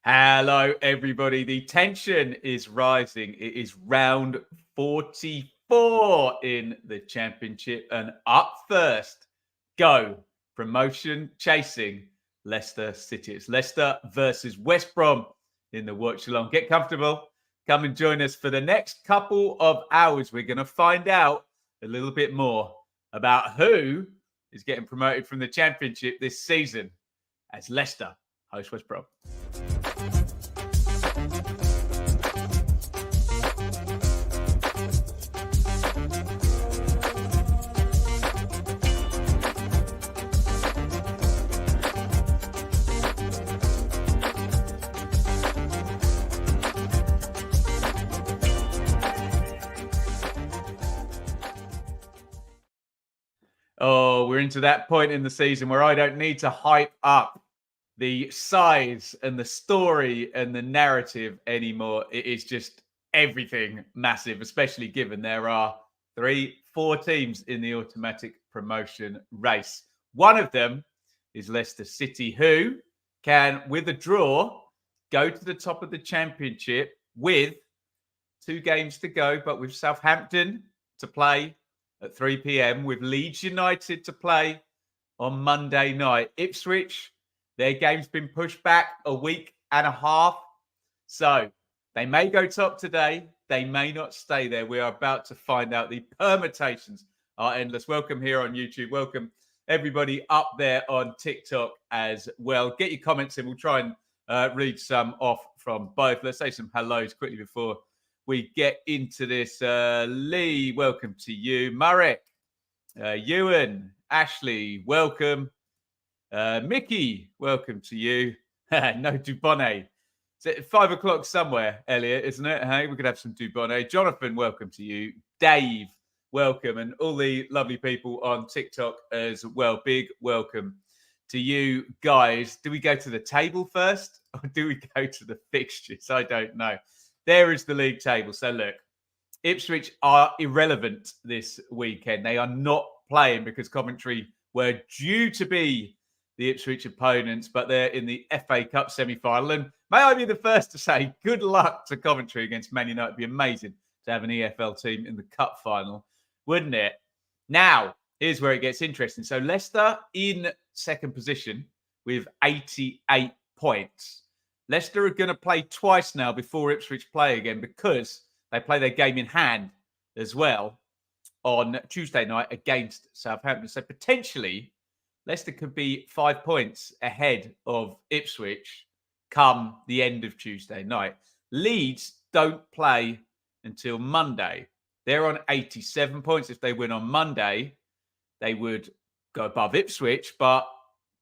Hello, everybody. The tension is rising. It is round 44 in the championship, and up first go promotion chasing Leicester City. It's Leicester versus West Brom in the watch along. Get comfortable. Come and join us for the next couple of hours. We're going to find out a little bit more about who is getting promoted from the championship this season as Leicester host West Brom. Oh, we're into that point in the season where I don't need to hype up the size and the story and the narrative anymore. It is just everything massive, especially given there are 4 teams in the automatic promotion race. One of them is Leicester City, who can, with a draw, go to the top of the championship with 2 games to go, but with Southampton to play at 3 p.m, with Leeds United to play on Monday night. Ipswich, their game's been pushed back a week and a half. So they may go top today. They may not stay there. We are about to find out. The permutations are endless. Welcome here on YouTube. Welcome everybody up there on TikTok as well. Get your comments in. We'll try and read some off from both. Let's say some hellos quickly before we get into this. Lee, welcome to you. Marek, Ewan, Ashley, welcome. Mickey, welcome to you. No Dubonnet. It's at 5 o'clock somewhere, Elliot, isn't it? Hey, we could have some Dubonnet. Jonathan, welcome to you. Dave, welcome. And all the lovely people on TikTok as well. Big welcome to you guys. Do we go to the table first or do we go to the fixtures? I don't know. There is the league table. So look, Ipswich are irrelevant this weekend. They are not playing because Coventry were due to be the Ipswich opponents, but they're in the FA Cup semi-final. And may I be the first to say good luck to Coventry against Man United. It'd be amazing to have an EFL team in the cup final, wouldn't it? Now, here's where it gets interesting. So Leicester in second position with 88 points. Leicester are going to play twice now before Ipswich play again because they play their game in hand as well on Tuesday night against Southampton. So potentially, Leicester could be 5 points ahead of Ipswich come the end of Tuesday night. Leeds don't play until Monday. They're on 87 points. If they win on Monday, they would go above Ipswich, but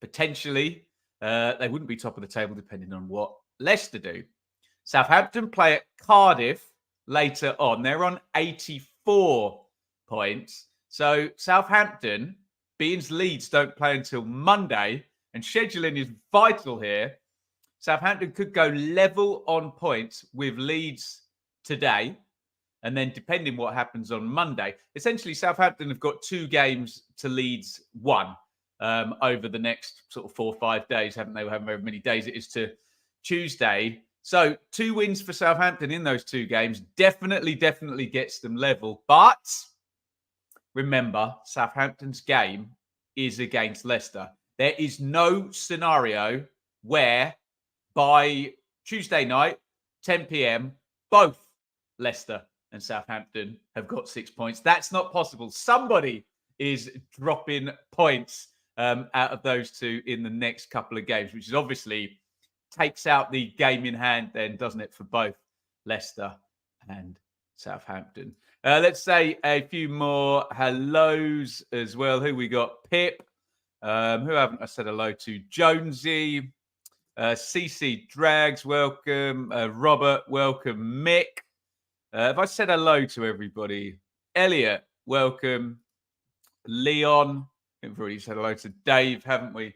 potentially they wouldn't be top of the table depending on what Leicester do. Southampton play at Cardiff later on. They're on 84 points. So Southampton, being Leeds don't play until Monday, and scheduling is vital here. Southampton could go level on points with Leeds today. And then depending what happens on Monday, essentially Southampton have got 2 games to Leeds 1 over the next sort of 4 or 5 days, haven't they? However many days it is to Tuesday. So 2 wins for Southampton in those 2 games definitely gets them level. But remember, Southampton's game is against Leicester. There is no scenario where by Tuesday night, 10 p.m, both Leicester and Southampton have got 6 points. That's not possible. Somebody is dropping points out of those 2 in the next couple of games, which is obviously takes out the game in hand then, doesn't it, for both Leicester and Southampton. Let's say a few more hellos as well. Who we got? Pip. Who haven't I said hello to? Jonesy. CC Drags, welcome. Robert, welcome. Mick. Have I said hello to everybody? Elliot, welcome. Leon. We've already said hello to Dave, haven't we?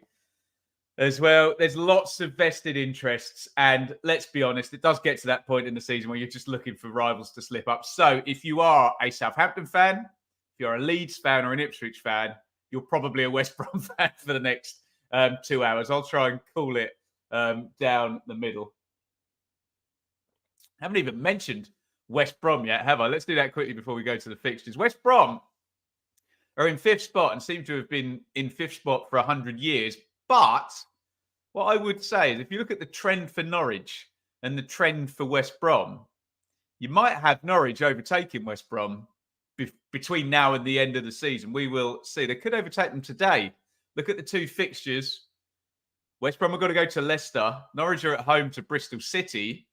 As well, there's lots of vested interests. And let's be honest, it does get to that point in the season where you're just looking for rivals to slip up. So if you are a Southampton fan, if you're a Leeds fan or an Ipswich fan, you're probably a West Brom fan for the next 2 hours. I'll try and cool it down the middle. haven't even mentioned West Brom yet, have I? Let's do that quickly before we go to the fixtures. West Brom are in 5th spot and seem to have been in 5th spot for 100 years. But what I would say is if you look at the trend for Norwich and the trend for West Brom, you might have Norwich overtaking West Brom between now and the end of the season. We will see. They could overtake them today. Look at the 2 fixtures. West Brom have got to go to Leicester. Norwich are at home to Bristol City.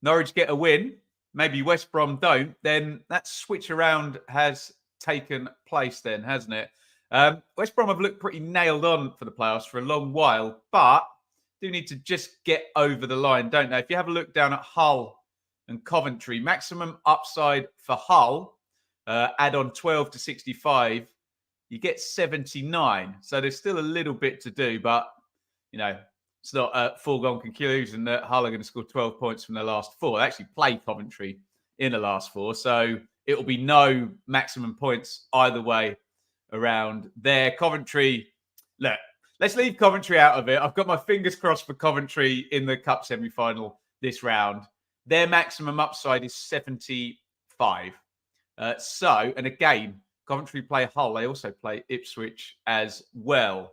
Norwich get a win. Maybe West Brom don't. Then that switch around has taken place then, hasn't it? West Brom have looked pretty nailed on for the playoffs for a long while, but do need to just get over the line, don't they? If you have a look down at Hull and Coventry, maximum upside for Hull, add on 12 to 65, you get 79. So there's still a little bit to do, but, you know, it's not a foregone conclusion that Hull are going to score 12 points from their last 4. They actually play Coventry in the last 4, so it will be no maximum points either way around there. Coventry, look, let's leave Coventry out of it. I've got my fingers crossed for Coventry in the Cup semi-final this round. Their maximum upside is 75. And again, Coventry play Hull. They also play Ipswich as well,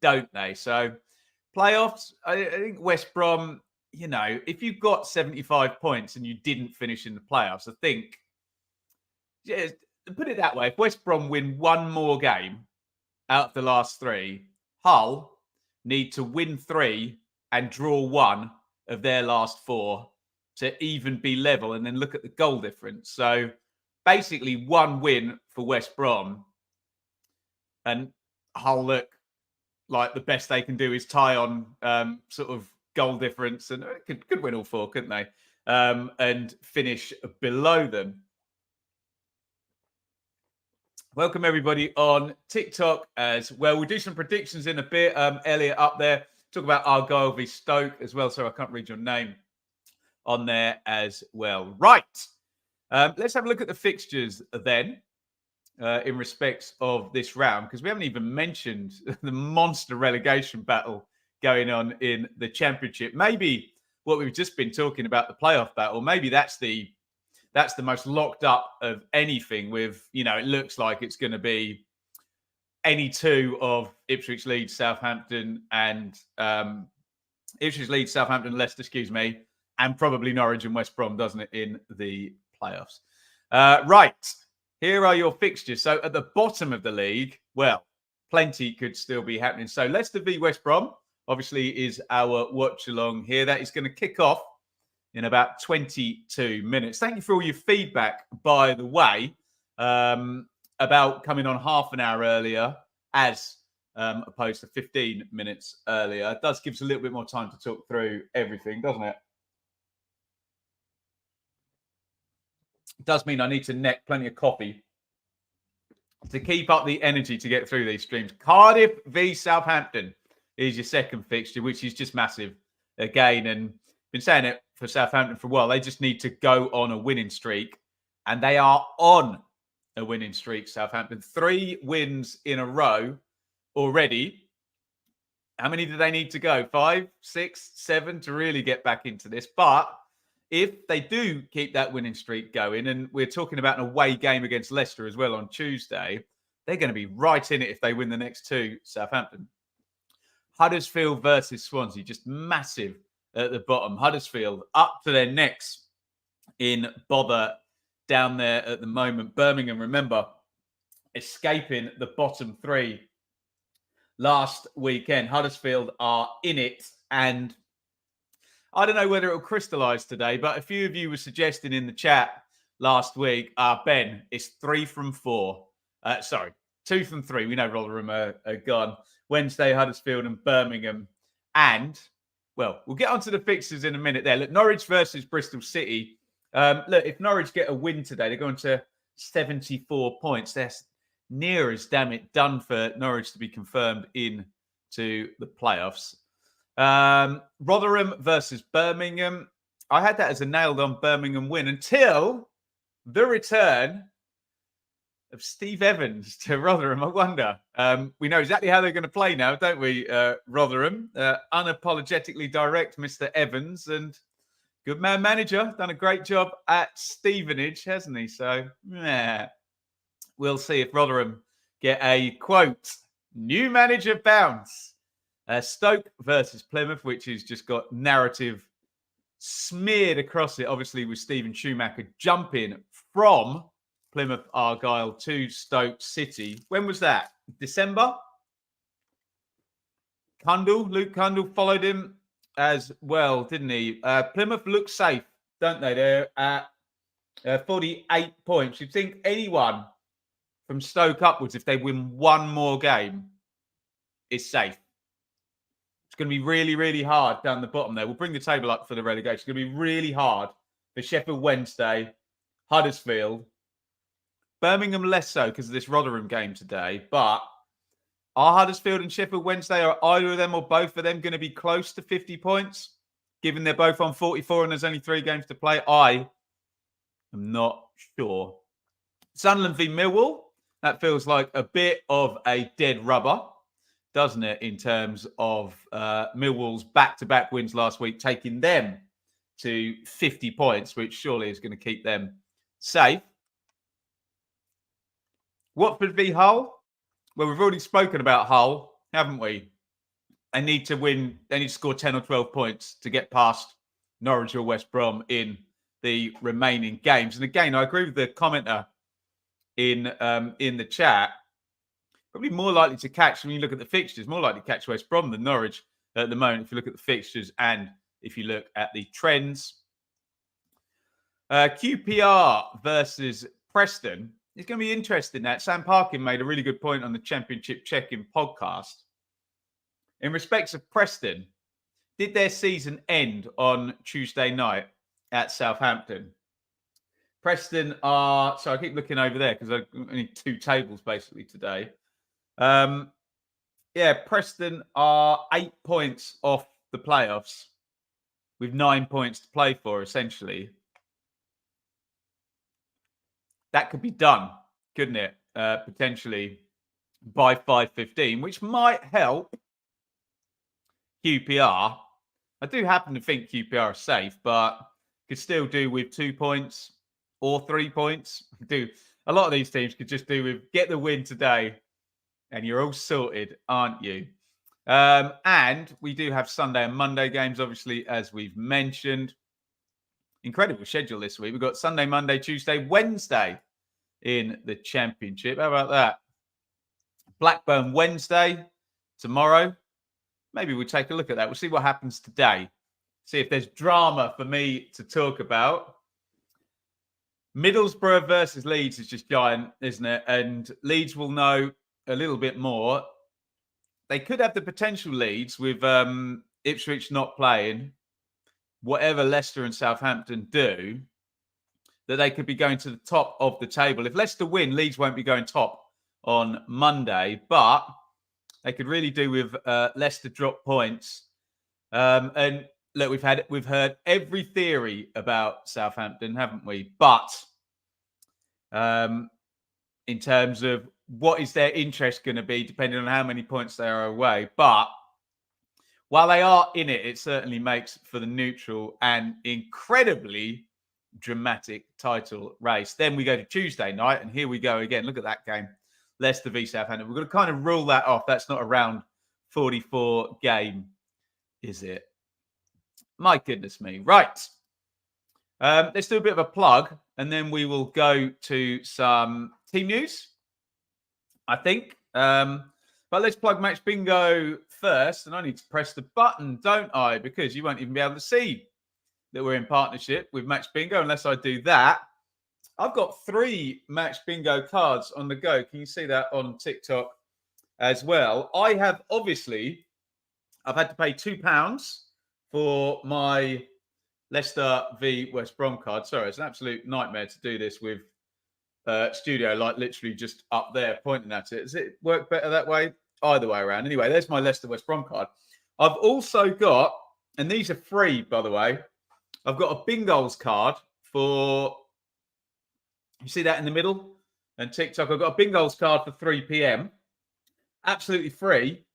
don't they? So playoffs, I think West Brom, you know, if you've got 75 points and you didn't finish in the playoffs, I think, just put it that way, if West Brom win one more game out of the last 3, Hull need to win 3 and draw 1 of their last 4 to even be level, and then look at the goal difference. So basically 1 win for West Brom, and Hull look like the best they can do is tie on sort of goal difference, and could win all 4, couldn't they? And finish below them. Welcome everybody on TikTok as well. We'll do some predictions in a bit. Elliot up there, talk about Argyle v Stoke as well. So I can't read your name on there as well. Right. Let's have a look at the fixtures then in respects of this round, because we haven't even mentioned the monster relegation battle going on in the Championship. Maybe what we've just been talking about, the playoff battle, maybe that's the most locked up of anything with, you know, it looks like it's going to be any 2 of Ipswich, Leeds, Southampton and Leicester, and probably Norwich and West Brom, doesn't it, in the playoffs. Right, here are your fixtures. So at the bottom of the league, well, plenty could still be happening. So Leicester v West Brom, obviously, is our watch along here. That is going to kick off in about 22 minutes. Thank you for all your feedback, by the way, about coming on half an hour earlier as opposed to 15 minutes earlier. It does give us a little bit more time to talk through everything, doesn't it? It does mean I need to neck plenty of coffee to keep up the energy to get through these streams. Cardiff v Southampton is your second fixture, which is just massive again. And been saying it for Southampton for a while. They just need to go on a winning streak, and they are on a winning streak, Southampton. 3 wins in a row already. How many do they need to go? 5, 6, 7 to really get back into this. But if they do keep that winning streak going, and we're talking about an away game against Leicester as well on Tuesday, they're going to be right in it if they win the next 2, Southampton. Huddersfield versus Swansea, just massive at the bottom. Huddersfield up to their necks in bother down there at the moment. Birmingham, remember, escaping the bottom 3 last weekend. Huddersfield are in it, and I don't know whether it will crystallise today, but a few of you were suggesting in the chat last week, Ben, it's 3 from 4. 2 from 3. We know Rotherham are gone. Wednesday, Huddersfield and Birmingham. And, well, we'll get onto the fixtures in a minute there. Look, Norwich versus Bristol City. Look, if Norwich get a win today, they're going to 74 points. They're near as, damn it, done for Norwich to be confirmed into the playoffs. Rotherham versus Birmingham. I had that as a nailed-on Birmingham win until the return of Steve Evans to Rotherham. I wonder. We know exactly how they're going to play now, don't we, Rotherham? Unapologetically direct, Mr. Evans, and Good man manager. Done a great job at Stevenage, hasn't he? So, yeah. We'll see if Rotherham get a, quote, new manager bounce. Stoke versus Plymouth, which has just got narrative smeared across it, obviously, with Stephen Schumacher jumping from Plymouth Argyle to Stoke City. When was that? December? Luke Cundle followed him as well, didn't he? Plymouth look safe, don't they? They're at 48 points. You'd think anyone from Stoke upwards, if they win one more game, is safe. It's going to be really, really hard down the bottom there. We'll bring the table up for the relegation. It's going to be really hard for Sheffield Wednesday, Huddersfield, Birmingham less so because of this Rotherham game today. But are Huddersfield and Sheffield Wednesday, are either of them or both of them going to be close to 50 points, given they're both on 44 and there's only 3 games to play? I am not sure. Sunderland v Millwall. That feels like a bit of a dead rubber, doesn't it, in terms of Millwall's back-to-back wins last week, taking them to 50 points, which surely is going to keep them safe. Watford v Hull. Well, we've already spoken about Hull, haven't we? They need to win. They need to score 10 or 12 points to get past Norwich or West Brom in the remaining games. And again, I agree with the commenter in the chat. Probably more likely to catch, when you look at the fixtures, more likely to catch West Brom than Norwich at the moment, if you look at the fixtures and if you look at the trends. QPR versus Preston. It's going to be interesting that Sam Parkin made a really good point on the Championship Check-In podcast. In respects of Preston, did their season end on Tuesday night at Southampton? Preston are, so I keep looking over there because I've only 2 tables basically today. Preston are 8 points off the playoffs with 9 points to play for, essentially. That could be done, couldn't it? Potentially by 5:15, which might help QPR. I do happen to think QPR are safe, but could still do with 2 points or 3 points. A lot of these teams could just do with get the win today and you're all sorted, aren't you? And we do have Sunday and Monday games, obviously, as we've mentioned. Incredible schedule this week. We've got Sunday, Monday, Tuesday, Wednesday in the Championship. How about that? Blackburn Wednesday tomorrow. Maybe we'll take a look at that. We'll see what happens today. See if there's drama for me to talk about. Middlesbrough versus Leeds is just giant, isn't it? And Leeds will know a little bit more. They could have the potential, Leeds, with Ipswich not playing, whatever Leicester and Southampton do, that they could be going to the top of the table. If Leicester win, Leeds won't be going top on Monday, but they could really do with Leicester drop points. And look, we've heard every theory about Southampton, haven't we? But in terms of what is their interest going to be, depending on how many points they are away. But while they are in it, it certainly makes for the neutral and incredibly dramatic title race. Then we go to Tuesday night, and here we go again. Look at that game. Leicester v Southampton. We're going to kind of rule that off. That's not a round 44 game, is it? My goodness me. Right. Let's do a bit of a plug, and then we will go to some team news, I think. But let's plug Match Bingo first. And I need to press the button, don't I? Because you won't even be able to see that we're in partnership with Match Bingo unless I do that. I've got 3 Match Bingo cards on the go. Can you see that on TikTok as well? I have I've had to pay £2 for my Leicester v West Brom card. Sorry, it's an absolute nightmare to do this with studio light literally just up there pointing at it. Does it work better that way? Either way around. Anyway, there's my Leicester West Brom card. I've also got, and these are free, by the way, I've got a Bingol's card for, you see that in the middle? And TikTok, I've got a Bingol's card for 3 p.m. Absolutely free.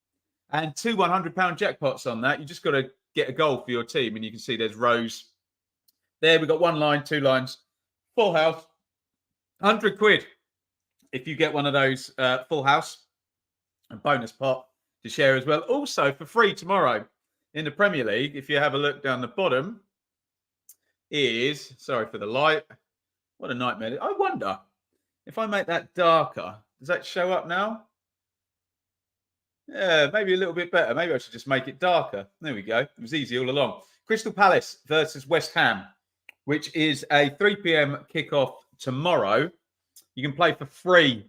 And 2 £100 jackpots on that. You just got to get a goal for your team. And you can see there's rows There, we've got 1 line, 2 lines, full house, 100 quid. If you get one of those full house, and bonus pot to share as well. Also for free tomorrow in the Premier League, if you have a look down the bottom, is, sorry for the light, what a nightmare. I wonder if I make that darker, does that show up now? Yeah, maybe a little bit better. Maybe I should just make it darker. There we go. It was easy all along. Crystal Palace versus West Ham, which is a 3 p.m. kickoff tomorrow. You can play for free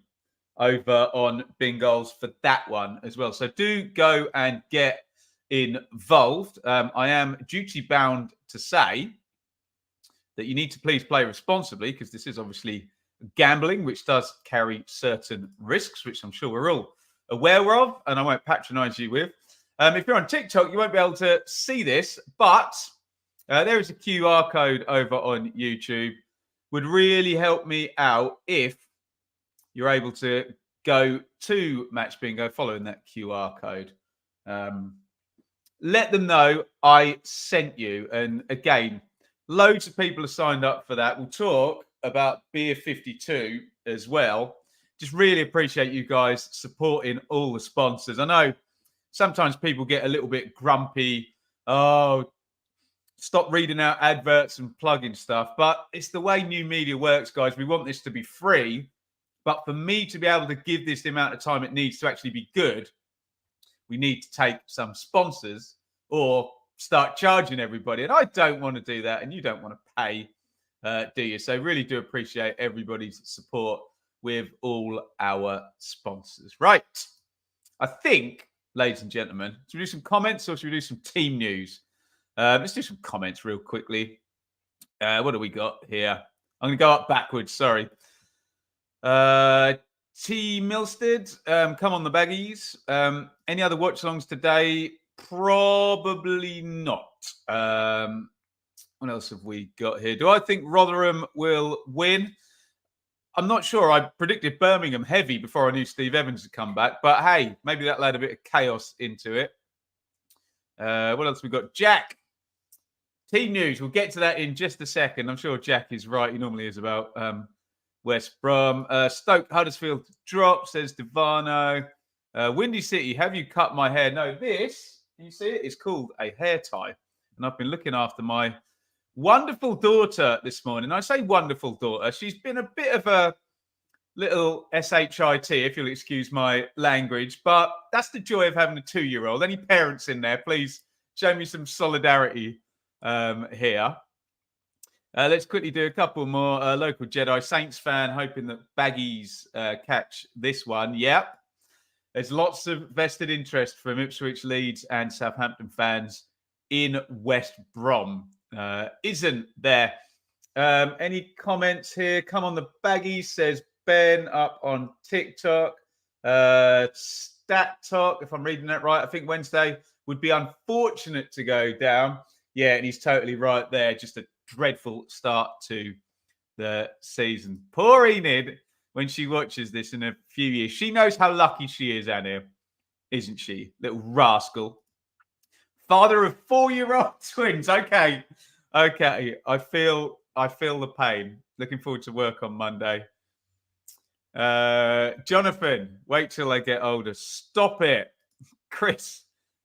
over on Bingals for that one as well. So do go and get involved. I am duty bound to say that you need to please play responsibly, because this is obviously gambling, which does carry certain risks, which I'm sure we're all aware of, and I won't patronize you with. If you're on TikTok, you won't be able to see this, but there is a QR code over on YouTube. Would really help me out if you're able to go to Match Bingo following that QR code. Let them know I sent you. And again, loads of people have signed up for that. We'll talk about Beer 52 as well. Just really appreciate you guys supporting all the sponsors. I know sometimes people get a little bit grumpy. Oh, stop reading out adverts and plugging stuff. But it's the way new media works, guys. We want this to be free. But for me to be able to give this the amount of time it needs to actually be good, we need to take some sponsors or start charging everybody. And I don't want to do that. And you don't want to pay, do you? So really do appreciate everybody's support with all our sponsors. Right. I think, ladies and gentlemen, should we do some comments or should we do some team news? Let's do some comments real quickly. What do we got here? I'm going to go up backwards. Sorry. T. Milstead, come on the baggies. Any other watch-alongs today? Probably not. What else have we got here? Do I think Rotherham will win? I'm not sure. I predicted Birmingham heavy before I knew Steve Evans had come back. But hey, maybe that'll add a bit of chaos into it. What else we got? Jack. Team news. We'll get to that in just a second. I'm sure Jack is right. He normally is about West Brom. Stoke Huddersfield drop, says Devano. Windy City, have you cut my hair? No, this, can you see it? It's called a hair tie. And I've been looking after my wonderful daughter this morning. I say wonderful daughter. She's been a bit of a little SHIT, if you'll excuse my language. But that's the joy of having a 2-year-old. Any parents in there, please show me some solidarity here. Let's quickly do a couple more. Local Jedi Saints fan, hoping that baggies catch this one. Yep. There's lots of vested interest from Ipswich, Leeds and Southampton fans in West Brom. Isn't there? Any comments here? Come on the baggies, says Ben up on TikTok. Stat Talk, if I'm reading that right, I think Wednesday would be unfortunate to go down. Yeah, and he's totally right there. Just a dreadful start to the season. Poor Enid, when she watches this in a few years, she knows how lucky she is, Anna, isn't she? Little rascal. Father of 4-year-old twins. Okay. I feel the pain. Looking forward to work on Monday. Jonathan, wait till I get older. Stop it. Chris,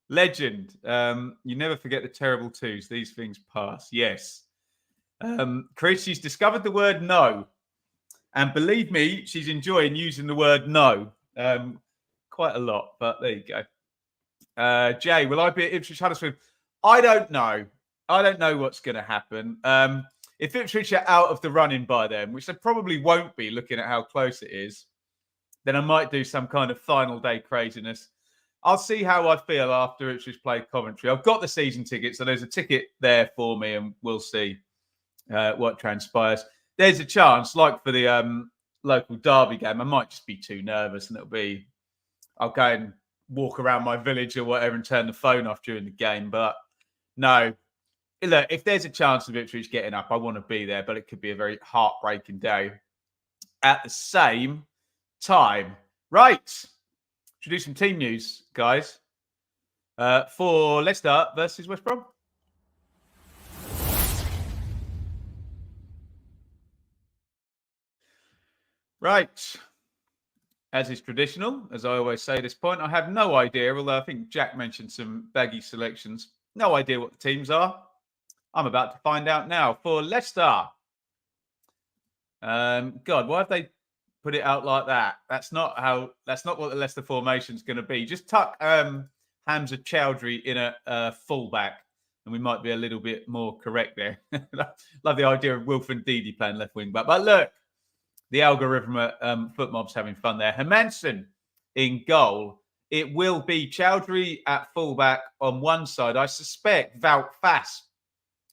legend. You never forget the terrible twos. These things pass. Yes. Chris, she's discovered the word no. And believe me, she's enjoying using the word no quite a lot. But there you go. Jay, will I be at Ipswich Huddersfield? I don't know. I don't know what's going to happen. If Ipswich are out of the running by then, which they probably won't be looking at how close it is, then I might do some kind of final day craziness. I'll see how I feel after Ipswich play Coventry. I've got the season ticket, so there's a ticket there for me, and we'll see what transpires. There's a chance, like for the local derby game, I might just be too nervous, and I'll go and walk around my village or whatever and turn the phone off during the game. But no, look, if there's a chance of Ipswich getting up, I want to be there, but it could be a very heartbreaking day at the same time. Right. Should we do some team news, guys? For Leicester versus West Brom. Right. As is traditional, as I always say at this point, I have no idea, although I think Jack mentioned some baggy selections. No idea what the teams are. I'm about to find out now. For Leicester, God, why have they put it out like that? That's not what the Leicester formation is going to be. Just tuck Hamza Chowdhury in a fullback, and we might be a little bit more correct there. Love the idea of Wilfred Ndidi playing left wing back. But look, the algorithm at Footmob's having fun there. Hermansen in goal. It will be Chowdhury at fullback on one side. I suspect Wout Faes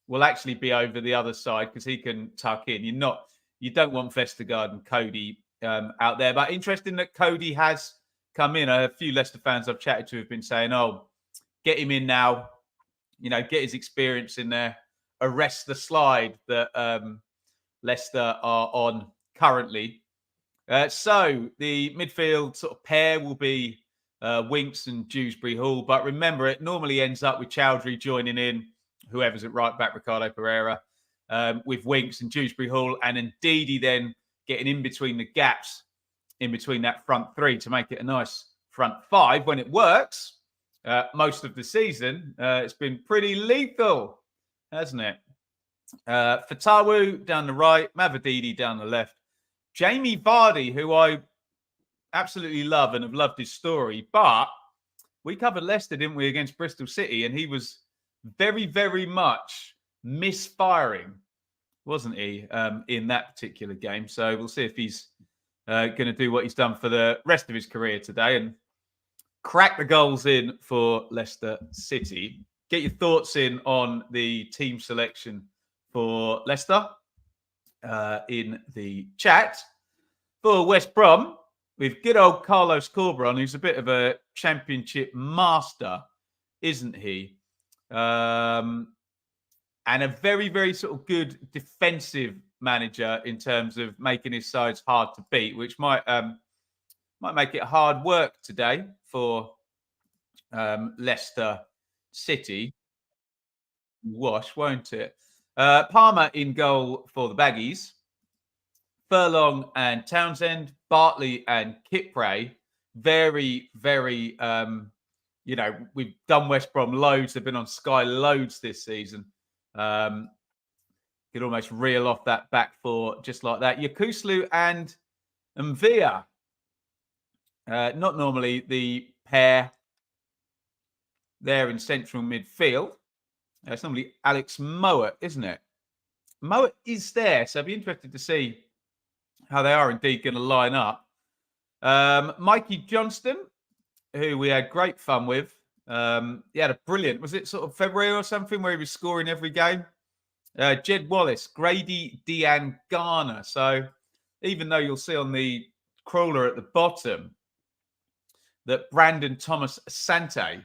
will actually be over the other side because he can tuck in. You don't want Vestergaard and Cody out there. But interesting that Cody has come in. A few Leicester fans I've chatted to have been saying, "Oh, get him in now. Get his experience in there. Arrest the slide that Leicester are on currently." So the midfield sort of pair will be Winks and Dewsbury Hall. But remember, it normally ends up with Chowdhury joining in, whoever's at right back, Ricardo Pereira, with Winks and Dewsbury Hall, and Ndidi then getting in between the gaps in between that front three to make it a nice front five. When it works, most of the season, it's been pretty lethal, hasn't it? Fatawu down the right, Mavididi down the left. Jamie Vardy, who I absolutely love and have loved his story, but we covered Leicester, didn't we, against Bristol City, and he was very, very much misfiring, wasn't he, in that particular game? So we'll see if he's going to do what he's done for the rest of his career today and crack the goals in for Leicester City. Get your thoughts in on the team selection for Leicester in the chat. For West Brom, with good old Carlos Corberan, who's a bit of a championship master, isn't he? And a very, very sort of good defensive manager in terms of making his sides hard to beat, which might make it hard work today for Leicester City. Wash, won't it? Palmer in goal for the Baggies. Furlong and Townsend, Bartley and Kipre. Very, very, we've done West Brom loads. They've been on Sky loads this season. Could almost reel off that back four just like that. Yakuslu and Mvia. Not normally the pair there in central midfield. It's normally Alex Mowat, isn't it? Mowat is there, so I'd be interested to see how they are indeed going to line up. Mikey Johnston, who we had great fun with. He had a brilliant, was it sort of February or something, where he was scoring every game? Jed Wallace, Grady Dean Garner. So even though you'll see on the crawler at the bottom that Brandon Thomas Asante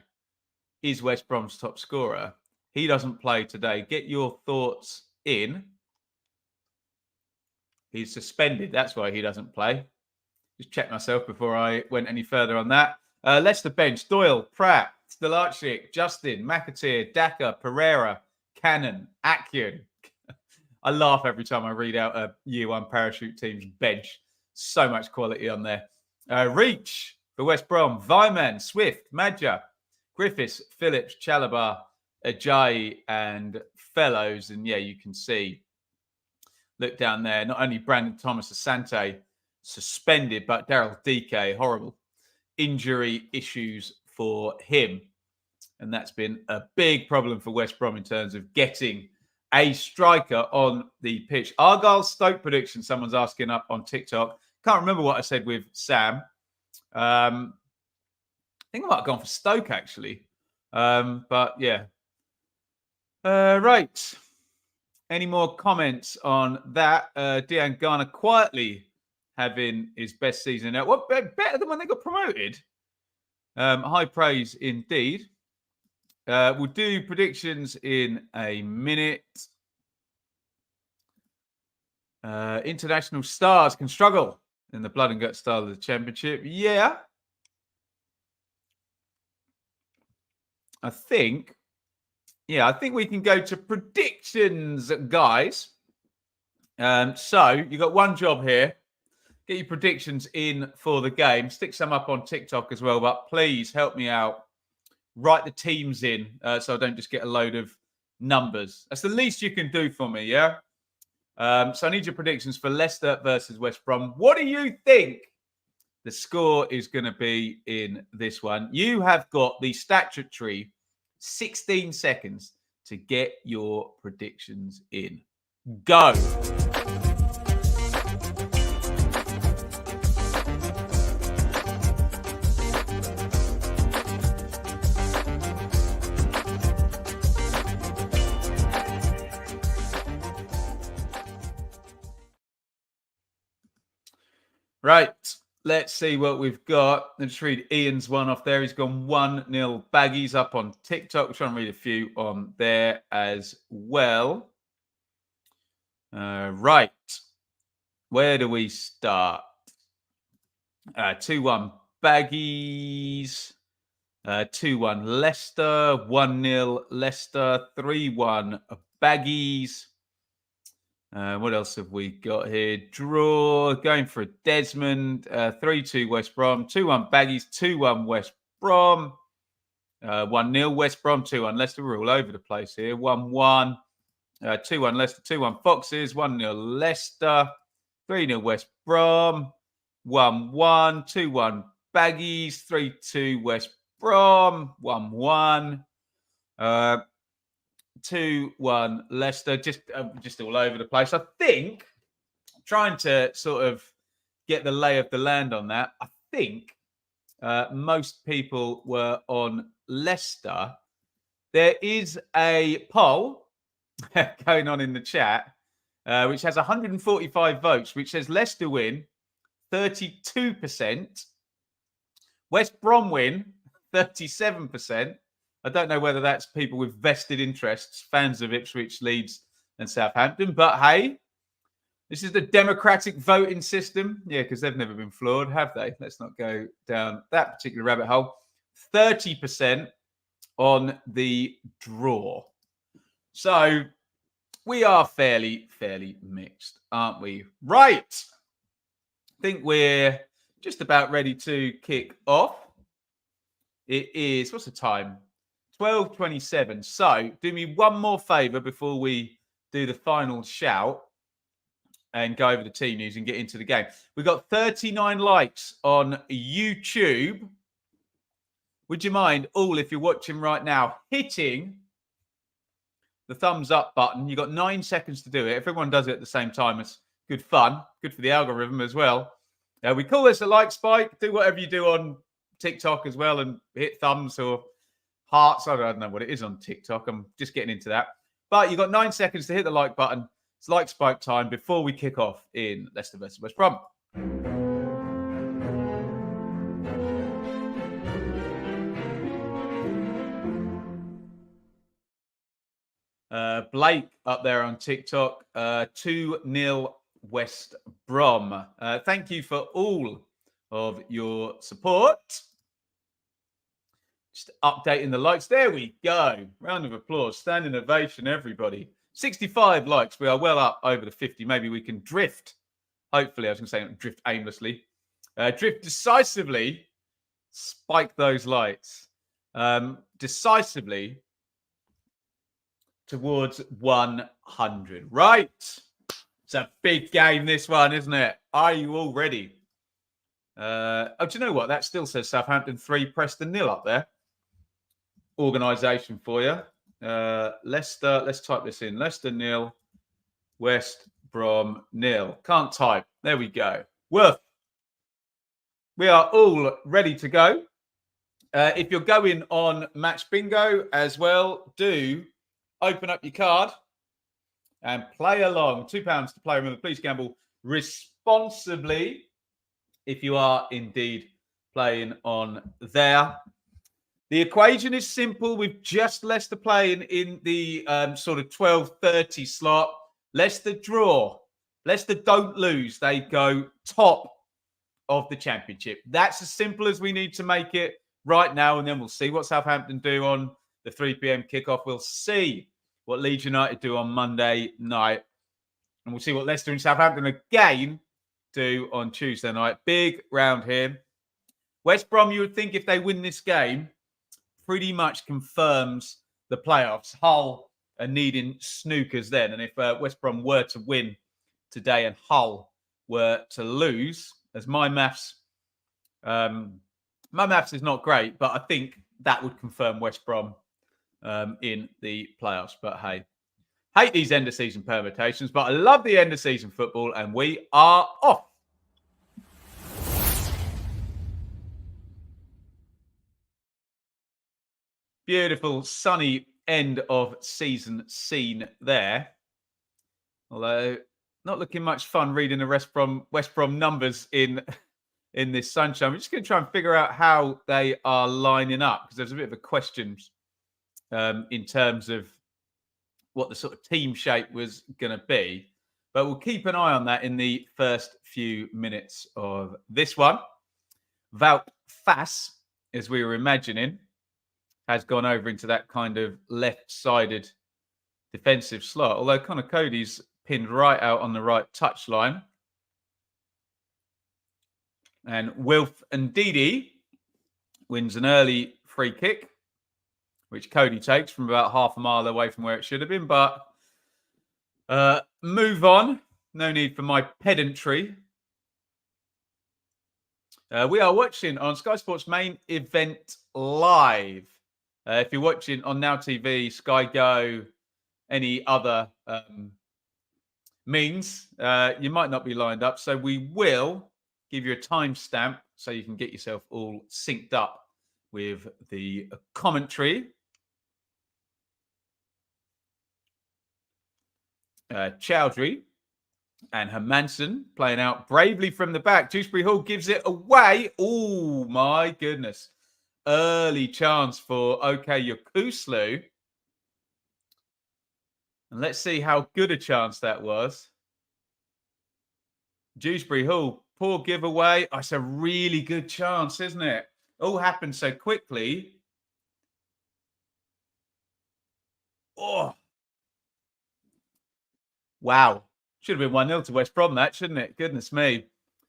is West Brom's top scorer, he doesn't play today. Get your thoughts in. He's suspended. That's why he doesn't play. Just check myself before I went any further on that. Leicester bench: Doyle, Pratt, Stolarczyk, Justin, McAteer, Daka, Pereira, Cannon, Akyun. I laugh every time I read out a year one parachute team's bench. So much quality on there. Reach for West Brom: Vyman, Swift, Madja, Griffiths, Phillips, Chalabar, Ajayi, and Fellows. And yeah, you can see, look down there, not only Brandon Thomas Asante suspended, but Daryl DK, horrible injury issues for him. And that's been a big problem for West Brom in terms of getting a striker on the pitch. Argyle Stoke prediction, someone's asking up on TikTok. Can't remember what I said with Sam. I think I might have gone for Stoke, actually. But yeah. Right. Any more comments on that? Dean Garner quietly having his best season out. What, better than when they got promoted? High praise indeed. We'll do predictions in a minute. International stars can struggle in the blood and gut style of the championship. Yeah. I think we can go to predictions, guys. So you got one job here. Get your predictions in for the game. Stick some up on TikTok as well, but please help me out. Write the teams in so I don't just get a load of numbers. That's the least you can do for me, yeah? So I need your predictions for Leicester versus West Brom. What do you think the score is going to be in this one? You have got the statutory 16 seconds to get your predictions in. Go. Right, let's see what we've got. Let's read Ian's one off there. He's gone 1-0 Baggies up on TikTok. We're trying to read a few on there as well. Right, where do we start? 2-1 Baggies, 2-1 Leicester, 1-0 Leicester, 3-1 Baggies. What else have we got here? Draw, going for a Desmond, 3-2 West Brom, 2-1 Baggies, 2-1 West Brom, 1-0 West Brom, 2-1 Leicester. We're all over the place here. 1-1, 2-1 Leicester, 2-1 Foxes, 1-0 Leicester, 3-0 West Brom, 1-1, 2-1 Baggies, 3-2 West Brom, 1-1. 2-1 Leicester, just all over the place. I think, trying to sort of get the lay of the land on that, I think most people were on Leicester. There is a poll going on in the chat, which has 145 votes, which says Leicester win 32%, West Brom win 37%. I don't know whether that's people with vested interests, fans of Ipswich, Leeds, and Southampton. But hey, this is the democratic voting system. Yeah, because they've never been flawed, have they? Let's not go down that particular rabbit hole. 30% on the draw. So we are fairly mixed, aren't we? Right. I think we're just about ready to kick off. It is, what's the time? 12:27. So do me one more favour before we do the final shout and go over the team news and get into the game. We've got 39 likes on YouTube. Would you mind all, if you're watching right now, hitting the thumbs up button? You've got 9 seconds to do it. If everyone does it at the same time, it's good fun. Good for the algorithm as well. We call this a like spike. Do whatever you do on TikTok as well and hit thumbs or hearts. I don't know what it is on TikTok. I'm just getting into that. But you've got 9 seconds to hit the like button. It's like spike time before we kick off in Leicester versus West Brom. Blake up there on TikTok, 2-0 West Brom. Thank you for all of your support. Just updating the likes. There we go. Round of applause. Standing ovation, everybody. 65 likes. We are well up over the 50. Maybe we can drift. Hopefully, I was going to say drift aimlessly. Drift decisively. Spike those lights. Decisively towards 100. Right. It's a big game, this one, isn't it? Are you all ready? Do you know what? That still says Southampton 3, Preston 0 up there. Organisation for you. Leicester, let's type this in. Leicester 0, West Brom 0. Can't type. There we go. Worth. We are all ready to go. If you're going on Match Bingo as well, do open up your card and play along. £2 to play. Remember, please gamble responsibly if you are indeed playing on there. The equation is simple. We've just Leicester playing in the sort of 12:30 slot. Leicester draw. Leicester don't lose. They go top of the Championship. That's as simple as we need to make it right now. And then we'll see what Southampton do on the 3 p.m. kickoff. We'll see what Leeds United do on Monday night. And we'll see what Leicester and Southampton again do on Tuesday night. Big round here. West Brom, you would think if they win this game, pretty much confirms the playoffs. Hull are needing snookers then. And if West Brom were to win today and Hull were to lose, as my maths is not great, but I think that would confirm West Brom in the playoffs. But hey, hate these end of season permutations, but I love the end of season football, and we are off. Beautiful sunny end of season scene there. Although not looking much fun reading the West Brom numbers in this sunshine. We're just going to try and figure out how they are lining up, because there's a bit of a question in terms of what the sort of team shape was going to be. But we'll keep an eye on that in the first few minutes of this one. Wout Faes, as we were imagining, has gone over into that kind of left-sided defensive slot. Although Connor Cody's pinned right out on the right touchline. And Wilf Ndidi wins an early free kick, which Cody takes from about half a mile away from where it should have been. But move on. No need for my pedantry. We are watching on Sky Sports Main Event Live. If you're watching on Now TV, Sky Go, any other means, you might not be lined up. So we will give you a timestamp so you can get yourself all synced up with the commentary. Chowdhury and Hermansen playing out bravely from the back. Dewsbury Hall gives it away. Oh, my goodness. Early chance for OK Yokuslu. And let's see how good a chance that was. Dewsbury Hall, poor giveaway. Oh, it's a really good chance, isn't it? All happened so quickly. Oh. Wow. Should have been 1-0 to West Brom, that, shouldn't it? Goodness me.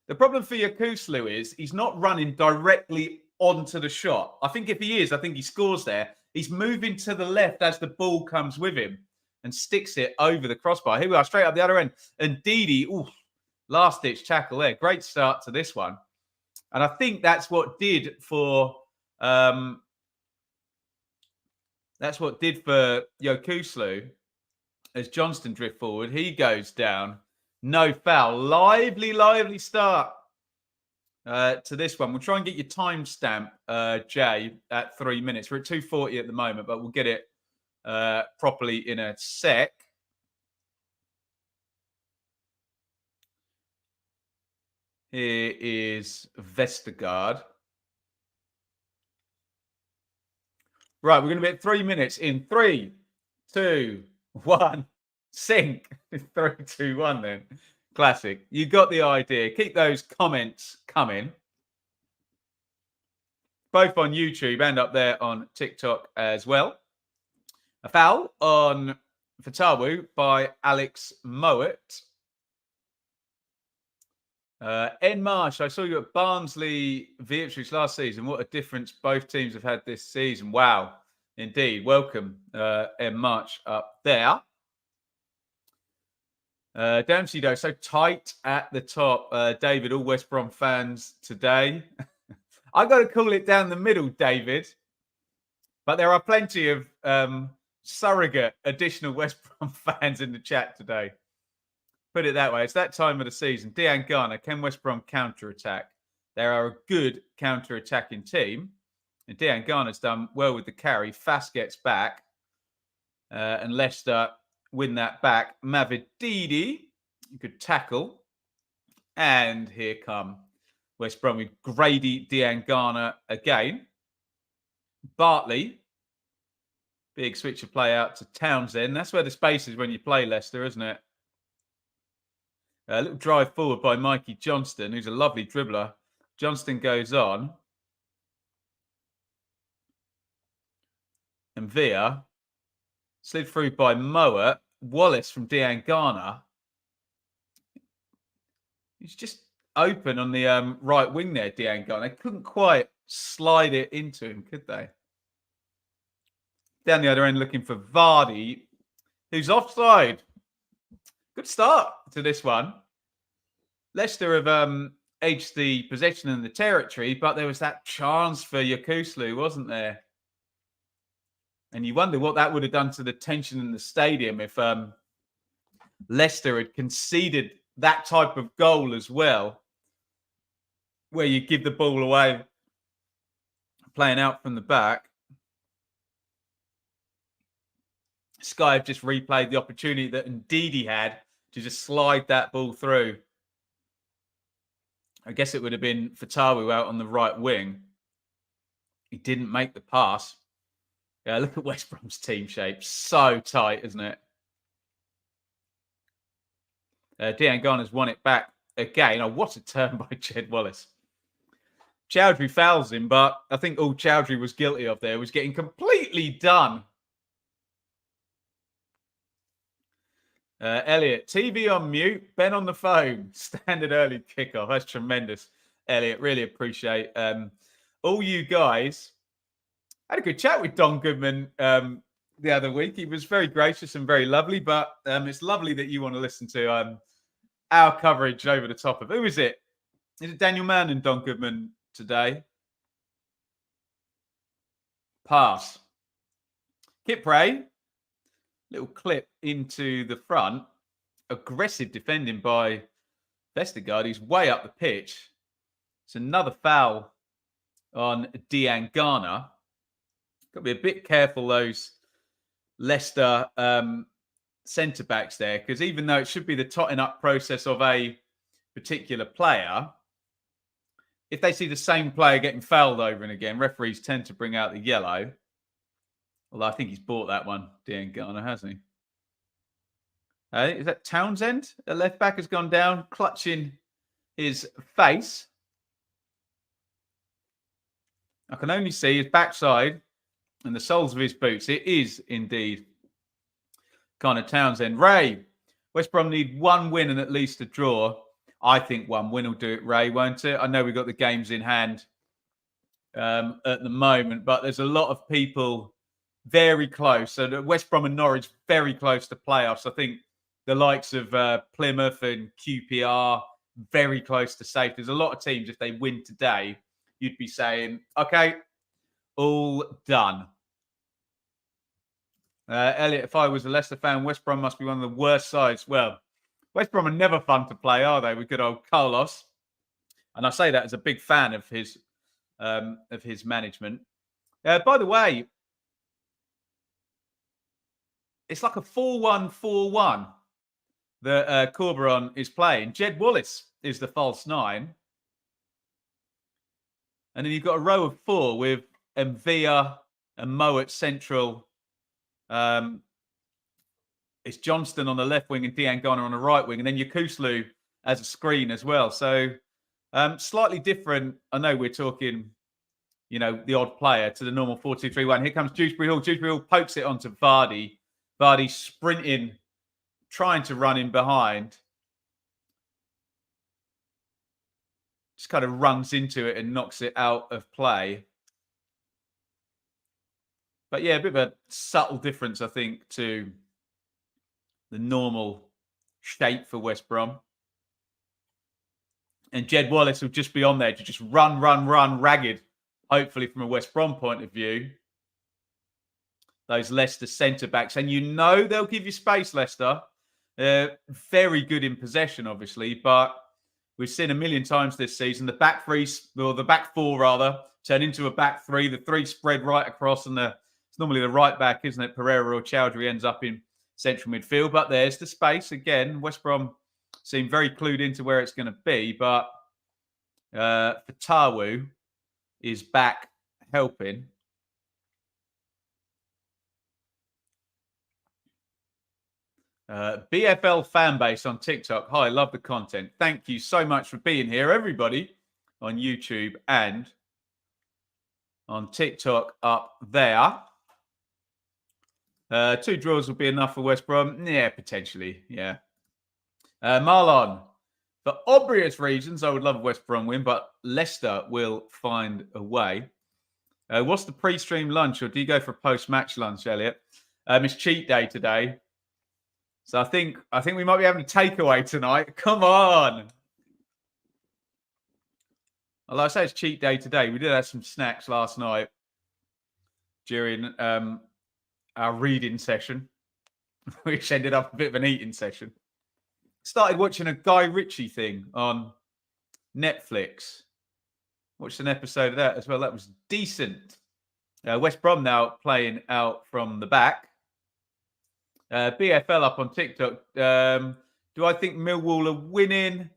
The problem for Yokuslu is he's not running directly onto the shot. I think if he is, I think he scores there. He's moving to the left as the ball comes with him and sticks it over the crossbar. Here we are, straight up the other end. And Didi, last-ditch tackle there. Great start to this one. And I think that's what did for Yokuslu. As Johnston drift forward, he goes down. No foul. Lively start to this one. We'll try and get your timestamp, Jay, at 3 minutes. We're at 2:40 at the moment, but we'll get it properly in a sec. Here is Vestergaard. Right, we're going to be at 3 minutes in 3, 2, 1. Sync. 3, 2, 1 then. Classic. You got the idea. Keep those comments coming. Both on YouTube and up there on TikTok as well. A foul on Fatawu by Alex Mowat. Ed Marsh, I saw you at Barnsley Beatrice last season. What a difference both teams have had this season. Wow, indeed. Welcome, Ed Marsh up there. Dempsey, though, so tight at the top. David, all West Brom fans today. I've got to call it down the middle, David. But there are plenty of surrogate additional West Brom fans in the chat today. Put it that way. It's that time of the season. Dean Garner, can West Brom counter-attack? They are a good counter-attacking team. And Dean Garner's done well with the carry. Fast gets back. And Leicester win that back. Mavididi, good tackle. And here come West Brom with Grady Diangana again. Bartley. Big switch of play out to Townsend. That's where the space is when you play Leicester, isn't it? A little drive forward by Mikey Johnston, who's a lovely dribbler. Johnston goes on. And Villa slid through by Mowat. Wallace from Diangana. He's just open on the right wing there, Diangana. They couldn't quite slide it into him, could they? Down the other end, looking for Vardy, who's offside. Good start to this one. Leicester have edged the possession in the territory, but there was that chance for Yakuslu, wasn't there? And you wonder what that would have done to the tension in the stadium if Leicester had conceded that type of goal as well, where you give the ball away, playing out from the back. Sky have just replayed the opportunity that Ndidi had to just slide that ball through. I guess it would have been Fatawu out on the right wing. He didn't make the pass. Yeah, look at West Brom's team shape. So tight, isn't it? Diangana's won it back again. Oh, what a turn by Jed Wallace. Chowdhury fouls him, but I think all Chowdhury was guilty of there was getting completely done. Elliot, TV on mute, Ben on the phone. Standard early kickoff. That's tremendous, Elliot. Really appreciate all you guys. I had a good chat with Don Goodman the other week. He was very gracious and very lovely, but it's lovely that you want to listen to our coverage over the top of. Who is it? Is it Daniel Mann and Don Goodman today? Pass. Kip Ray. Little clip into the front. Aggressive defending by Vestergaard. He's way up the pitch. It's another foul on Diangana. Got to be a bit careful, those Leicester centre-backs there, because even though it should be the totting up process of a particular player, if they see the same player getting fouled over and again, referees tend to bring out the yellow. Although I think he's bought that one, Diangana, hasn't he? Is that Townsend? The left back has gone down, clutching his face. I can only see his backside and the soles of his boots. It is indeed Connor Townsend. Ray, West Brom need one win and at least a draw. I think one win will do it, Ray, won't it? I know we've got the games in hand at the moment, but there's a lot of people very close. So the West Brom and Norwich very close to playoffs. I think the likes of Plymouth and QPR very close to safe. There's a lot of teams, if they win today, you'd be saying, okay, all done. Elliot, if I was a Leicester fan, West Brom must be one of the worst sides. Well, West Brom are never fun to play, are they? With good old Carlos. And I say that as a big fan of his management. By the way, it's like a 4-1-4-1 that Corberon is playing. Jed Wallace is the false nine. And then you've got a row of four with Mvia and Mo at central. It's Johnston on the left wing and Diangana on the right wing. And then Yakuslu as a screen as well. So slightly different. I know we're talking, the odd player to the normal 4-2-3-1. Here comes Dewsbury Hall. Dewsbury Hall pokes it onto Vardy. Vardy sprinting, trying to run in behind. Just kind of runs into it and knocks it out of play. But yeah, a bit of a subtle difference, I think, to the normal shape for West Brom. And Jed Wallace will just be on there to just run ragged, hopefully from a West Brom point of view. Those Leicester centre-backs. And they'll give you space, Leicester. Very good in possession, obviously. But we've seen a million times this season, the back four, rather, turn into a back three. The three spread right across. And it's normally the right back, isn't it? Pereira or Chowdhury ends up in central midfield. But there's the space. Again, West Brom seem very clued into where it's going to be. But Fatawu is back helping. BFL fan base on TikTok. Hi, love the content. Thank you so much for being here, everybody, on YouTube and on TikTok up there. 2 draws will be enough for West Brom. Yeah, potentially. Yeah. Marlon, For obvious reasons, I would love a West Brom win, but Leicester will find a way. What's the pre-stream lunch, or do you go for a post-match lunch, Elliot? It's cheat day today, so I think we might be having a takeaway tonight. Come on. Well, I say it's cheat day today. We did have some snacks last night during our reading session, which ended up a bit of an eating session. Started watching a Guy Ritchie thing on Netflix. Watched an episode of that as well. That was decent. West Brom now playing out from the back. BFL up on TikTok. Do I think Millwall are winning?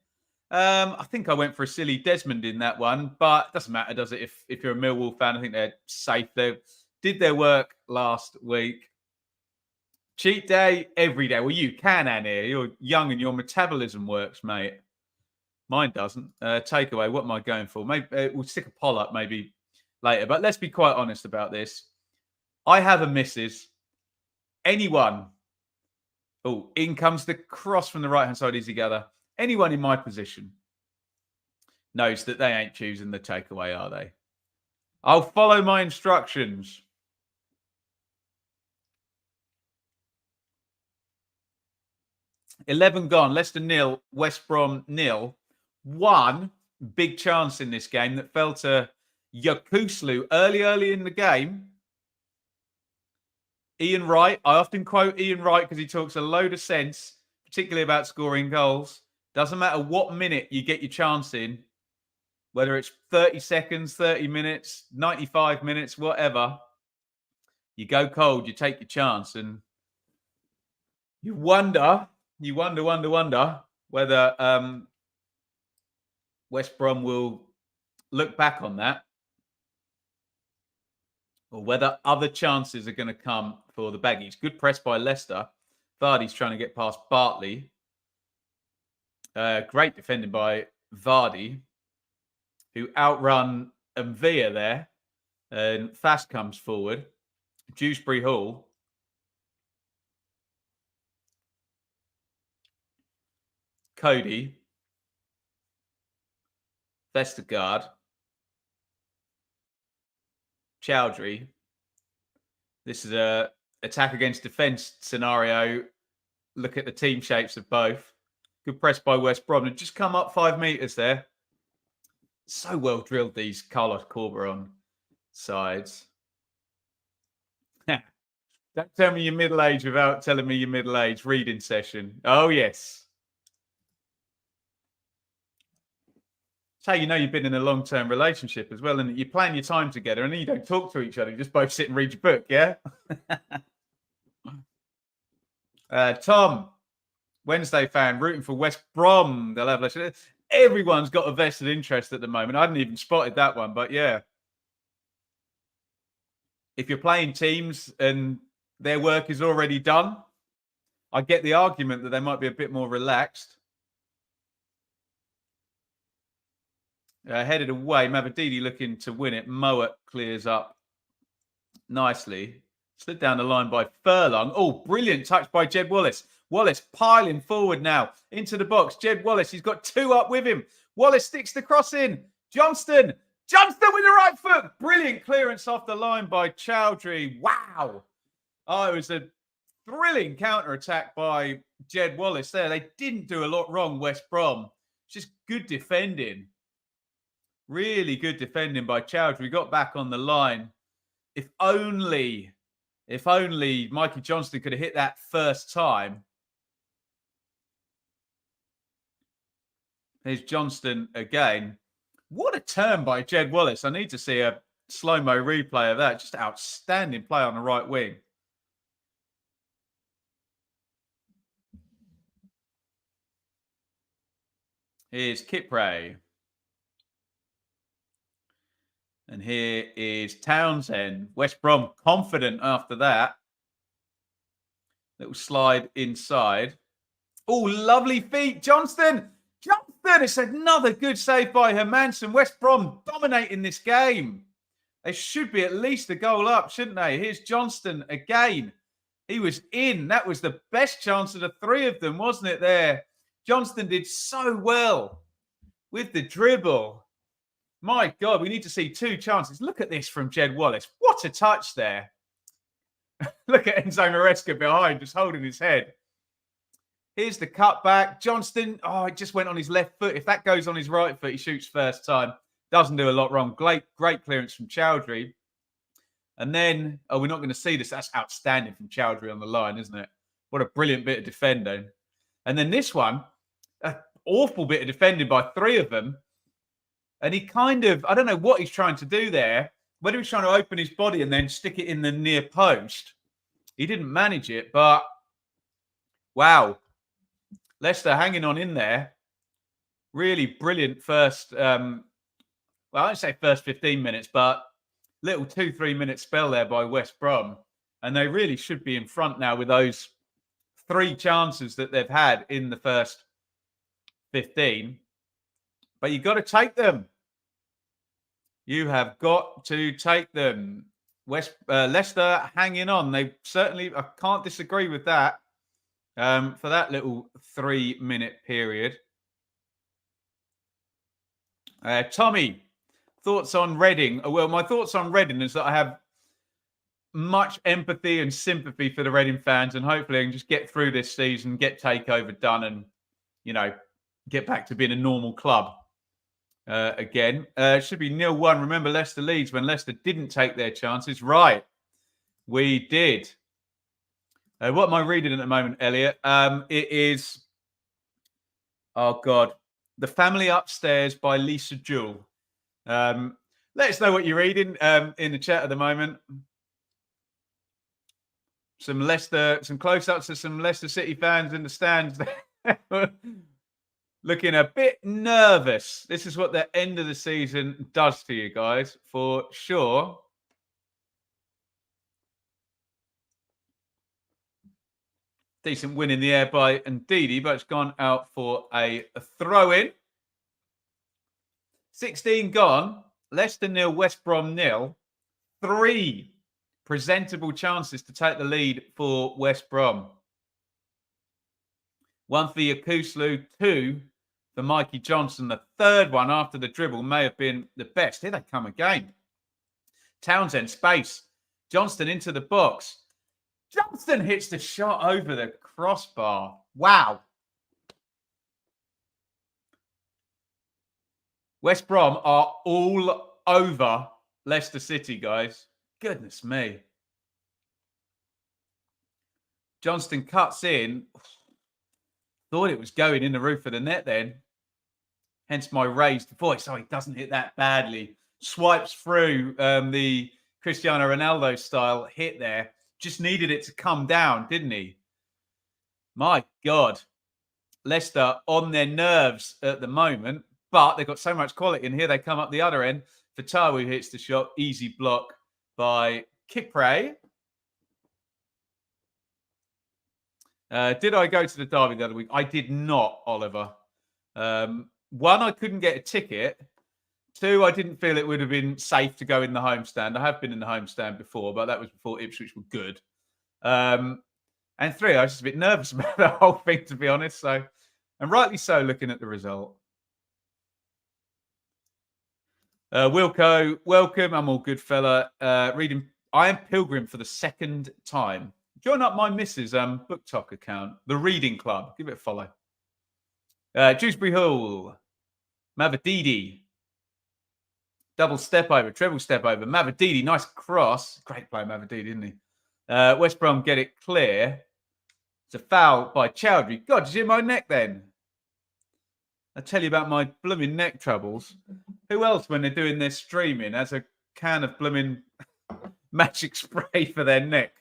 I think I went for a silly Desmond in that one, but it doesn't matter, does it? If you're a Millwall fan, I think they're safe. They did their work last week. Cheat day every day. Well, you can, Annie. You're young and your metabolism works, mate. Mine doesn't. Takeaway. What am I going for? Maybe we'll stick a poll up maybe later. But let's be quite honest about this. I have a missus. Anyone. Oh, in comes the cross from the right-hand side, easy gather. Anyone in my position knows that they ain't choosing the takeaway, are they? I'll follow my instructions. $11 gone. Leicester 0, West Brom 0. One big chance in this game that fell to Yokuslu early in the game. Ian Wright. I often quote Ian Wright because he talks a load of sense, particularly about scoring goals. Doesn't matter what minute you get your chance in, whether it's 30 seconds, 30 minutes, 95 minutes, whatever. You go cold, you take your chance, and you wonder whether West Brom will look back on that, or whether other chances are going to come for the Baggies. Good press by Leicester. Vardy's trying to get past Bartley. Great defending by Vardy, who outrun Mvia there. And Fast comes forward. Dewsbury Hall. Cody. Vestergaard. Chowdhury. This is a attack against defence scenario. Look at the team shapes of both. Good press by West Brom. And just come up 5 metres there. So well drilled, these Carlos Corberon sides. Don't tell me you're middle-aged without telling me you're middle-aged. Reading session. Oh, yes. That's how you know you've been in a long-term relationship as well, and that you're playing your time together and then you don't talk to each other. You just both sit and read your book, yeah? Tom, Wednesday fan, rooting for West Brom. They'll have everyone's got a vested interest at the moment. I hadn't even spotted that one, but yeah. If you're playing teams and their work is already done, I get the argument that they might be a bit more relaxed. Headed away, Mavadidi looking to win it. Mowat clears up nicely. Slid down the line by Furlong. Oh, brilliant touch by Jed Wallace. Wallace piling forward now into the box. Jed Wallace, he's got 2 up with him. Wallace sticks the cross in. Johnston with the right foot. Brilliant clearance off the line by Chowdhury. Wow. Oh, it was a thrilling counter-attack by Jed Wallace there. They didn't do a lot wrong, West Brom. Just good defending. Really good defending by Chowdhury. Got back on the line. If only Mikey Johnston could have hit that first time. Here's Johnston again. What a turn by Jed Wallace. I need to see a slow-mo replay of that. Just outstanding play on the right wing. Here's Kipray. And here is Townsend. West Brom confident after that. Little slide inside. Oh, lovely feet. Johnston! It's another good save by Hermansen. West Brom dominating this game. They should be at least a goal up, shouldn't they? Here's Johnston again. He was in. That was the best chance of the 3 of them, wasn't it there? Johnston did so well with the dribble. My God, we need to see 2 chances. Look at this from Jed Wallace. What a touch there. Look at Enzo Maresca behind, just holding his head. Here's the cutback. Johnston, it just went on his left foot. If that goes on his right foot, he shoots first time. Doesn't do a lot wrong. Great clearance from Chowdhury. And then, we're not going to see this. That's outstanding from Chowdhury on the line, isn't it? What a brilliant bit of defending. And then this one, an awful bit of defending by 3 of them. And he kind of, I don't know what he's trying to do there. Whether he's trying to open his body and then stick it in the near post. He didn't manage it, but wow. Leicester hanging on in there. Really brilliant first, I won't say first 15 minutes, but little 2-3 minute spell there by West Brom. And they really should be in front now with those 3 chances that they've had in the first 15. But you've got to take them. You have got to take them. Leicester hanging on. They certainly, I can't disagree with that. For that little 3-minute period. Tommy, thoughts on Reading? Well, my thoughts on Reading is that I have much empathy and sympathy for the Reading fans, and hopefully I can just get through this season, get takeover done, and, get back to being a normal club again. It should be 0-1. Remember Leicester Leeds when Leicester didn't take their chances? Right. We did. What am I reading at the moment, Elliot? It is, oh God, The Family Upstairs by Lisa Jewell. Let us know what you're reading in the chat at the moment. Some close-ups of some Leicester City fans in the stands looking a bit nervous. This is what the end of the season does to you guys, for sure. Decent win in the air by Ndidi, but it's gone out for a throw-in. 16 gone. Leicester 0, West Brom 0. 3 presentable chances to take the lead for West Brom. 1 for Yakuslu, 2 for Mikey Johnson. The third one after the dribble may have been the best. Here they come again. Townsend, space. Johnston into the box. Johnston hits the shot over the crossbar. Wow. West Brom are all over Leicester City, guys. Goodness me. Johnston cuts in. Thought it was going in the roof of the net then. Hence my raised voice. Oh, he doesn't hit that badly. Swipes through the Cristiano Ronaldo style hit there. Just needed it to come down, didn't he? My God. Leicester on their nerves at the moment, but they've got so much quality. And here they come up the other end. Fatawu hits the shot. Easy block by Kipre. Did I go to the derby the other week? I did not, Oliver. 1, I couldn't get a ticket. 2, I didn't feel it would have been safe to go in the homestand. I have been in the homestand before, but that was before Ipswich were good. And 3, I was just a bit nervous about the whole thing, to be honest. So, and rightly so, looking at the result. Wilco, welcome. I'm all good, fella. Reading I Am Pilgrim for the 2nd time. Join up my missus' BookTok account, The Reading Club. Give it a follow. Dewsbury Hall. Mavadidi. Double step over, treble step over. Mavadidi, nice cross. Great play, Mavadidi, didn't he? West Brom get it clear. It's a foul by Chowdhury. God, did you hear my neck then? I tell you about my blooming neck troubles. Who else, when they're doing their streaming, has a can of blooming magic spray for their neck?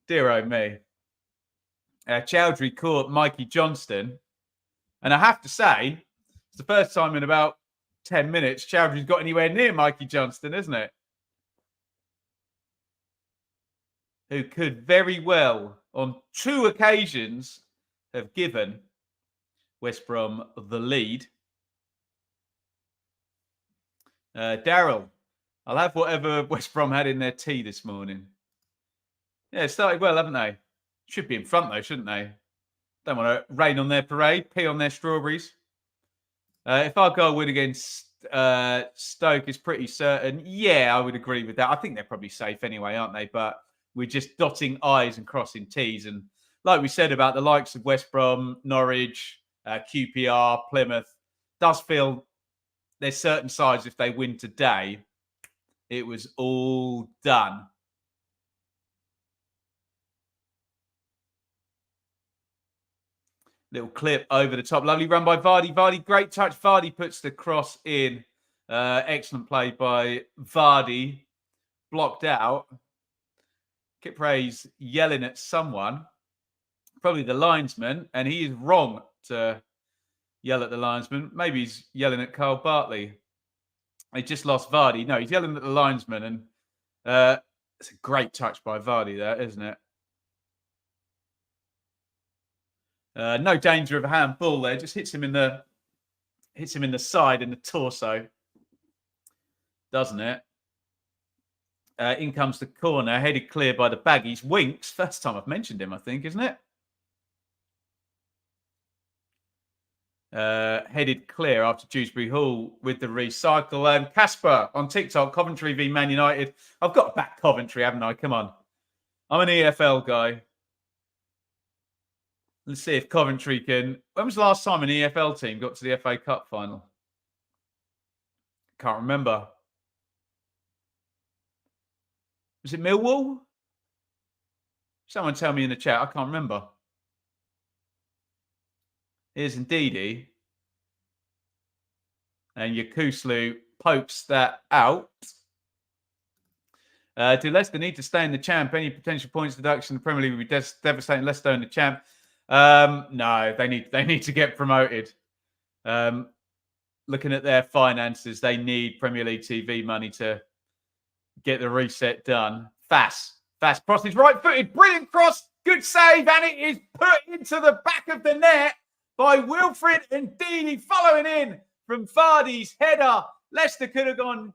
Dear oh me. Chowdhury caught Mikey Johnston. And I have to say, it's the first time in about 10 minutes Chowdhury's got anywhere near Mikey Johnston, isn't it? Who could very well, on 2 occasions, have given West Brom the lead. Daryl, I'll have whatever West Brom had in their tea this morning. Yeah, it started well, haven't they? Should be in front, though, shouldn't they? Don't want to rain on their parade, pee on their strawberries. If our goal win against Stoke is pretty certain, yeah, I would agree with that. I think they're probably safe anyway, aren't they? But we're just dotting I's and crossing T's. And like we said about the likes of West Brom, Norwich, QPR, Plymouth, does feel there's certain sides, if they win today, it was all done. Little clip over the top. Lovely run by Vardy. Vardy, great touch. Vardy puts the cross in. Excellent play by Vardy. Blocked out. Kipray's yelling at someone, probably the linesman, and he is wrong to yell at the linesman. Maybe he's yelling at Carl Bartley. He just lost Vardy. No, he's yelling at the linesman, and it's a great touch by Vardy there, isn't it? No danger of a handball there. Just hits him in the side, in the torso, doesn't it? In comes the corner, headed clear by the Baggies. Winks, first time I've mentioned him, I think, isn't it? Headed clear after Dewsbury Hall with the recycle. And Casper on TikTok, Coventry v Man United. I've got to back Coventry, haven't I? Come on. I'm an EFL guy. Let's see if Coventry can. When was the last time an EFL team got to the FA Cup final? Can't remember. Was it Millwall? Someone tell me in the chat. I can't remember. Here's Ndidi. And Yakuslu pokes that out. Do Leicester need to stay in the champ? Any potential points deduction in the Premier League would be devastating. Leicester in the champ. No, they need to get promoted. Looking at their finances, they need Premier League TV money to get the reset done. Fast cross is right-footed. Brilliant cross. Good save. And it is put into the back of the net by Wilfred Ndidi, following in from Vardy's header. Leicester could have gone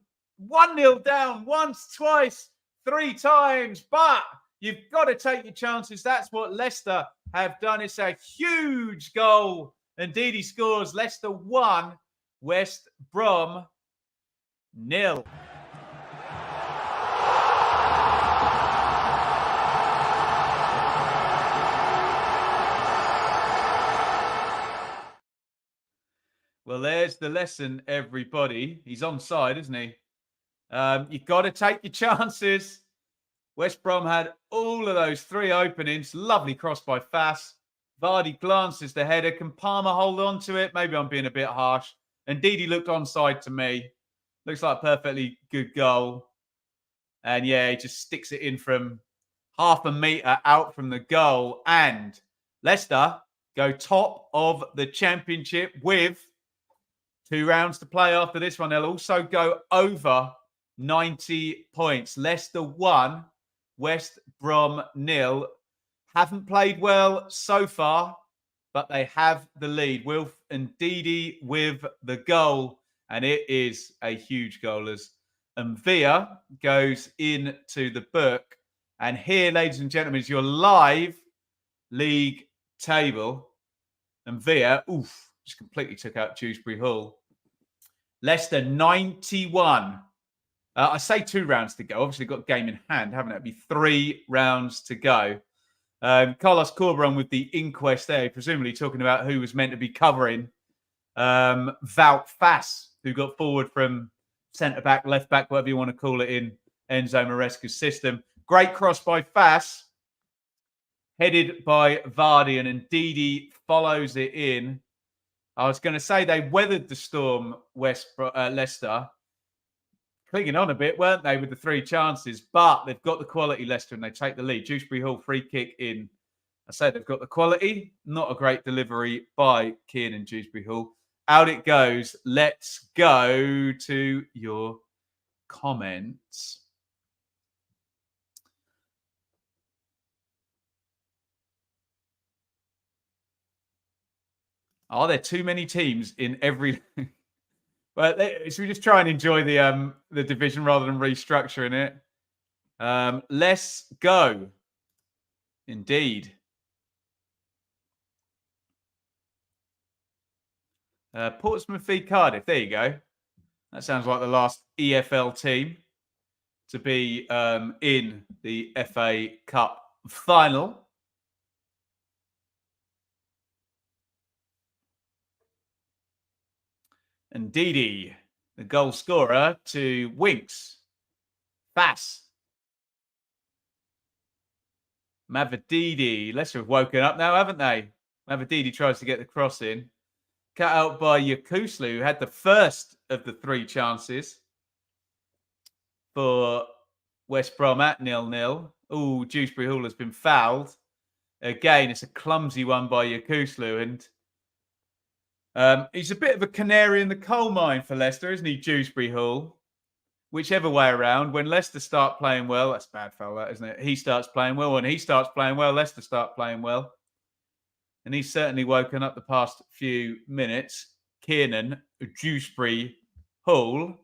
1-0 down once, twice, 3 times. But you've got to take your chances. That's what Leicester have done. It's a huge goal. Ndidi scores. Leicester 1, West Brom 0. Well, there's the lesson, everybody. He's onside, isn't he? You've got to take your chances. West Brom had all of those 3 openings. Lovely cross by Fass. Vardy glances the header. Can Palmer hold on to it? Maybe I'm being a bit harsh. Indeed, he looked onside to me. Looks like a perfectly good goal. And yeah, he just sticks it in from half a metre out from the goal. And Leicester go top of the Championship with 2 rounds to play after this one. They'll also go over 90 points. Leicester 1, West Brom 0. Haven't played well so far, but they have the lead. Wilf Ndidi with the goal, and it is a huge goal as Villa goes into the book. And here, ladies and gentlemen, is your live league table. And Villa, just completely took out Dewsbury Hall. Leicester 91. I say 2 rounds to go. Obviously, got game in hand, haven't it? It'd be 3 rounds to go. Carlos Corberan with the inquest there, presumably talking about who was meant to be covering Wout Fass, who got forward from centre back, left back, whatever you want to call it, in Enzo Maresca's system. Great cross by Fass, headed by Vardy, and Ndidi follows it in. I was going to say they weathered the storm, Leicester. Clinging on a bit, weren't they, with the 3 chances? But they've got the quality, Leicester, and they take the lead. Dewsbury Hall free kick in. I say they've got the quality. Not a great delivery by Kiernan Dewsbury Hall. Out it goes. Let's go to your comments. Are there too many teams in every... Well, should we just try and enjoy the division rather than restructuring it? Let's go. Indeed. Portsmouth v Cardiff. There you go. That sounds like the last EFL team to be in the FA Cup final. And Didi, the goal scorer to Winks. Bass. Mavididi. Leicester have woken up now, haven't they? Mavididi tries to get the cross in. Cut out by Yakuslu, who had the first of the 3 chances for West Brom at 0-0. Oh, Dewsbury Hall has been fouled. Again, it's a clumsy one by Yakuslu. And he's a bit of a canary in the coal mine for Leicester, isn't he, Dewsbury Hall? Whichever way around, when Leicester start playing well, that's a bad foul, that, isn't it? He starts playing well. When he starts playing well, Leicester start playing well. And he's certainly woken up the past few minutes. Kiernan, Dewsbury Hall.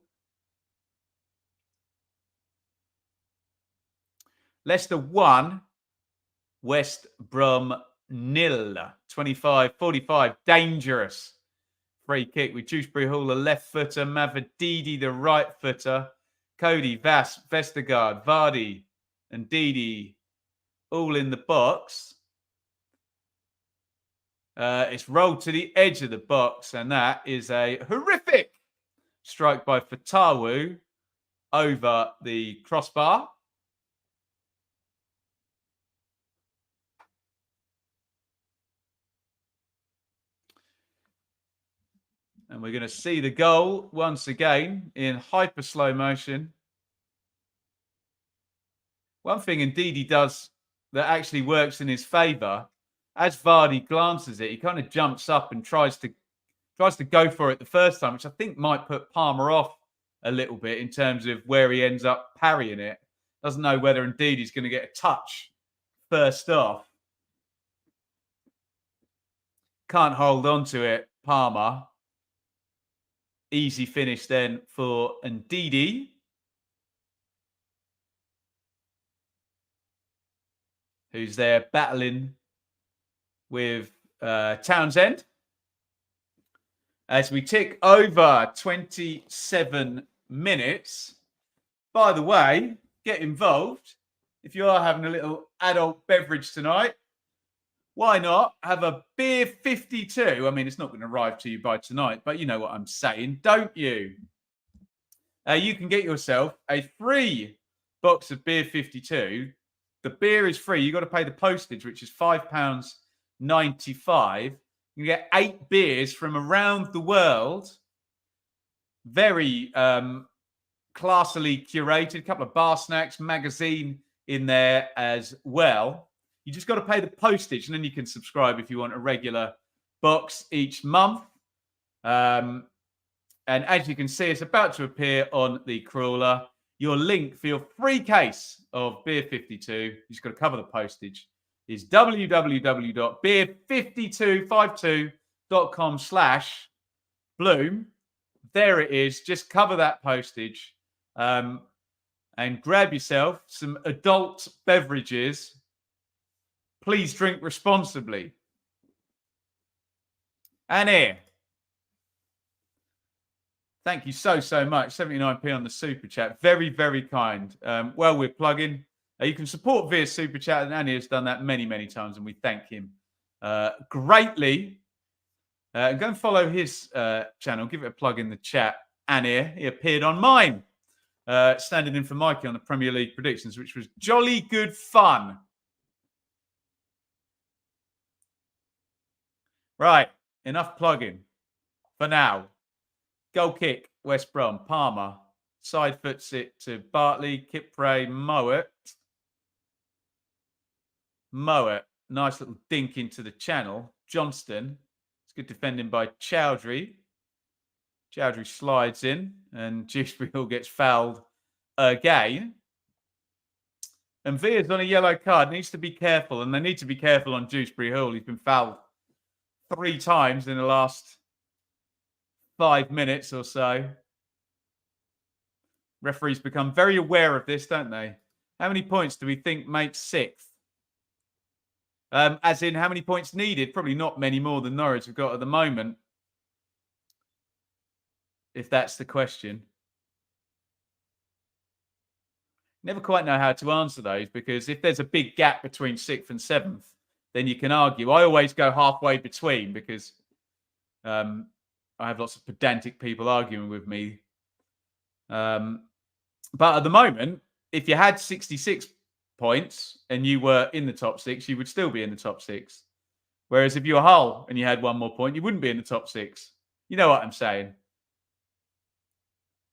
Leicester 1, West Brom 0. 25-45, dangerous free kick with Dewsbury Hall, the left footer, Mavididi, the right footer, Cody, Vass, Vestergaard, Vardy, and Didi all in the box. It's rolled to the edge of the box, and that is a horrific strike by Fatawu over the crossbar. And we're going to see the goal once again in hyper slow motion. One thing indeed he does that actually works in his favour, as Vardy glances it, he kind of jumps up and tries to go for it the first time, which I think might put Palmer off a little bit in terms of where he ends up parrying it. Doesn't know whether indeed he's going to get a touch first off. Can't hold on to it, Palmer. Easy finish then for Ndidi. Who's there battling with Townsend. As we tick over 27 minutes. By the way, get involved. If you are having a little adult beverage tonight, why not have a beer 52? I mean, it's not going to arrive to you by tonight, but you know what I'm saying, don't you? You can get yourself a free box of beer 52. The beer is free. You've got to pay the postage, which is £5.95. You get 8 beers from around the world. Very classily curated. A couple of bar snacks, magazine in there as well. You just got to pay the postage, and then you can subscribe if you want a regular box each month. And as you can see, it's about to appear on the crawler. Your link for your free case of Beer 52, you just got to cover the postage, is www.beer5252.com/Bloom. There it is. Just cover that postage and grab yourself some adult beverages. Please drink responsibly. And here. Thank you so much. 79p on the super chat. Very, very kind. Well, we're plugging. You can support via super chat, and Annie has done that many, many times, and we thank him greatly. Go and follow his channel. Give it a plug in the chat. Annie, he appeared on mine, standing in for Mikey on the Premier League predictions, which was jolly good fun. Right, enough plugging for now. Goal kick, West Brom. Palmer side foots it to Bartley. Kipre, Mowat. Nice little dink into the channel. Johnston. It's good defending by Chowdhury. Chowdhury slides in, and Dewsbury Hall gets fouled again. And Villa's on a yellow card. Needs to be careful, and they need to be careful on Dewsbury Hall. He's been fouled 3 times in the last 5 minutes or so. Referees become very aware of this, don't they? How many points do we think makes 6th? As in how many points needed? Probably not many more than Norwich have got at the moment. if that's the question. Never quite know how to answer those, because if there's a big gap between 6th and 7th, then you can argue. I always go halfway between, because I have lots of pedantic people arguing with me. But at the moment, if you had 66 points and you were in the top 6, you would still be in the top 6. Whereas if you were Hull and you had one more point, you wouldn't be in the top 6. You know what I'm saying?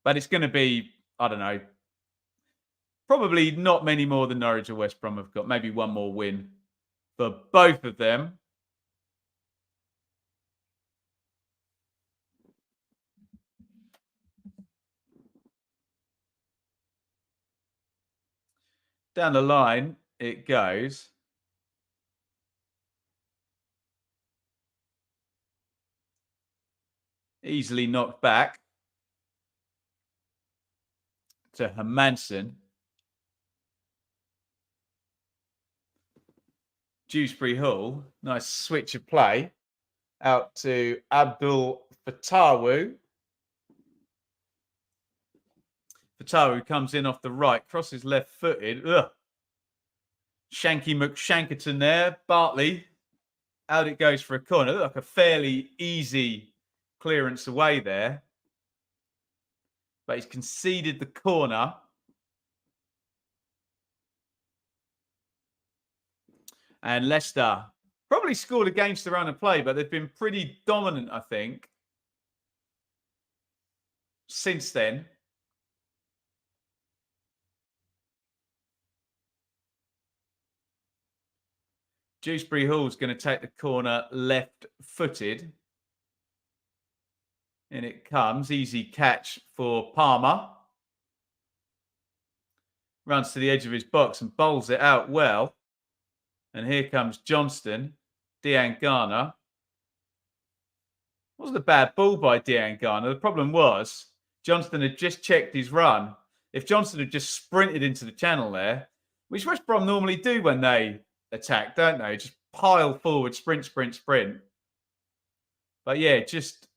But it's going to be, I don't know, probably not many more than Norwich or West Brom have got. Maybe one more win for both of them. Down the line it goes. Easily knocked back to Hermansen. Dewsbury Hall. Nice switch of play out to Abdul Fatawu. Fatawu comes in off the right, crosses left-footed. Shanky McShankerton there. Bartley. Out it goes for a corner. Looked like a fairly easy clearance away there. But he's conceded the corner. And Leicester probably scored against the run of play, but they've been pretty dominant, I think, since then. Dewsbury Hall's going to take the corner left-footed. And it comes. Easy catch for Palmer. Runs to the edge of his box and bowls it out well. And here comes Johnston. Dean Garner. Wasn't a bad ball by Dean Garner. The problem was Johnston had just checked his run. If Johnston had just sprinted into the channel there, which West Brom normally do when they attack, don't they? Just pile forward, sprint, sprint, sprint. But yeah, just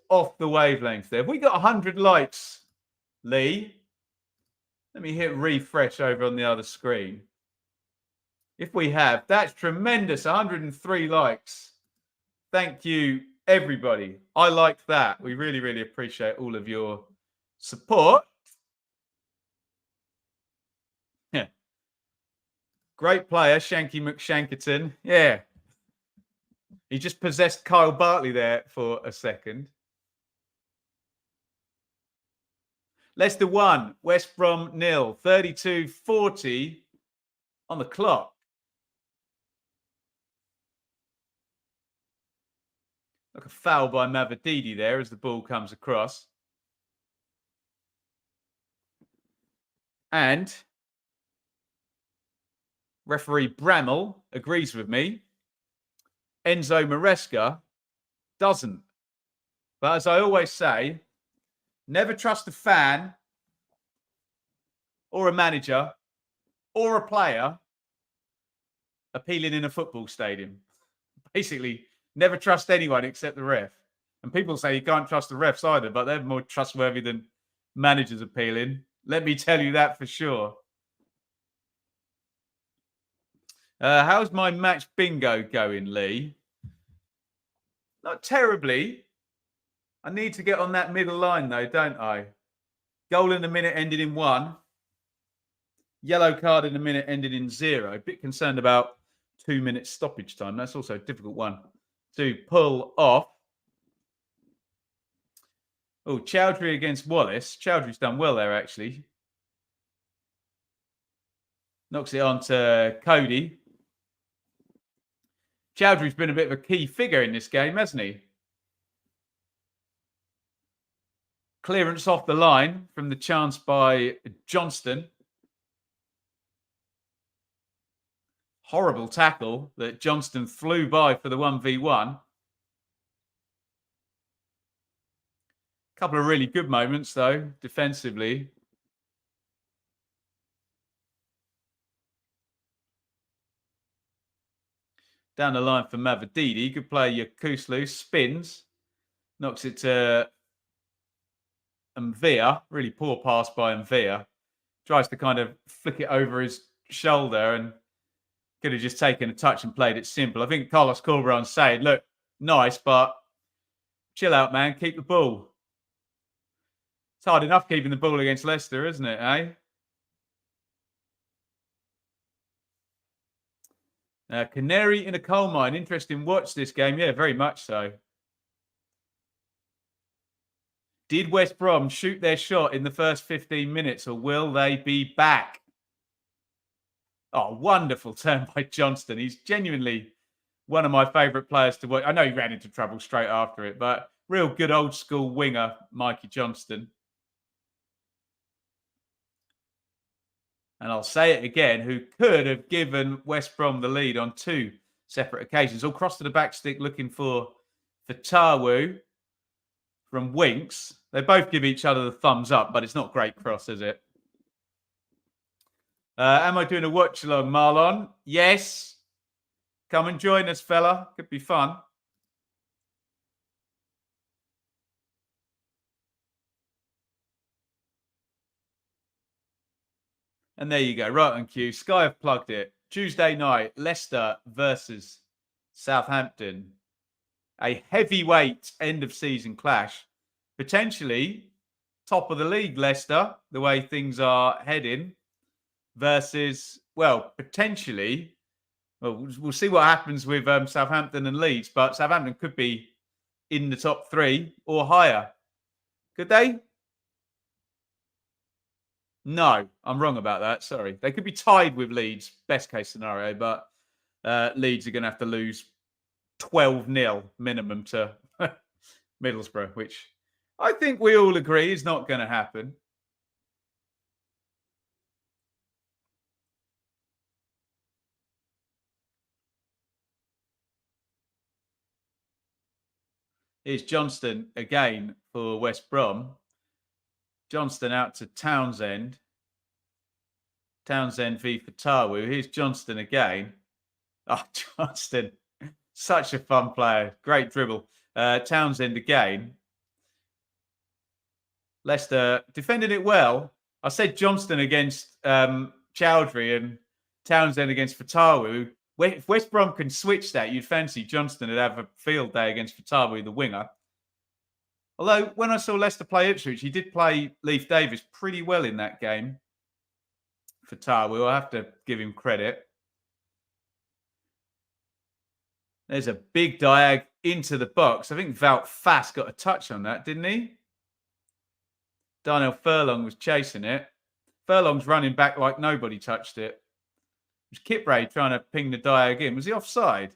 off the wavelength there. Have we got 100 likes, Lee? Let me hit refresh over on the other screen. If we have, that's tremendous. 103 likes. Thank you, everybody. I like that. We really, really appreciate all of your support. Yeah. Great player, Shanky McShankerton. Yeah. He just possessed Kyle Bartley there for a second. Leicester 1, West Brom 0, 32-40 on the clock. Like a foul by Mavididi there as the ball comes across. And referee Bramall agrees with me. Enzo Maresca doesn't. But as I always say, never trust a fan or a manager or a player appealing in a football stadium. Basically, never trust anyone except the ref. And people say you can't trust the refs either, but they're more trustworthy than managers appealing. Let me tell you that for sure. How's my match bingo going, Lee? Not terribly. I need to get on that middle line, though, don't I? Goal in a minute ended in 1. Yellow card in a minute ended in 0. A bit concerned about 2 minutes stoppage time. That's also a difficult one to pull off. Oh, Chowdhury against Wallace. Chowdhury's done well there, actually. Knocks it on to Cody. Chowdhury's been a bit of a key figure in this game, hasn't he? Clearance off the line from the chance by Johnston. Horrible tackle that Johnston flew by for the 1v1. Couple of really good moments, though, defensively. Down the line for Mavididi. Good play, Yakuslu. Spins. Knocks it to Mvia, really poor pass by Mvia, tries to kind of flick it over his shoulder and could have just taken a touch and played it simple. I think Carlos Corberan's saying, look, nice, but chill out, man. Keep the ball. It's hard enough keeping the ball against Leicester, isn't it, eh? Canary in a coal mine. Interesting watch this game. Yeah, very much so. Did West Brom shoot their shot in the first 15 minutes, or will they be back? Oh, wonderful turn by Johnston. He's genuinely one of my favourite players to watch. I know he ran into trouble straight after it, but real good old school winger, Mikey Johnston. And I'll say it again, who could have given West Brom the lead on 2 separate occasions. All cross to the back stick looking for Fatawu from Winks. They both give each other the thumbs up, but it's not great cross, is it? Am I doing a watch along, Marlon? Yes. Come and join us, fella. Could be fun. And there you go. Right on cue. Sky have plugged it. Tuesday night, Leicester versus Southampton. A heavyweight end of season clash. Potentially top of the league, Leicester, the way things are heading. Versus, well, potentially, well, we'll see what happens with Southampton and Leeds, but Southampton could be in the top 3 or higher. Could they? No, I'm wrong about that. Sorry. They could be tied with Leeds, best case scenario, but Leeds are going to have to lose 12-0 minimum to Middlesbrough, which I think we all agree is not going to happen. Here's Johnston again for West Brom. Johnston out to Townsend. Townsend v Fatawu. Here's Johnston again. Oh, Johnston, such a fun player. Great dribble. Townsend again. Leicester defended it well. I said Johnston against Chowdhury and Townsend against Fatawu. If West Brom can switch that, you'd fancy Johnston would have a field day against Fatawu, the winger. Although, when I saw Leicester play Ipswich, he did play Leif Davis pretty well in that game. Fatawu, I have to give him credit. There's a big diag into the box. I think Wout Faes got a touch on that, didn't he? Darnell Furlong was chasing it. Furlong's running back like nobody touched it. Was Kipray trying to ping the diag in? Was he offside?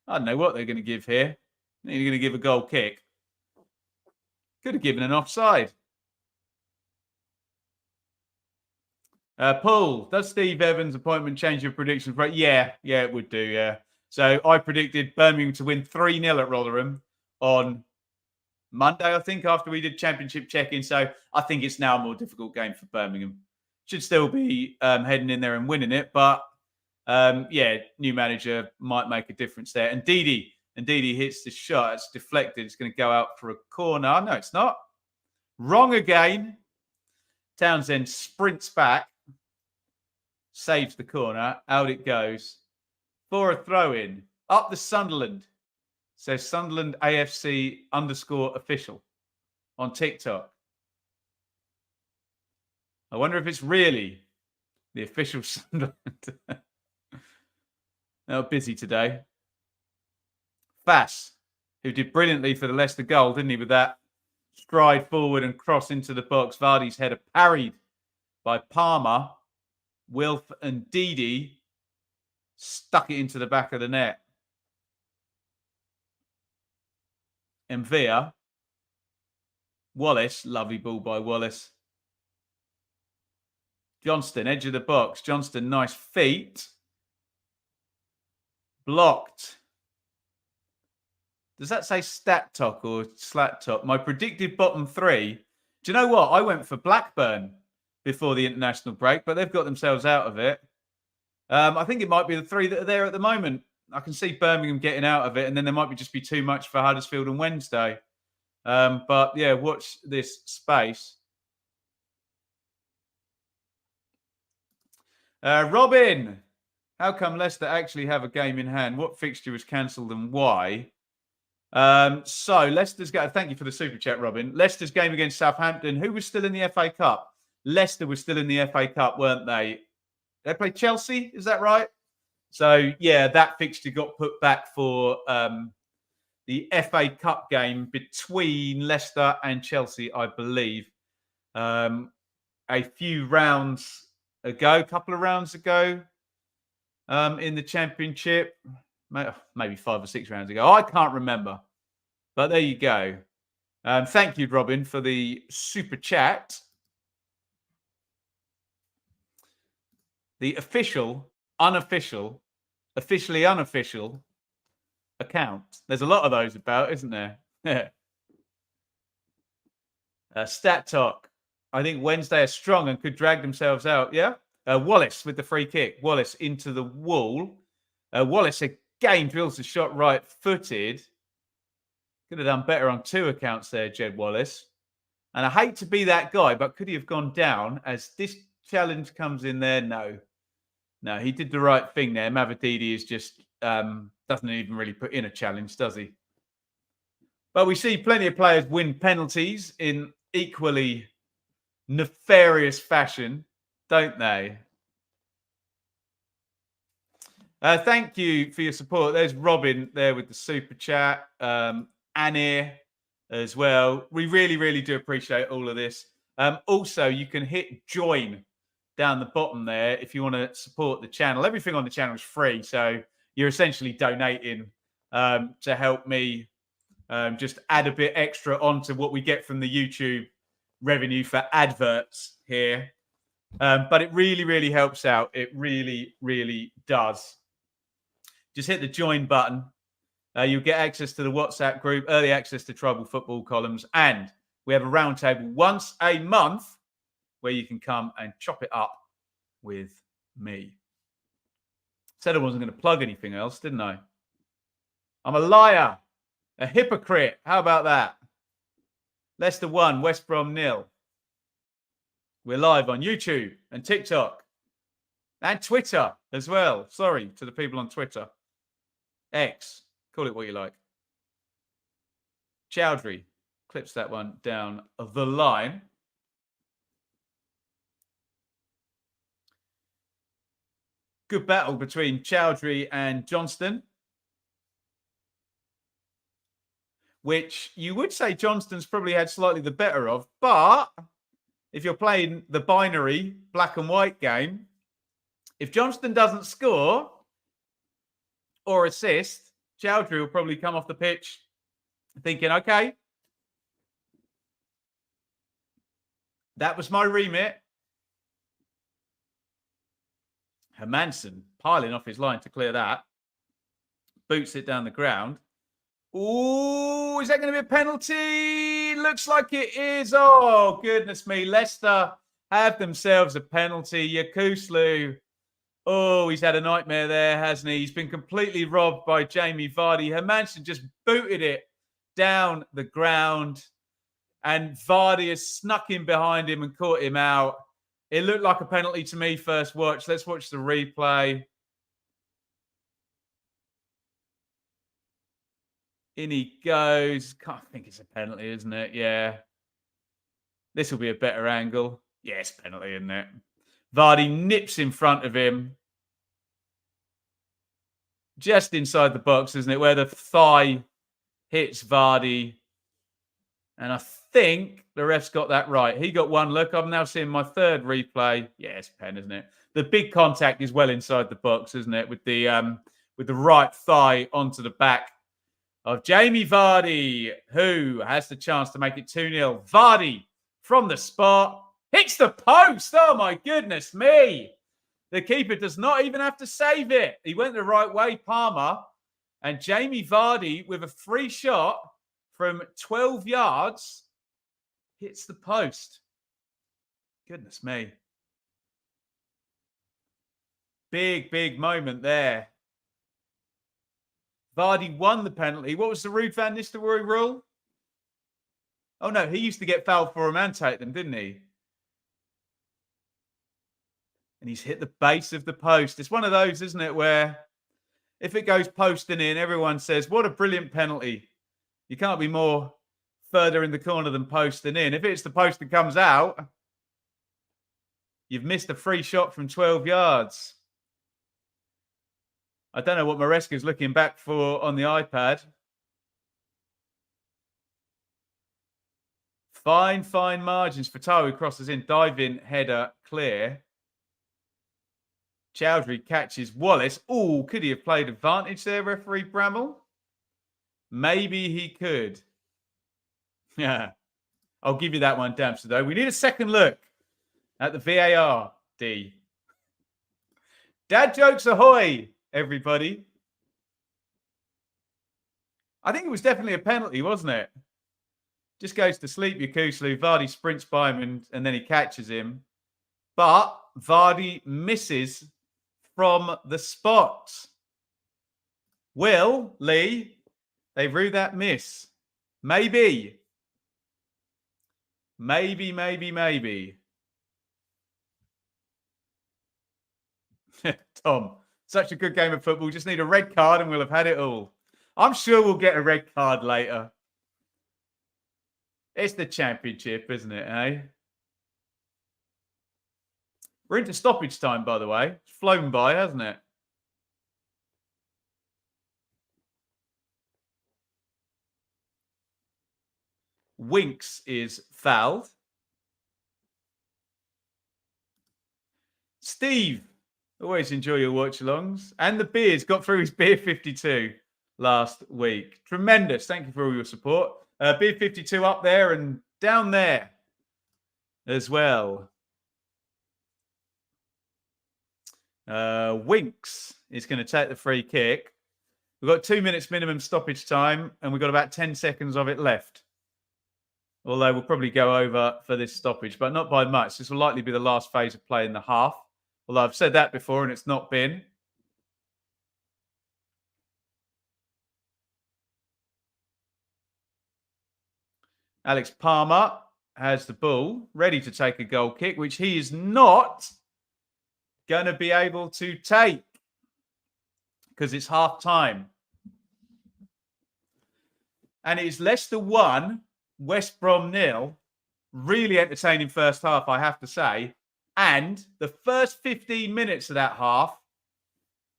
I don't know what they're going to give here. They're going to give a goal kick. Could have given an offside. Paul, does Steve Evans' appointment change your predictions? Right? Yeah, it would do, yeah. So I predicted Birmingham to win 3-0 at Rotherham on Monday, I think, after we did Championship check-in. So I think it's now a more difficult game for Birmingham. Should still be heading in there and winning it. But, new manager might make a difference there. And Ndidi hits the shot. It's deflected. It's going to go out for a corner. No, it's not. Wrong again. Townsend sprints back. Saves the corner. Out it goes. For a throw-in. Up the Sunderland. Says Sunderland AFC _official on TikTok. I wonder if it's really the official Sunderland. They were busy today. Faes, who did brilliantly for the Leicester goal, didn't he, with that stride forward and cross into the box. Vardy's header parried by Palmer. Wilf and Ndidi stuck it into the back of the net. Mvia. Wallace, lovely ball by Wallace. Johnston, edge of the box. Johnston, nice feet. Blocked. Does that say stat talk or slat talk? My predicted bottom 3. Do you know what? I went for Blackburn before the international break, but they've got themselves out of it. I think it might be the 3 that are there at the moment. I can see Birmingham getting out of it, and then there might just be too much for Huddersfield on Wednesday. But yeah, watch this space. Robin, how come Leicester actually have a game in hand? What fixture was cancelled and why? So Leicester's got. Thank you for the super chat, Robin. Leicester's game against Southampton. Who was still in the FA Cup? Leicester was still in the FA Cup, weren't they? They played Chelsea. Is that right? So yeah, that fixture got put back for the FA Cup game between Leicester and Chelsea, I believe. A few rounds ago, a couple of rounds ago, in the Championship, maybe 5 or 6 rounds ago. I can't remember. But there you go. Thank you, Robin, for the super chat. The official, unofficial, officially unofficial account. There's a lot of those about, isn't there? Stat Talk. I think Wednesday are strong and could drag themselves out. Yeah. Wallace with the free kick. Wallace into the wall. Wallace again drills the shot right-footed. Could have done better on 2 accounts there, Jed Wallace. And I hate to be that guy, but could he have gone down as this challenge comes in there? No. No, he did the right thing there. Mavididi is just doesn't even really put in a challenge, does he? But we see plenty of players win penalties in equally nefarious fashion, don't they? Thank you for your support. There's Robin there with the super chat. Anir as well. We really, really do appreciate all of this. Also, you can hit join down the bottom there if you want to support the channel. Everything on the channel is free, so you're essentially donating to help me just add a bit extra onto what we get from the YouTube revenue for adverts here. But it really, really helps out. It really, really does. Just hit the join button. You'll get access to the WhatsApp group, early access to Tribal Football columns, and we have a roundtable once a month where you can come and chop it up with me. Said I wasn't going to plug anything else, didn't I? I'm a liar, a hypocrite. How about that? Leicester 1, West Brom 0. We're live on YouTube and TikTok and Twitter as well. Sorry to the people on Twitter. X, call it what you like. Chowdhury clips that one down the line. Good battle between Chowdhury and Johnston, which you would say Johnston's probably had slightly the better of. But if you're playing the binary black and white game, if Johnston doesn't score or assist, Chowdhury will probably come off the pitch thinking, okay, that was my remit. Hermansen piling off his line to clear that. Boots it down the ground. Oh, is that going to be a penalty? Looks like it is. Oh, goodness me. Leicester have themselves a penalty. Yakuslu. Oh, he's had a nightmare there, hasn't he? He's been completely robbed by Jamie Vardy. Hermansen just booted it down the ground. And Vardy has snuck in behind him and caught him out. It looked like a penalty to me first watch. Let's watch the replay. In he goes. I think it's a penalty, isn't it? Yeah. This will be a better angle. Yes, penalty, isn't it? Vardy nips in front of him. Just inside the box, isn't it? Where the thigh hits Vardy. And I think the ref's got that right. He got one look. I'm now seeing my third replay. Yeah, it's pen, isn't it? The big contact is well inside the box, isn't it? With the right thigh onto the back of Jamie Vardy, who has the chance to make it 2-0. Vardy from the spot hits the post. Oh my goodness me. The keeper does not even have to save it. He went the right way, Palmer. And Jamie Vardy with a free shot from 12 yards hits the post. Goodness me. Big, big moment there. Vardy won the penalty. What was the Ruud van Nistelrooy rule? Oh, no, he used to get fouled for them and take them, didn't he? And he's hit the base of the post. It's one of those, isn't it, where if it goes posting in, everyone says, what a brilliant penalty. You can't be more further in the corner than posting in. If it's the post that comes out, you've missed a free shot from 12 yards. I don't know what Maresca's looking back for on the iPad. Fine margins. Fatawi crosses in, dive in, header, clear. Chowdhury catches Wallace. Oh, could he have played advantage there, referee Bramall? Maybe he could. Yeah. I'll give you that one, Dempster, though. We need a second look at the VAR, D. Dad jokes ahoy, everybody. I think it was definitely a penalty, wasn't it? Just goes to sleep, Yakuslu. Vardy sprints by him and then he catches him. But Vardy misses from the spot. Will, Lee, they rue that miss. Maybe. Tom, such a good game of football. Just need a red card and we'll have had it all. I'm sure we'll get a red card later. It's the Championship, isn't it, eh? We're into stoppage time, by the way. It's flown by, hasn't it? Winks is fouled. Steve, always enjoy your watch-alongs. And the beers, got through his beer 52 last week. Tremendous. Thank you for all your support. Beer 52 up there and down there as well. Winks is going to take the free kick. We've got 2 minutes minimum stoppage time and we've got about 10 seconds of it left. Although we'll probably go over for this stoppage, but not by much. This will likely be the last phase of play in the half. Although I've said that before and it's not been. Alex Palmer has the ball, ready to take a goal kick, which he is not going to be able to take because it's half time. And it is Leicester 1, West Brom 0. Really entertaining first half, I have to say. And the first 15 minutes of that half,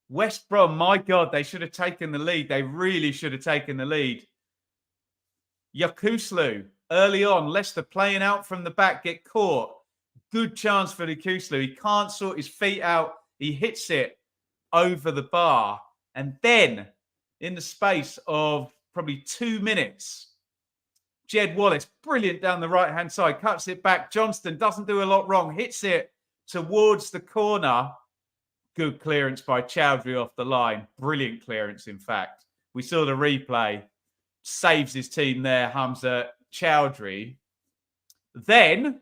West Brom, my God, they should have taken the lead. They really should have taken the lead. Yakuslu, early on, Leicester playing out from the back, get caught. Good chance for Yakuslu. He can't sort his feet out. He hits it over the bar. And then, in the space of probably 2 minutes, Jed Wallace, brilliant down the right-hand side, cuts it back. Johnston doesn't do a lot wrong, hits it towards the corner. Good clearance by Chowdhury off the line. Brilliant clearance, in fact. We saw the replay. Saves his team there, Hamza Chowdhury. Then,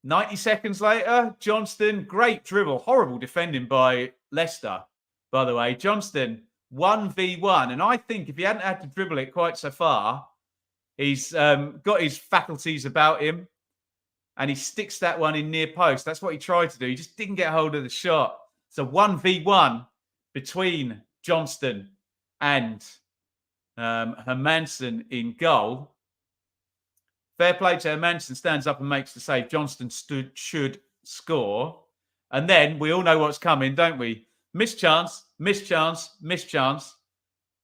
90 seconds later, Johnston, great dribble. Horrible defending by Leicester, by the way. Johnston, 1v1. And I think if he hadn't had to dribble it quite so far, he's got his faculties about him and he sticks that one in near post. That's what he tried to do. He just didn't get hold of the shot. So 1v1 between Johnston and Hermansen in goal. Fair play to Hermansen, stands up and makes the save. Johnston should score. And then we all know what's coming, don't we? Missed chance.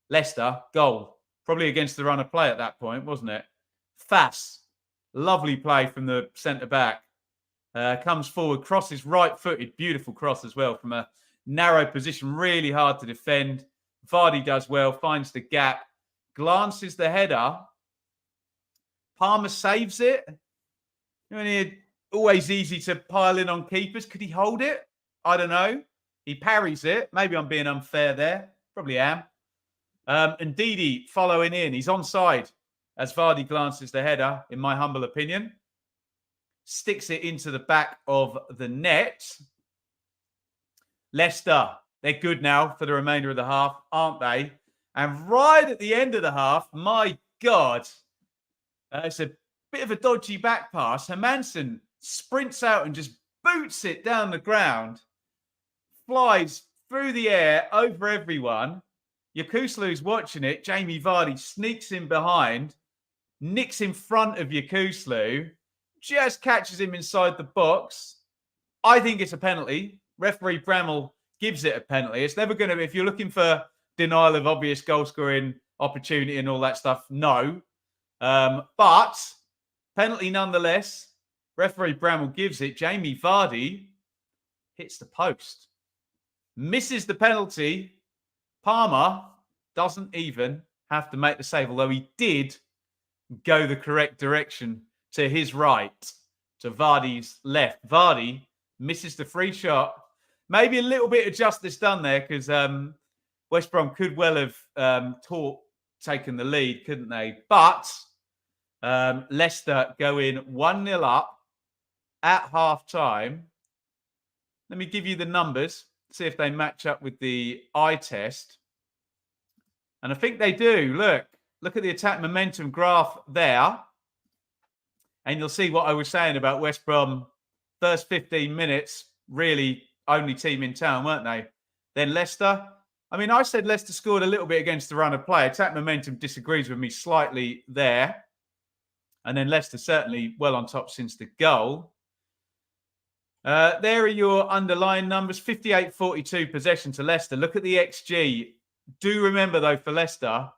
Leicester, goal. Probably against the run of play at that point, wasn't it? Fass, lovely play from the centre-back. Comes forward, crosses right-footed. Beautiful cross as well from a narrow position. Really hard to defend. Vardy does well, finds the gap. Glances the header. Palmer saves it. I mean, always easy to pile in on keepers. Could he hold it? I don't know. He parries it. Maybe I'm being unfair there. Probably am. And Didi following in. He's onside as Vardy glances the header, in my humble opinion. Sticks it into the back of the net. Leicester, they're good now for the remainder of the half, aren't they? And right at the end of the half, my God, It's a bit of a dodgy back pass. Hermansen sprints out and just boots it down the ground, flies through the air over everyone. Yakuslu's watching it. Jamie Vardy sneaks in behind, nicks in front of Yakuslu, just catches him inside the box. I think it's a penalty. Referee Bramall gives it a penalty. It's never going to be, if you're looking for denial of obvious goal scoring opportunity and all that stuff, no. But penalty nonetheless. Referee Bramall gives it. Jamie Vardy hits the post, misses the penalty. Palmer doesn't even have to make the save, although he did go the correct direction to his right, to Vardy's left. Vardy misses the free shot. Maybe a little bit of justice done there, because West Brom could well have taken the lead, couldn't they? But Leicester go in 1-0 up at half-time. Let me give you the numbers, see if they match up with the eye test. And I think they do. Look at the attack momentum graph there. And you'll see what I was saying about West Brom. First 15 minutes, really only team in town, weren't they? Then Leicester. I mean, I said Leicester scored a little bit against the run of play. Attack momentum disagrees with me slightly there. And then Leicester certainly well on top since the goal. There are your underlying numbers. 58-42 possession to Leicester. Look at the XG. Do remember, though, for Leicester,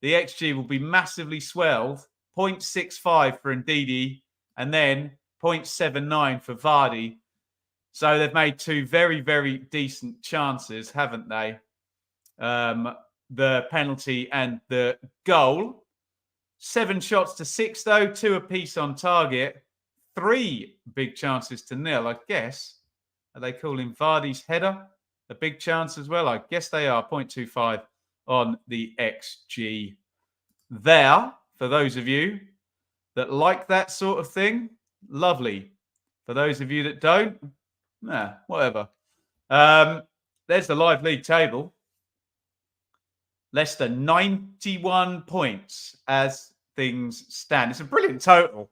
the XG will be massively swelled. 0.65 for Ndidi and then 0.79 for Vardy. So they've made two very, very decent chances, haven't they? The penalty and the goal. 7 shots to 6, though. 2 apiece on target. 3 big chances to 0, I guess. Are they calling Vardy's header a big chance as well? I guess they are. 0.25 on the XG there. For those of you that like that sort of thing, lovely. For those of you that don't, whatever. There's the live league table. Leicester 91 points as things stand. It's a brilliant total.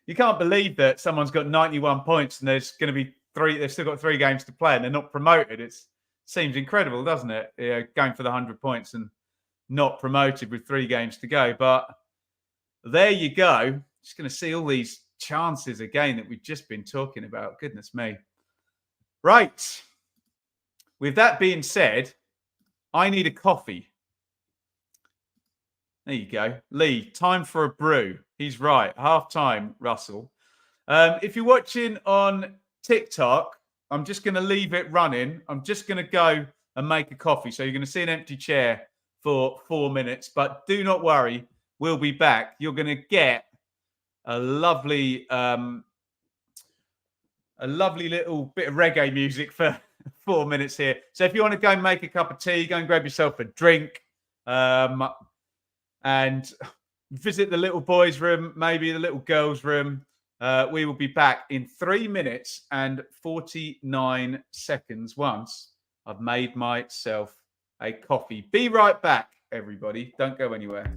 You can't believe that someone's got 91 points and there's going to be 3. They've still got 3 games to play and they're not promoted. It seems incredible, doesn't it? Going for the 100 points and not promoted with 3 games to go. But there you go. Just going to see all these chances again that we've just been talking about. Goodness me. Right. With that being said, I need a coffee. There you go. Lee, time for a brew. He's right. Half time, Russell. If you're watching on TikTok, I'm just going to leave it running. I'm just going to go and make a coffee. So you're going to see an empty chair for 4 minutes. But do not worry. We'll be back. You're going to get a lovely little bit of reggae music for 4 minutes here. So if you want to go and make a cup of tea, go and grab yourself a drink. And visit the little boys' room, maybe the little girls' room. We will be back in 3 minutes and 49 seconds once I've made myself a coffee. Be right back, everybody. Don't go anywhere.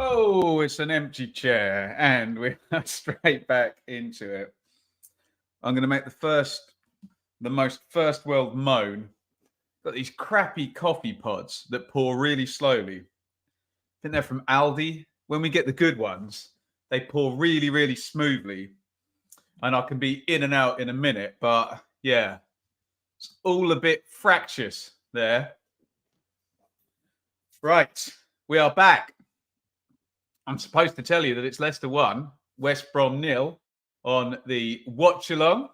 Oh, it's an empty chair, and we're straight back into it. I'm going to make the most first world moan. Got these crappy coffee pods that pour really slowly. I think they're from Aldi. When we get the good ones, they pour really, really smoothly. And I can be in and out in a minute, but yeah, it's all a bit fractious there. Right, we are back. I'm supposed to tell you that it's Leicester 1, West Brom 0 on the watch along.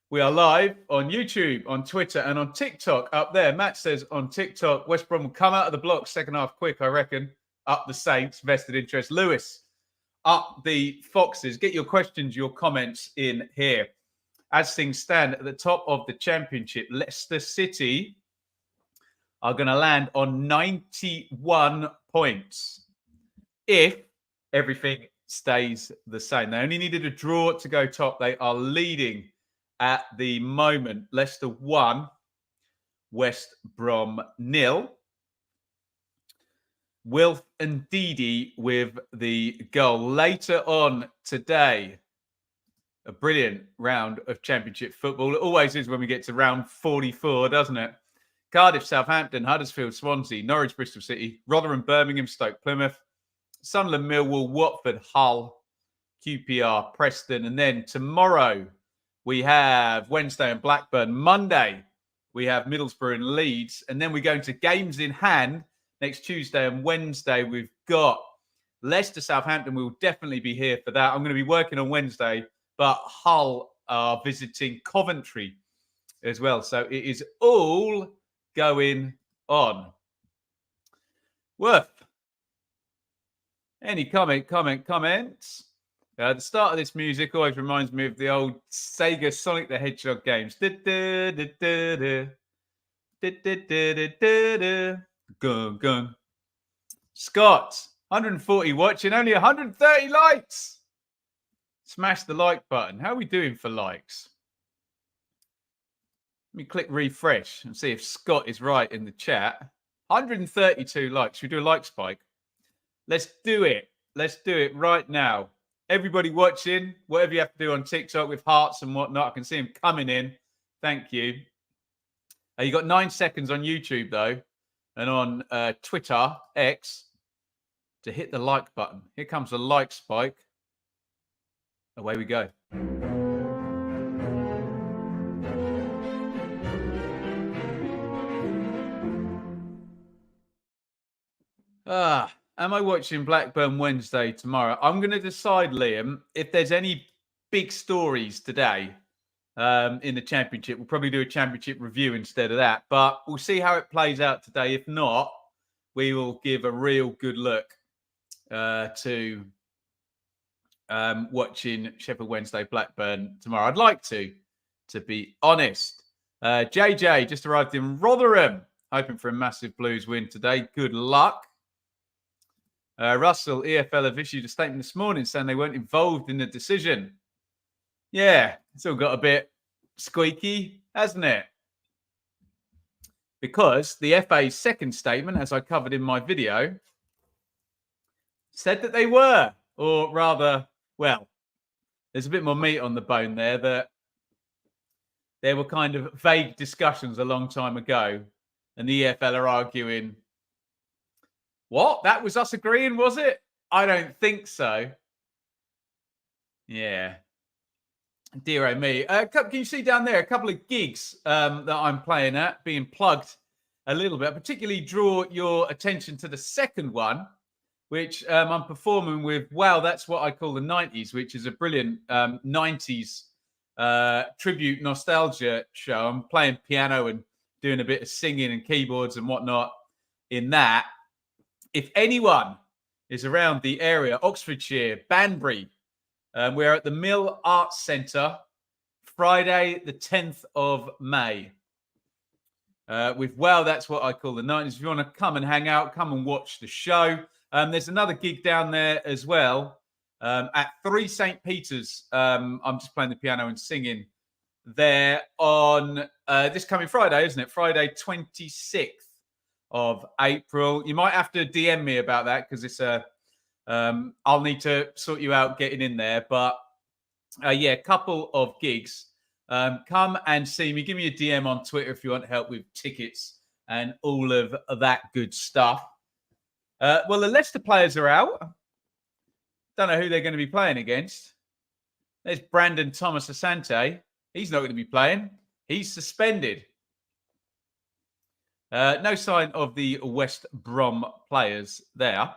We are live on YouTube, on Twitter, and on TikTok up there. Matt says on TikTok, West Brom will come out of the blocks second half quick, I reckon. Up the Saints, vested interest. Lewis, up the Foxes. Get your questions, your comments in here. As things stand at the top of the Championship, Leicester City are going to land on 91 points if everything stays the same. They only needed a draw to go top. They are leading at the moment. Leicester 1, West Brom 0. Wilf and Didi with the goal. Later on today, a brilliant round of Championship football. It always is when we get to round 44, doesn't it? Cardiff, Southampton, Huddersfield, Swansea, Norwich, Bristol City, Rotherham, Birmingham, Stoke, Plymouth, Sunderland, Millwall, Watford, Hull, QPR, Preston. And then tomorrow we have Wednesday and Blackburn. Monday we have Middlesbrough and Leeds. And then we go into games in hand next Tuesday and Wednesday. We've got Leicester, Southampton. We will definitely be here for that. I'm going to be working on Wednesday, but Hull are visiting Coventry as well. So it is all going on. Worth. Any comments? The start of this music always reminds me of the old Sega Sonic the Hedgehog games. Gun, gun. Scott, 140 watching, only 130 likes. Smash the like button. How are we doing for likes? Let me click refresh and see if Scott is right in the chat. 132 likes. Should we do a like spike? Let's do it. Let's do it right now. Everybody watching, whatever you have to do on TikTok with hearts and whatnot. I can see them coming in. Thank you. You got 9 seconds on YouTube, though, and on Twitter, X, to hit the like button. Here comes the like spike. Away we go. Am I watching Blackburn Wednesday tomorrow? I'm going to decide, Liam, if there's any big stories today in the Championship. We'll probably do a Championship review instead of that. But we'll see how it plays out today. If not, we will give a real good look to watching Sheffield Wednesday Blackburn tomorrow. I'd like to be honest. JJ just arrived in Rotherham, hoping for a massive Blues win today. Good luck. Russell, EFL have issued a statement this morning saying they weren't involved in the decision. Yeah, it's all got a bit squeaky, hasn't it? Because the FA's second statement, as I covered in my video, said that they were, or rather, well, there's a bit more meat on the bone there, that there were kind of vague discussions a long time ago, and the EFL are arguing, what? That was us agreeing, was it? I don't think so. Yeah. Dear me. Can you see down there a couple of gigs that I'm playing at, being plugged a little bit? I particularly draw your attention to the second one, which I'm performing with, wow, that's what I call the 90s, which is a brilliant 90s tribute nostalgia show. I'm playing piano and doing a bit of singing and keyboards and whatnot in that. If anyone is around the area, Oxfordshire, Banbury, we're at the Mill Arts Centre, Friday, the 10th of May. With, well, that's what I call the 90s. If you want to come and hang out, come and watch the show. There's another gig down there as well at 3 St. Peter's. I'm just playing the piano and singing there on this coming Friday, isn't it? Friday, 26th of April. You might have to DM me about that because it's a. I'll need to sort you out getting in there, but yeah, a couple of gigs. Come and see me. Give me a DM on Twitter if you want help with tickets and all of that good stuff. Well, the Leicester players are out. Don't know who they're going to be playing against. There's Brandon Thomas Asante. He's not going to be playing. He's suspended. No sign of the West Brom players there.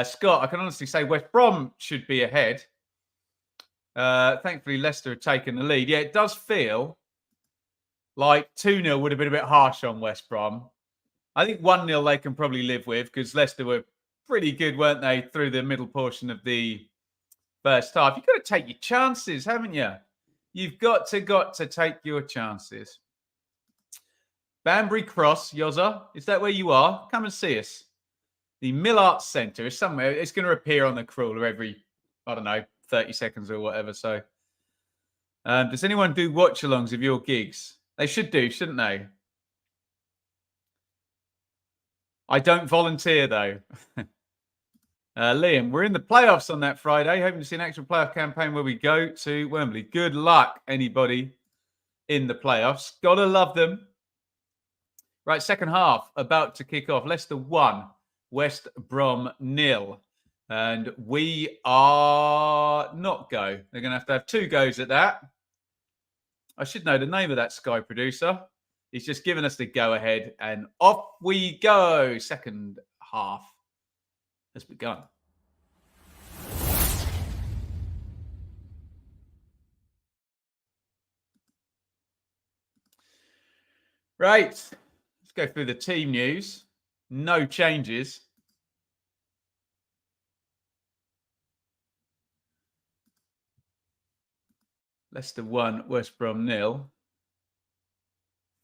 Scott, I can honestly say West Brom should be ahead. Thankfully, Leicester have taken the lead. Yeah, it does feel like 2-0 would have been a bit harsh on West Brom. I think 1-0 they can probably live with because Leicester were pretty good, weren't they, through the middle portion of the first half. You've got to take your chances, haven't you? You've got to take your chances. Banbury Cross, Yoza, is that where you are? Come and see us. The Mill Arts Centre is somewhere. It's going to appear on the crawler every, I don't know, 30 seconds or whatever. So does anyone do watch-alongs of your gigs? They should do, shouldn't they? I don't volunteer, though. Liam, we're in the playoffs on that Friday. Hoping to see an actual playoff campaign where we go to Wembley. Good luck, anybody in the playoffs. Gotta love them. Right, second half about to kick off. Leicester 1, West Brom 0. And we are not go. They're going to have 2 goes at that. I should know the name of that Sky producer. He's just given us the go-ahead, and off we go. Second half has begun. Right. Let's go through the team news. No changes. Leicester 1, West Brom 0.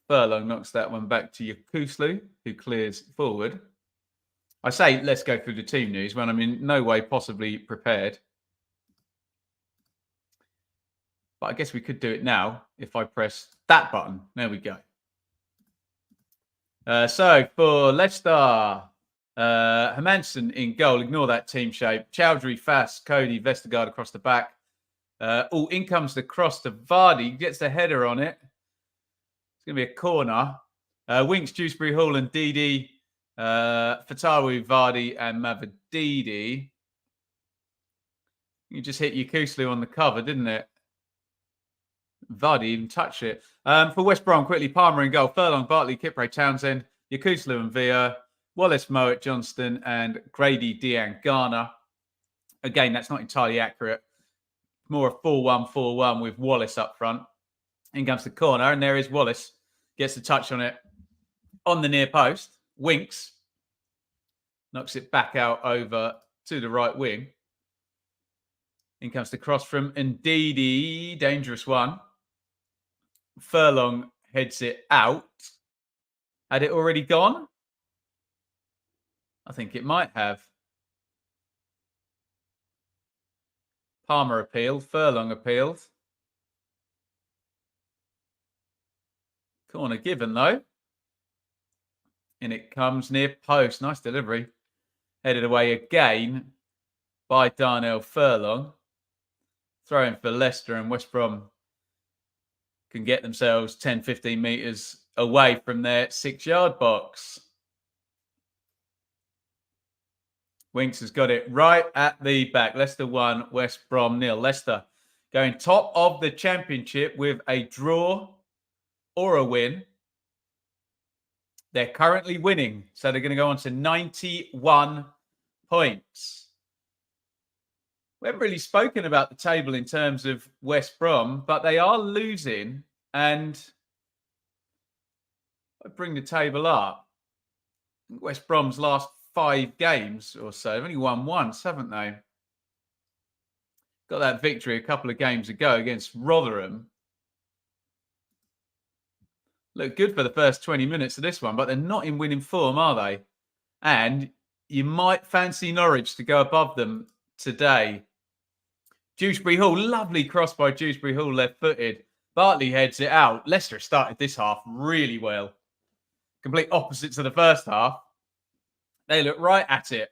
Furlong knocks that one back to Yakuslu, who clears forward. I say let's go through the team news when I'm in no way possibly prepared. But I guess we could do it now if I press that button. There we go. So for Leicester, Hermansen in goal. Ignore that team shape. Chowdhury, Fass, Cody, Vestergaard across the back. In comes the cross to Vardy. Gets the header on it. It's going to be a corner. Winks, Dewsbury Hall and Didi. Fatawu, Vardy and Mavadidi. You just hit Yakuslu on the cover, didn't it? Vardy even touched it. For West Brom, quickly, Palmer in goal. Furlong, Bartley, Kipre, Townsend, Yakuslu and Villa, Wallace, Mowat, Johnston, and Grady, Diangana. Again, that's not entirely accurate. More a 4-1-4-1 with Wallace up front. In comes the corner, and there is Wallace. Gets the touch on it on the near post. Winks. Knocks it back out over to the right wing. In comes the cross from Ndidi. Dangerous one. Furlong heads it out. Had it already gone? I think it might have. Palmer appealed. Furlong appealed. Corner given, though. In it comes near post. Nice delivery. Headed away again by Darnell Furlong. Throwing for Leicester, and West Brom can get themselves 10, 15 metres away from their 6-yard box. Winks has got it right at the back. Leicester 1, West Brom 0. Leicester going top of the Championship with a draw or a win. They're currently winning, so they're going to go on to 91 points. We haven't really spoken about the table in terms of West Brom, but they are losing. And I bring the table up. West Brom's last 5 games or so, they've only won once, haven't they? Got that victory a couple of games ago against Rotherham. Look good for the first 20 minutes of this one, but they're not in winning form, are they? And you might fancy Norwich to go above them today. Dewsbury Hall, lovely cross by Dewsbury Hall, left-footed. Bartley heads it out. Leicester started this half really well. complete opposites of the first half. They look right at it.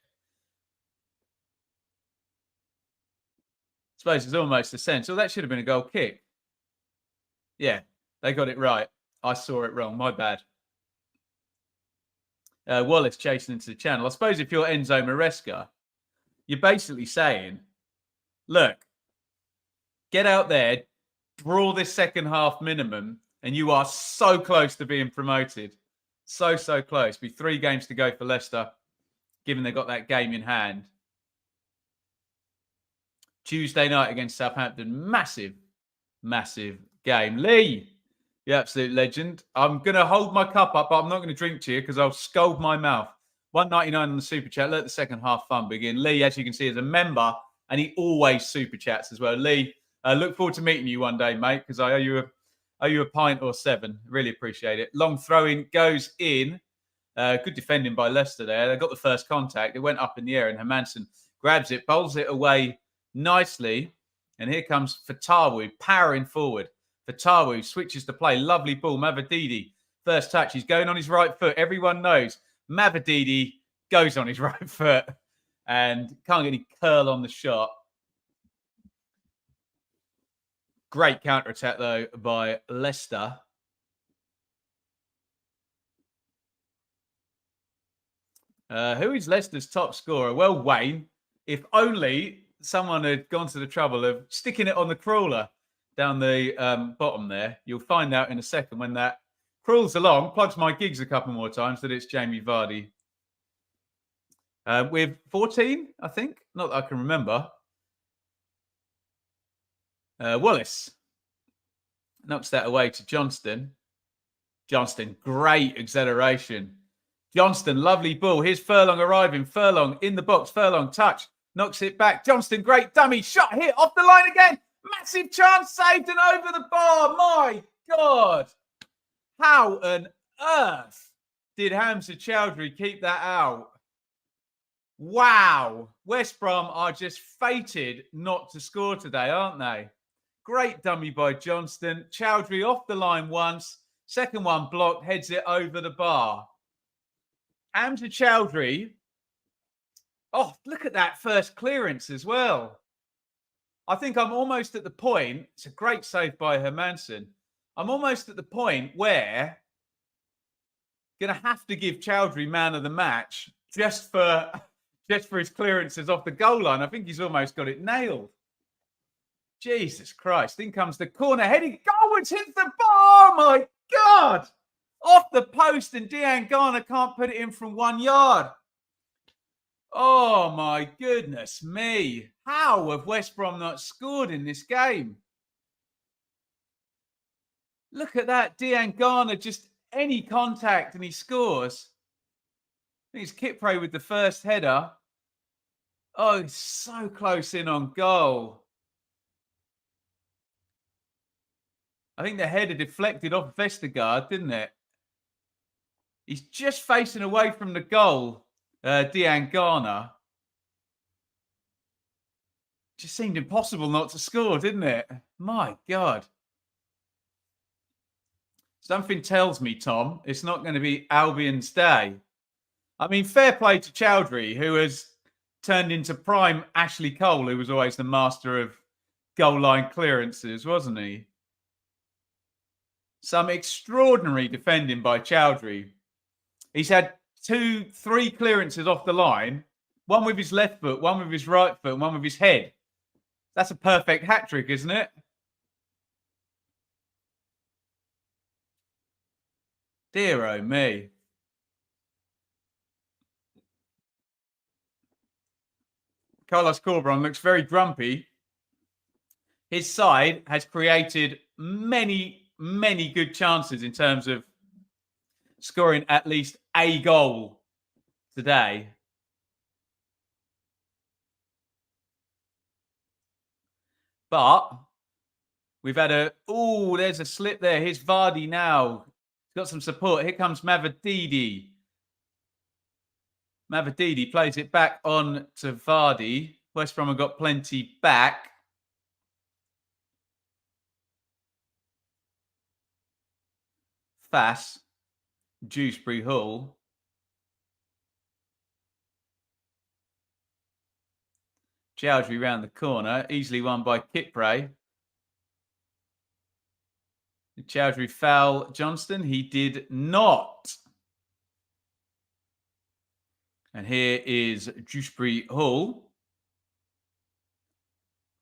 I suppose it's almost essential. That should have been a goal kick. Yeah, they got it right. I saw it wrong. My bad. Wallace chasing into the channel. I suppose if you're Enzo Maresca, you're basically saying, look, get out there, draw this second half minimum, and you are so close to being promoted. So close. Be 3 games to go for Leicester, given they've got that game in hand. Tuesday night against Southampton. Massive game. Lee, the absolute legend. I'm going to hold my cup up, but I'm not going to drink to you because I'll scold my mouth. 1.99 on the super chat. Let the second half fun begin. Lee, as you can see, is a member, and he always super chats as well. Lee, look forward to meeting you one day, mate, because I owe you a pint or 7. Really appreciate it. Long throw-in goes in. Good defending by Leicester there. They got the first contact. It went up in the air, and Hermansen grabs it, bowls it away nicely. And here comes Fatawu powering forward. Fatawu switches to play. Lovely ball. Mavididi, first touch. He's going on his right foot. Everyone knows Mavididi goes on his right foot and can't get any curl on the shot. Great counter-attack, though, by Leicester. Who is Leicester's top scorer? Well, Wayne, if only someone had gone to the trouble of sticking it on the crawler down the bottom there. You'll find out in a second when that crawls along, plugs my gigs a couple more times, that it's Jamie Vardy. With 14, I think. Not that I can remember. Wallace knocks that away to Johnston. Johnston, great acceleration. Johnston, lovely ball. Here's Furlong arriving. Furlong in the box. Furlong touch. Knocks it back. Johnston, great dummy. Shot hit off the line again. Massive chance saved and over the bar. My God. How on earth did Hamza Chowdhury keep that out? Wow. West Brom are just fated not to score today, aren't they? Great dummy by Johnston. Chowdhury off the line once. Second one blocked. Heads it over the bar. Hamza Chowdhury. Oh, look at that first clearance as well. I think I'm almost at the point. It's a great save by Hermansen. I'm almost at the point where going to have to give Chowdhury man of the match just for his clearances off the goal line. I think he's almost got it nailed. Jesus Christ. In comes the corner. Heading goalwards, hits the bar. My God. Off the post, and Dejan Garner can't put it in from 1 yard. Oh, my goodness me. How have West Brom not scored in this game? Look at that. Dejan Garner, just any contact, and he scores. I think it's Kipre with the first header. Oh, he's so close in on goal. I think the header deflected off Vestergaard, didn't it? He's just facing away from the goal, Dejan Garner. Just seemed impossible not to score, didn't it? My God. Something tells me, Tom, it's not going to be Albion's day. I mean, fair play to Chowdhury, who has turned into prime Ashley Cole, who was always the master of goal line clearances, wasn't he? Some extraordinary defending by Chowdhury. He's had 2-3 clearances off the line, one with his left foot, one with his right foot, and one with his head. That's a perfect hat trick, isn't it? Dear oh me. Carlos Corberan looks very grumpy. His side has created many good chances in terms of scoring at least a goal today. But we've had there's a slip there. Here's Vardy now. He's got some support. Here comes Mavididi. Mavididi plays it back on to Vardy. West Brom have got plenty back. Fass. Dewsbury Hall. Chowdhury round the corner, easily won by Kipre. Did Chowdhury foul Johnston? He did not. And here is Dewsbury Hall.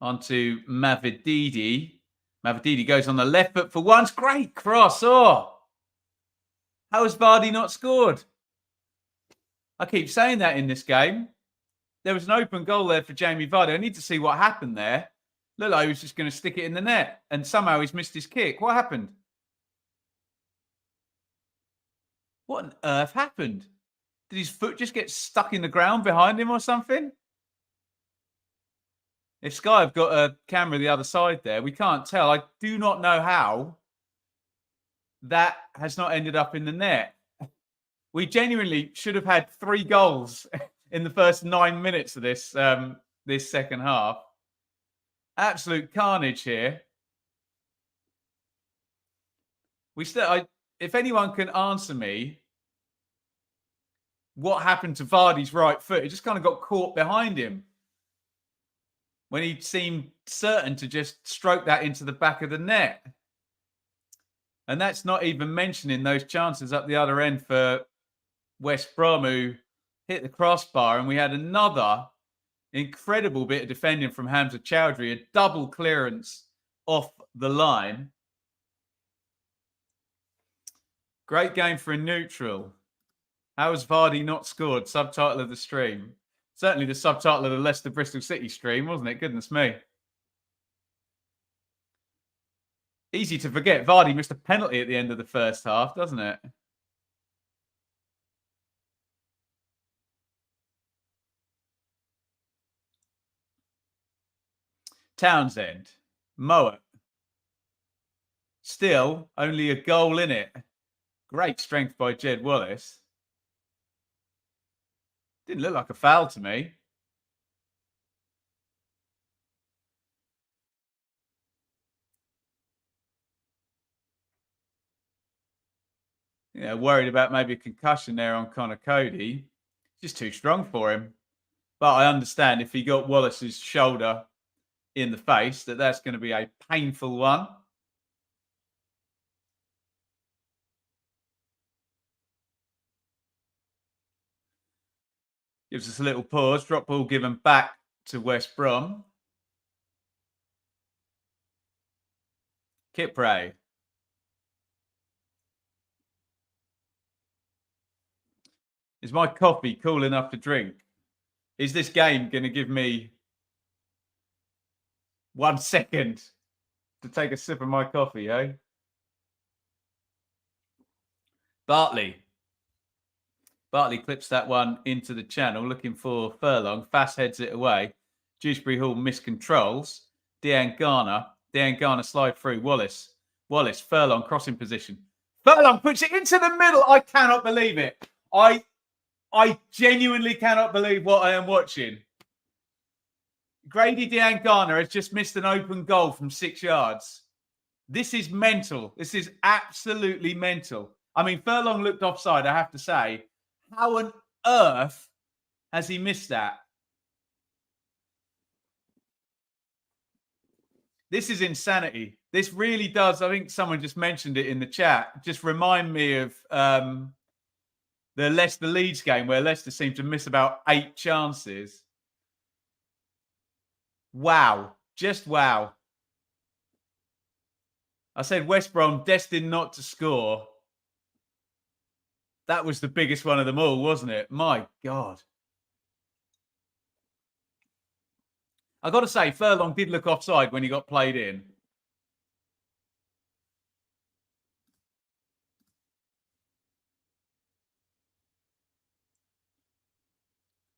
On to Mavididi. Mavididi goes on the left foot for once. Great cross. Oh, how has Vardy not scored? I keep saying that in this game. There was an open goal there for Jamie Vardy. I need to see what happened there. Looked like he was just going to stick it in the net, and somehow he's missed his kick. What happened? What on earth happened? Did his foot just get stuck in the ground behind him or something? If Sky have got a camera the other side there, we can't tell. I do not know how that has not ended up in the net. We genuinely should have had 3 goals in the first 9 minutes of this this second half. Absolute carnage here. If anyone can answer me what happened to Vardy's right foot, it just kind of got caught behind him when he seemed certain to just stroke that into the back of the net. And that's not even mentioning those chances up the other end for West Brom, who hit the crossbar, and we had another incredible bit of defending from Hamza Chowdhury, a double clearance off the line. Great game for a neutral. How has Vardy not scored? Subtitle of the stream. Certainly the subtitle of the Leicester Bristol City stream, wasn't it? Goodness me. Easy to forget. Vardy missed a penalty at the end of the first half, doesn't it? Townsend. Mowat. Still only a goal in it. Great strength by Jed Wallace. Didn't look like a foul to me. Yeah, worried about maybe a concussion there on Connor Cody. Just too strong for him. But I understand if he got Wallace's shoulder in the face, that's going to be a painful one. Gives us a little pause. Drop ball given back to West Brom. Kipre. Is my coffee cool enough to drink? Is this game going to give me 1 second to take a sip of my coffee, eh? Bartley clips that one into the channel, looking for Furlong. Fast heads it away. Dewsbury Hall miscontrols. Dean Garner slide through. Wallace, Furlong crossing position. Furlong puts it into the middle. I cannot believe it. I genuinely cannot believe what I am watching. Grady Dean Garner has just missed an open goal from 6 yards. This is mental. This is absolutely mental. I mean, Furlong looked offside, I have to say. How on earth has he missed that? This is insanity. This really does. I think someone just mentioned it in the chat. Just remind me of the Leicester Leeds game where Leicester seemed to miss about 8 chances. Wow. Just wow. I said West Brom destined not to score. That was the biggest one of them all, wasn't it? My God. I got to say, Furlong did look offside when he got played in.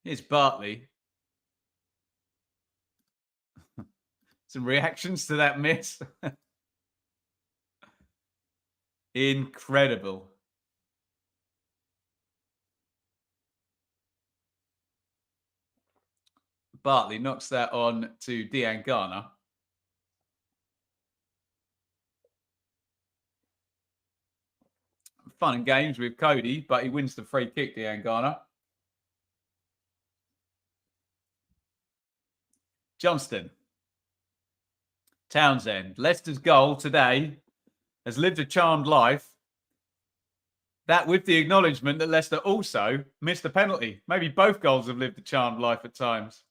Here's Bartley. Some reactions to that miss. Incredible. Bartley knocks that on to Dean Garner. fun and games with Cody, but he wins the free kick, Diangana. Johnston. Townsend. Leicester's goal today has lived a charmed life. That with the acknowledgement that Leicester also missed a penalty. Maybe both goals have lived a charmed life at times.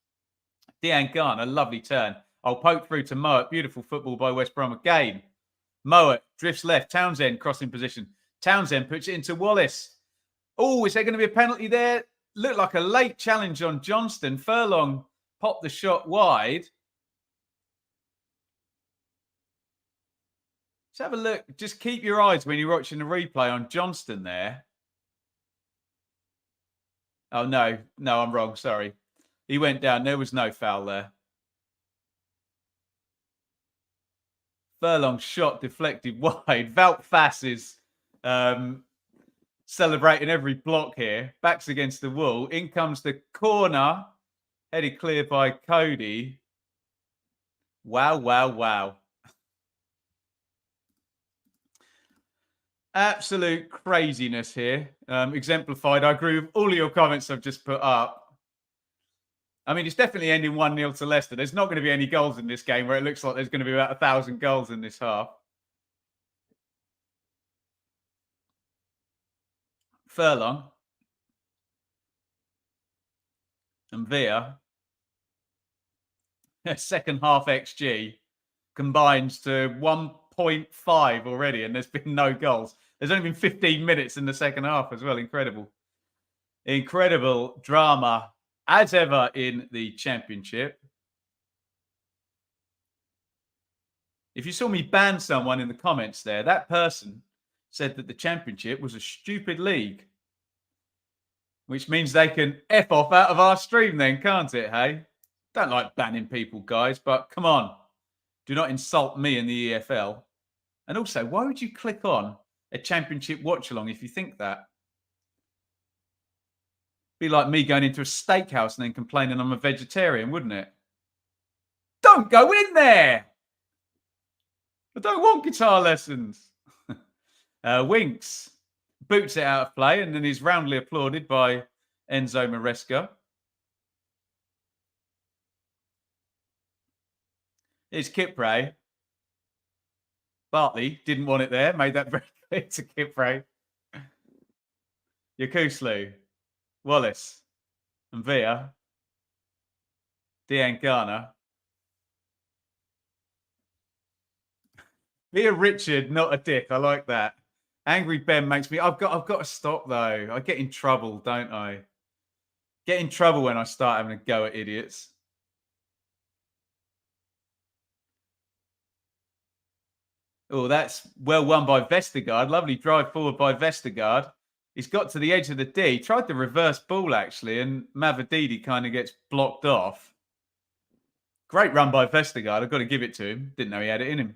Diangana, lovely turn. I'll poke through to Mowat. Beautiful football by West Brom again. Mowat drifts left. Townsend crossing position. Townsend puts it into Wallace. Oh, is there going to be a penalty there? Looked like a late challenge on Johnston. Furlong popped the shot wide. Let's have a look. Just keep your eyes when you're watching the replay on Johnston there. Oh, no. No, I'm wrong. Sorry. He went down. There was no foul there. Furlong's shot deflected wide. Wout Faes is celebrating every block here. Backs against the wall. In comes the corner. Headed clear by Cody. Wow, wow, wow. Absolute craziness here. Exemplified. I agree with all of your comments I've just put up. I mean, it's definitely ending 1-0 to Leicester. There's not going to be any goals in this game where it looks like there's going to be about 1,000 goals in this half. Furlong. And Villa. Second half XG combines to 1.5 already, and there's been no goals. There's only been 15 minutes in the second half as well. Incredible. Incredible drama as ever in the Championship. If you saw me ban someone in the comments there, that person said that the Championship was a stupid league. Which means they can F off out of our stream then, can't it, hey? Don't like banning people, guys, but come on. Do not insult me in the EFL. And also, why would you click on a Championship watch-along if you think that? Be like me going into a steakhouse and then complaining I'm a vegetarian, wouldn't it? Don't go in there! I don't want guitar lessons. Winks boots it out of play and then is roundly applauded by Enzo Maresca. Here's Kipre. Bartley didn't want it there. Made that very clear to Kipre. Yakuslu. Wallace. And Villa. Diangana. Be a Richard, not a dick. I like that. Angry Ben makes me... I've got to stop, though. I get in trouble, don't I? Get in trouble when I start having a go at idiots. Oh, that's well won by Vestergaard. Lovely drive forward by Vestergaard. He's got to the edge of the D. Tried the reverse ball, actually, and Mavididi kind of gets blocked off. Great run by Vestergaard. I've got to give it to him. Didn't know he had it in him.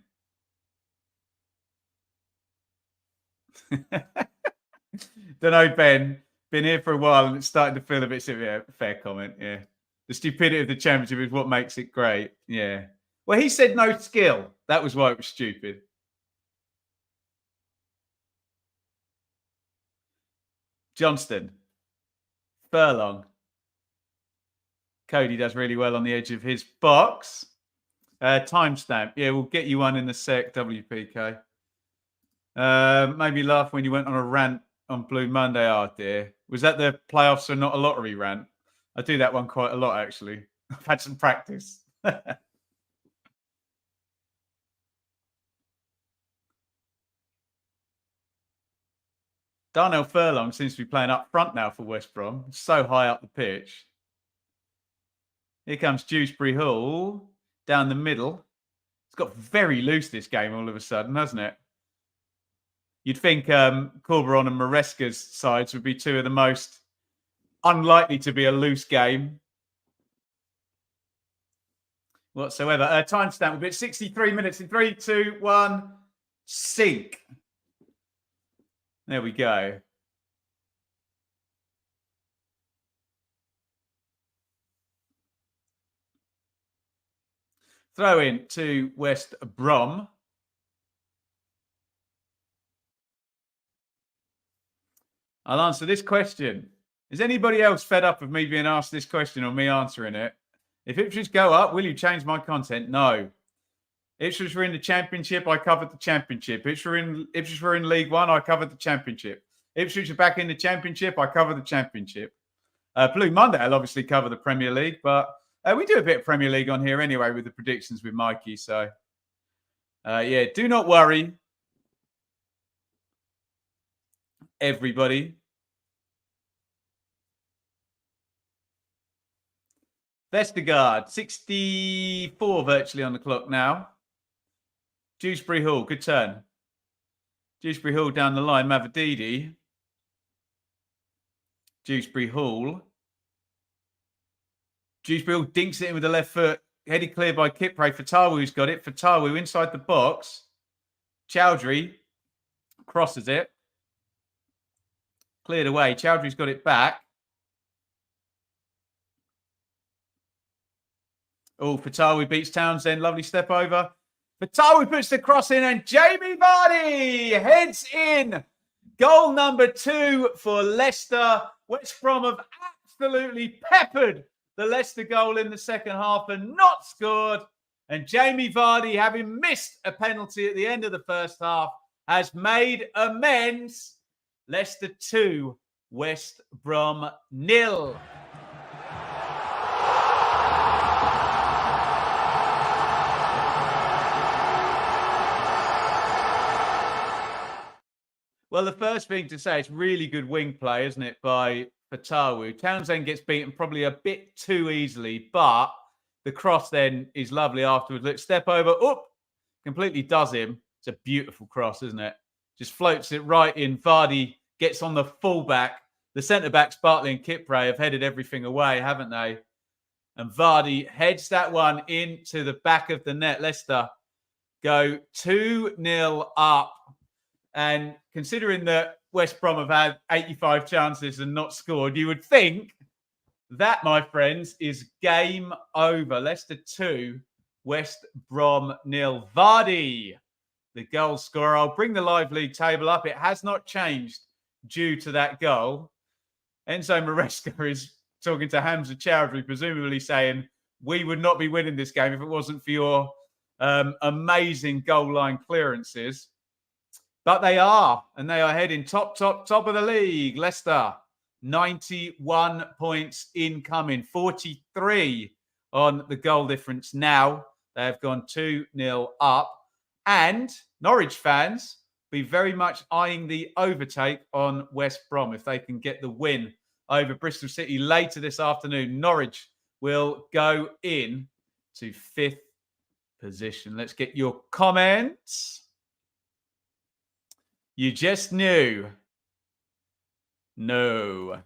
Don't know, Ben. Been here for a while and it's starting to feel a bit severe. Fair comment, yeah. The stupidity of the Championship is what makes it great. Yeah. Well, he said no skill. That was why it was stupid. Johnston. Furlong. Cody does really well on the edge of his box. Timestamp. Yeah, we'll get you one in a sec, WPK. Made me laugh when you went on a rant on Blue Monday. Oh, dear. Was that the playoffs are not a lottery rant? I do that one quite a lot, actually. I've had some practice. Darnell Furlong seems to be playing up front now for West Brom. So high up the pitch. Here comes Dewsbury Hall down the middle. It's got very loose this game all of a sudden, hasn't it? You'd think Corberon and Maresca's sides would be two of the most unlikely to be a loose game whatsoever. Timestamp will be at 63 minutes in 3, 2, 1, sink. There we go. Throw in to West Brom. I'll answer this question. Is anybody else fed up of me being asked this question or me answering it? If Ipswich go up, will you change my content? No. Ipswich were in the Championship, I covered the Championship. Ipswich were in League One, I covered the Championship. Ipswich are back in the Championship, I cover the Championship. Blue Monday, I'll obviously cover the Premier League, but we do a bit of Premier League on here anyway with the predictions with Mikey. So, yeah, do not worry, everybody. Vestergaard, 64 virtually on the clock now. Dewsbury Hall, good turn. Dewsbury Hall down the line, Mavadidi. Dewsbury Hall. Dewsbury Hall dinks it in with the left foot. Headed clear by Kipre. Fatawu's got it. Fatawu inside the box. Chowdhury crosses it. Cleared away. Chowdhury's got it back. Oh, Fatawu beats Townsend. Lovely step over. Fatawu puts the cross in and Jamie Vardy heads in. Goal number 2 for Leicester. West Brom have absolutely peppered the Leicester goal in the second half and not scored. And Jamie Vardy, having missed a penalty at the end of the first half, has made amends. Leicester 2, West Brom 0. Well, the first thing to say, it's really good wing play, isn't it, by Fatawu. Townsend gets beaten probably a bit too easily, but the cross then is lovely afterwards. Look, step over, completely does him. It's a beautiful cross, isn't it? Just floats it right in. Vardy gets on the fullback. The centre-backs, Bartley and Kipre, have headed everything away, haven't they? And Vardy heads that one into the back of the net. Leicester go 2-0 up. And considering that West Brom have had 85 chances and not scored, you would think that, my friends, is game over. Leicester 2, West Brom 0. Vardy, the goal scorer. I'll bring the live league table up. It has not changed due to that goal. Enzo Maresca is talking to Hamza Chowdhury, presumably saying, we would not be winning this game if it wasn't for your amazing goal line clearances. But they are, and they are heading top of the league. Leicester, 91 points incoming, 43 on the goal difference now. They have gone 2-0 up. And Norwich fans be very much eyeing the overtake on West Brom. If they can get the win over Bristol City later this afternoon, Norwich will go in to 5th position. Let's get your comments. You just knew. No.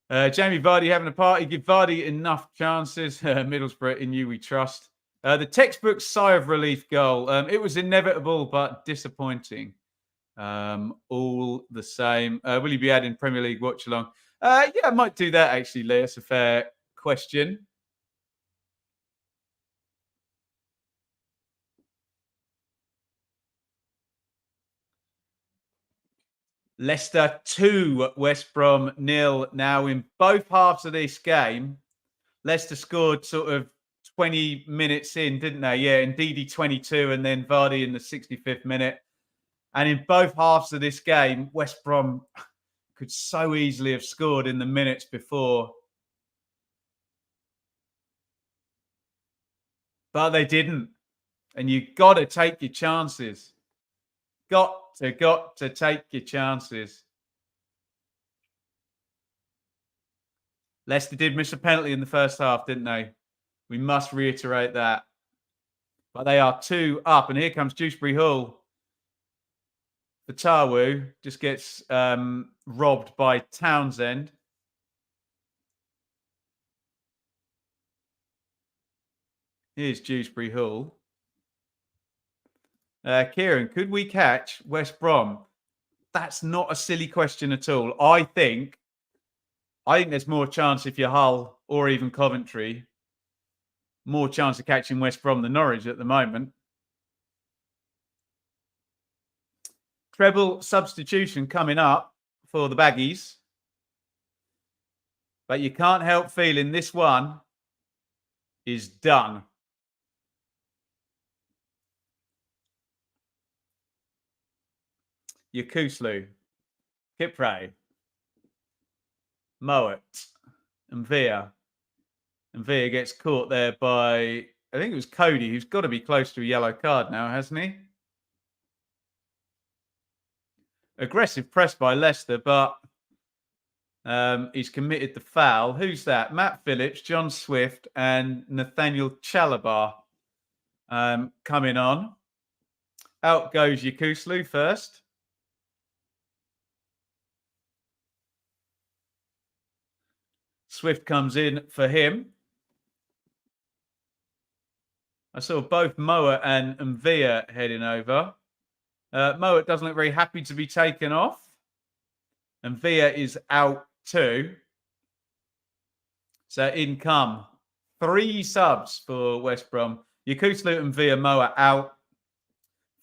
Jamie Vardy having a party. Give Vardy enough chances. Middlesbrough, in you we trust. The textbook sigh of relief goal. It was inevitable, but disappointing. All the same. Will you be adding Premier League watch along? Yeah, I might do that actually, Lee. That's a fair question. Leicester 2, West Brom 0. Now, in both halves of this game, Leicester scored sort of 20 minutes in, didn't they? Yeah, indeed, 22, and then Vardy in the 65th minute. And in both halves of this game, West Brom could so easily have scored in the minutes before. But they didn't. And you got to take your chances. Got to take your chances. Leicester did miss a penalty in the first half, didn't they? We must reiterate that. But they are 2 up. And here comes Dewsbury Hall. Fatawu just gets robbed by Townsend. Here's Dewsbury Hall. Kieran, could we catch West Brom? That's not a silly question at all. I think there's more chance if you're Hull or even Coventry. More chance of catching West Brom than Norwich at the moment. Treble substitution coming up. for the Baggies. But you can't help feeling this one is done. Yakuslu, Kipre, Moet, and Villa. And Villa gets caught there by, I think it was Cody, who's got to be close to a yellow card now, hasn't he? Aggressive press by Leicester, but he's committed the foul. Who's that? Matt Phillips, John Swift, and Nathaniel Chalobah coming on. Out goes Yakuslu first. Swift comes in for him. I saw both Moa and Mvia heading over. Moa doesn't look very happy to be taken off. And Villa is out too. So in come 3 subs for West Brom. Yakuslu and Villa, Moa out.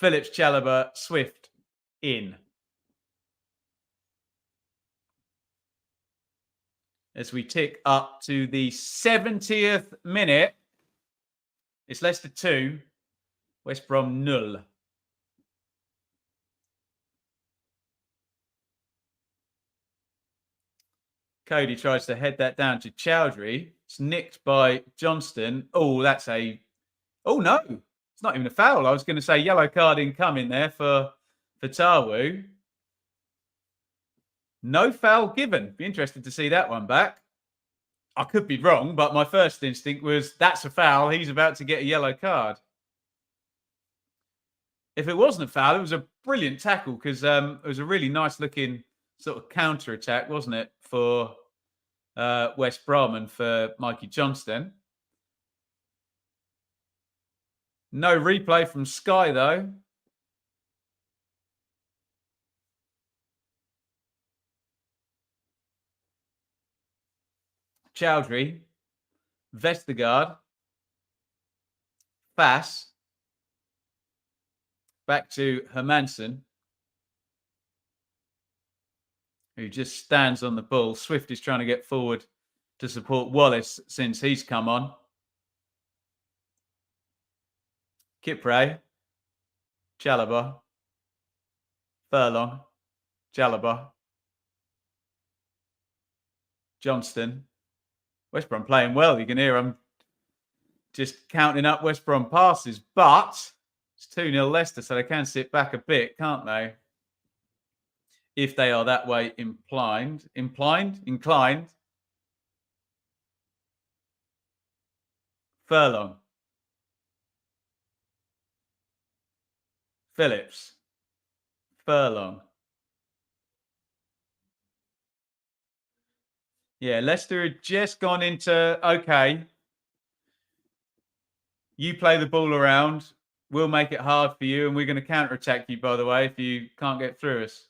Phillips, Chalobah, Swift in. As we tick up to the 70th minute. It's Leicester 2, West Brom 0. Cody tries to head that down to Chowdhury. It's nicked by Johnston. Oh, that's a... Oh, no. It's not even a foul. I was going to say yellow card incoming there for Tawu. No foul given. Be interested to see that one back. I could be wrong, but my first instinct was that's a foul. He's about to get a yellow card. If it wasn't a foul, it was a brilliant tackle because it was a really nice looking sort of counter attack, wasn't it, for West Brom and for Mikey Johnston. No replay from Sky, though. Chowdhury, Vestergaard, Fass, back to Hermansen, who just stands on the ball. Swift is trying to get forward to support Wallace since he's come on. Kipre, Chalobah, Furlong, Chalobah, Johnston. West Brom playing well. You can hear them just counting up West Brom passes, but it's 2-0 Leicester, so they can sit back a bit, can't they? If they are that way inclined. Furlong. Phillips. Furlong. Yeah, Leicester had just gone into, okay, you play the ball around, we'll make it hard for you, and we're going to counter-attack you, by the way, if you can't get through us.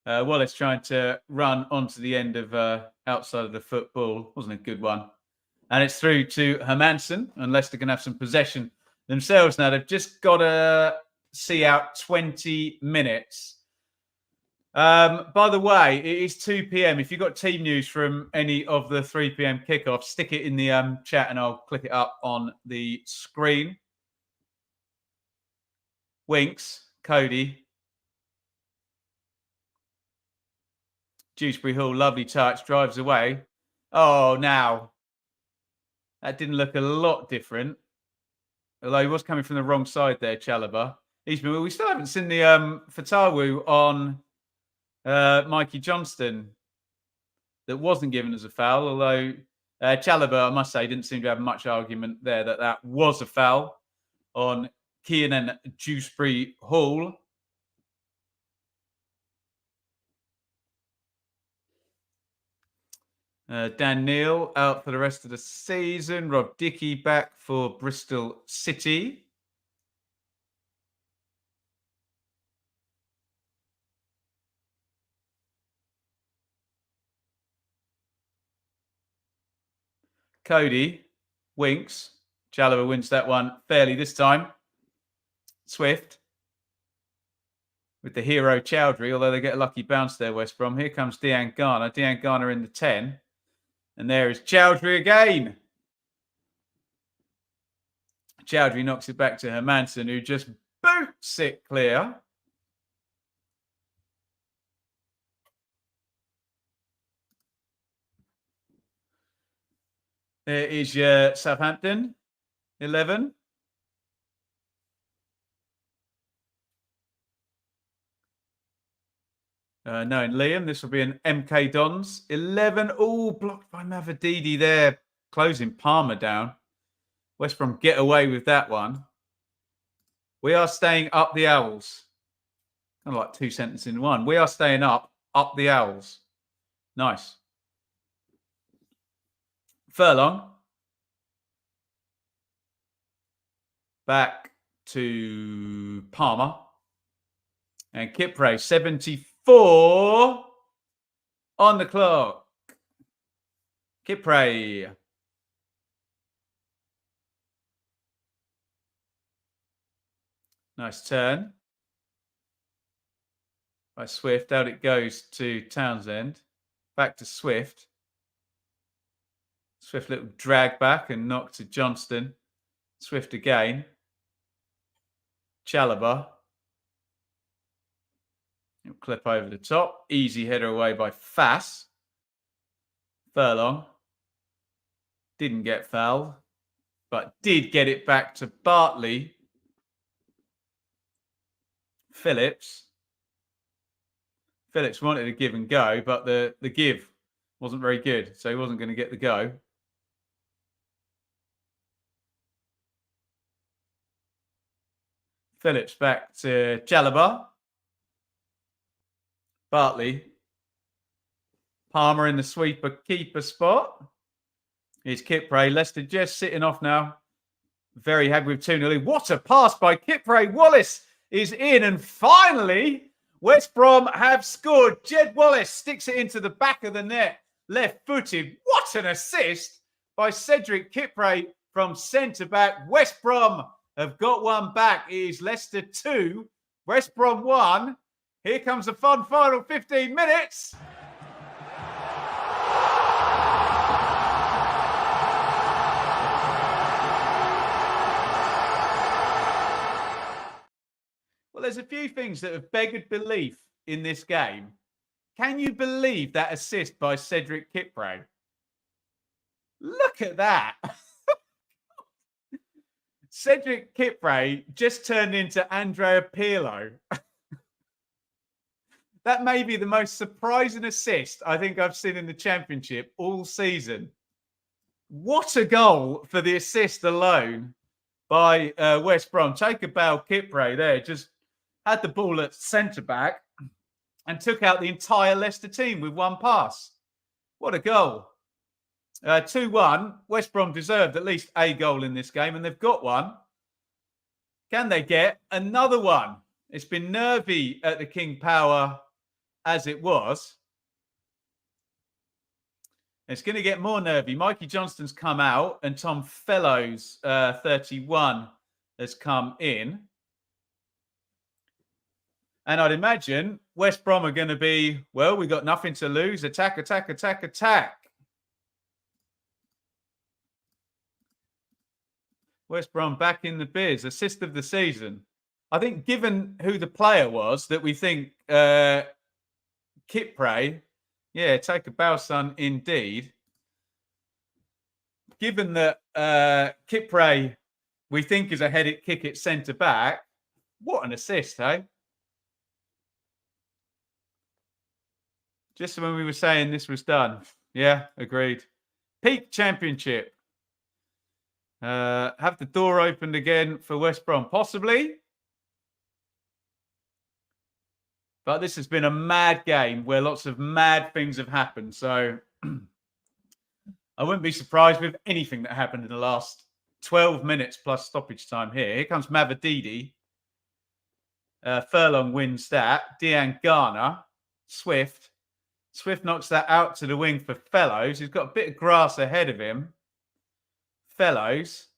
Wallace trying to run onto the end of outside of the football. Wasn't a good one. And it's through to Hermansen, and Leicester can have some possession themselves now. They've just got to see out 20 minutes. By the way, it is 2 p.m. If you've got team news from any of the 3 p.m. kickoffs, stick it in the chat and I'll click it up on the screen. Winks, Cody. Dewsbury Hall, lovely touch, drives away. Oh, now. That didn't look a lot different. Although he was coming from the wrong side there, Chalobah. We still haven't seen the Fatawu on Mikey Johnston that wasn't given as a foul, although Chalobah, I must say, didn't seem to have much argument there that was a foul on Kiernan Dewsbury Hall. Dan Neal out for the rest of the season. Rob Dickey back for Bristol City. Cody, Winks. Chalobah wins that one fairly this time. Swift. with the hero Chowdhury, although they get a lucky bounce there, West Brom. Here comes Dean Garner. Dean Garner in the 10. And there is Chowdhury again. Chowdhury knocks it back to Hermansen, who just boots it clear. There is your Southampton 11. Knowing Liam, this will be an MK Dons 11. Oh, blocked by Mavadidi there, closing Palmer down. West Brom get away with that one. We are staying up the Owls. Kind of like two sentences in one. We are staying up the Owls. Nice. Furlong. Back to Palmer. And Kipre, 74 on the clock. Kipre. Nice turn by Swift. Out it goes to Townsend. Back to Swift. Swift little drag back and knock to Johnston. Swift again. Chalobah. He'll clip over the top. Easy header away by Fass. Furlong. Didn't get fouled, but did get it back to Bartley. Phillips wanted to give and go, but the give wasn't very good, so he wasn't going to get the go. Phillips back to Chalobah. Bartley. Palmer in the sweeper keeper spot. Here's Kipre. Leicester just sitting off now. Very happy with 2-0. What a pass by Kipre. Wallace is in, and finally West Brom have scored. Jed Wallace sticks it into the back of the net, left-footed. What an assist by Cedric Kipre from centre-back. West Brom have got one back. It is Leicester 2, West Brom 1. Here comes the fun final 15 minutes. Well, there's a few things that have beggared belief in this game. Can you believe that assist by Cedric Kipre? Look at that. Cedric Kipre just turned into Andrea Pirlo. That may be the most surprising assist I think I've seen in the Championship all season. What a goal for the assist alone by West Brom. Take a bow, Kipre there. Just had the ball at centre-back and took out the entire Leicester team with one pass. What a goal. 2-1. West Brom deserved at least a goal in this game, and they've got one. Can they get another one? It's been nervy at the King Power as it was. It's going to get more nervy. Mikey Johnston's come out, and Tom Fellows, 31, has come in. And I'd imagine West Brom are going to be, well, we've got nothing to lose. Attack, attack, attack, attack. West Brom back in the biz. Assist of the season. I think given who the player was that we think Kipre, yeah, take a bow, son, indeed. Given that Kipre, we think is a headed kick at centre-back, what an assist, hey? Just when we were saying this was done. Yeah, agreed. Peak Championship. Have the door opened again for West Brom? Possibly. But this has been a mad game where lots of mad things have happened. So I wouldn't be surprised with anything that happened in the last 12 minutes plus stoppage time here. Here comes Mavadidi. Furlong wins that. Dean Garner. Swift. Swift knocks that out to the wing for Fellows. He's got a bit of grass ahead of him. Fellows.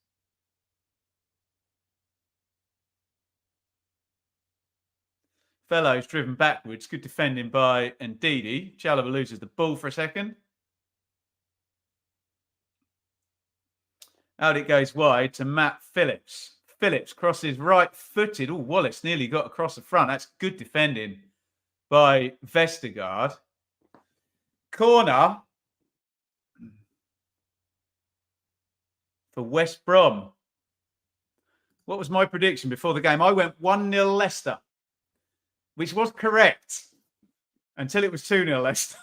Fellows driven backwards. Good defending by Ndidi. Chalobah loses the ball for a second. Out it goes wide to Matt Phillips. Phillips crosses right-footed. Oh, Wallace nearly got across the front. That's good defending by Vestergaard. Corner for West Brom. What was my prediction before the game? I went 1-0 Leicester, which was correct until it was 2-0 Leicester.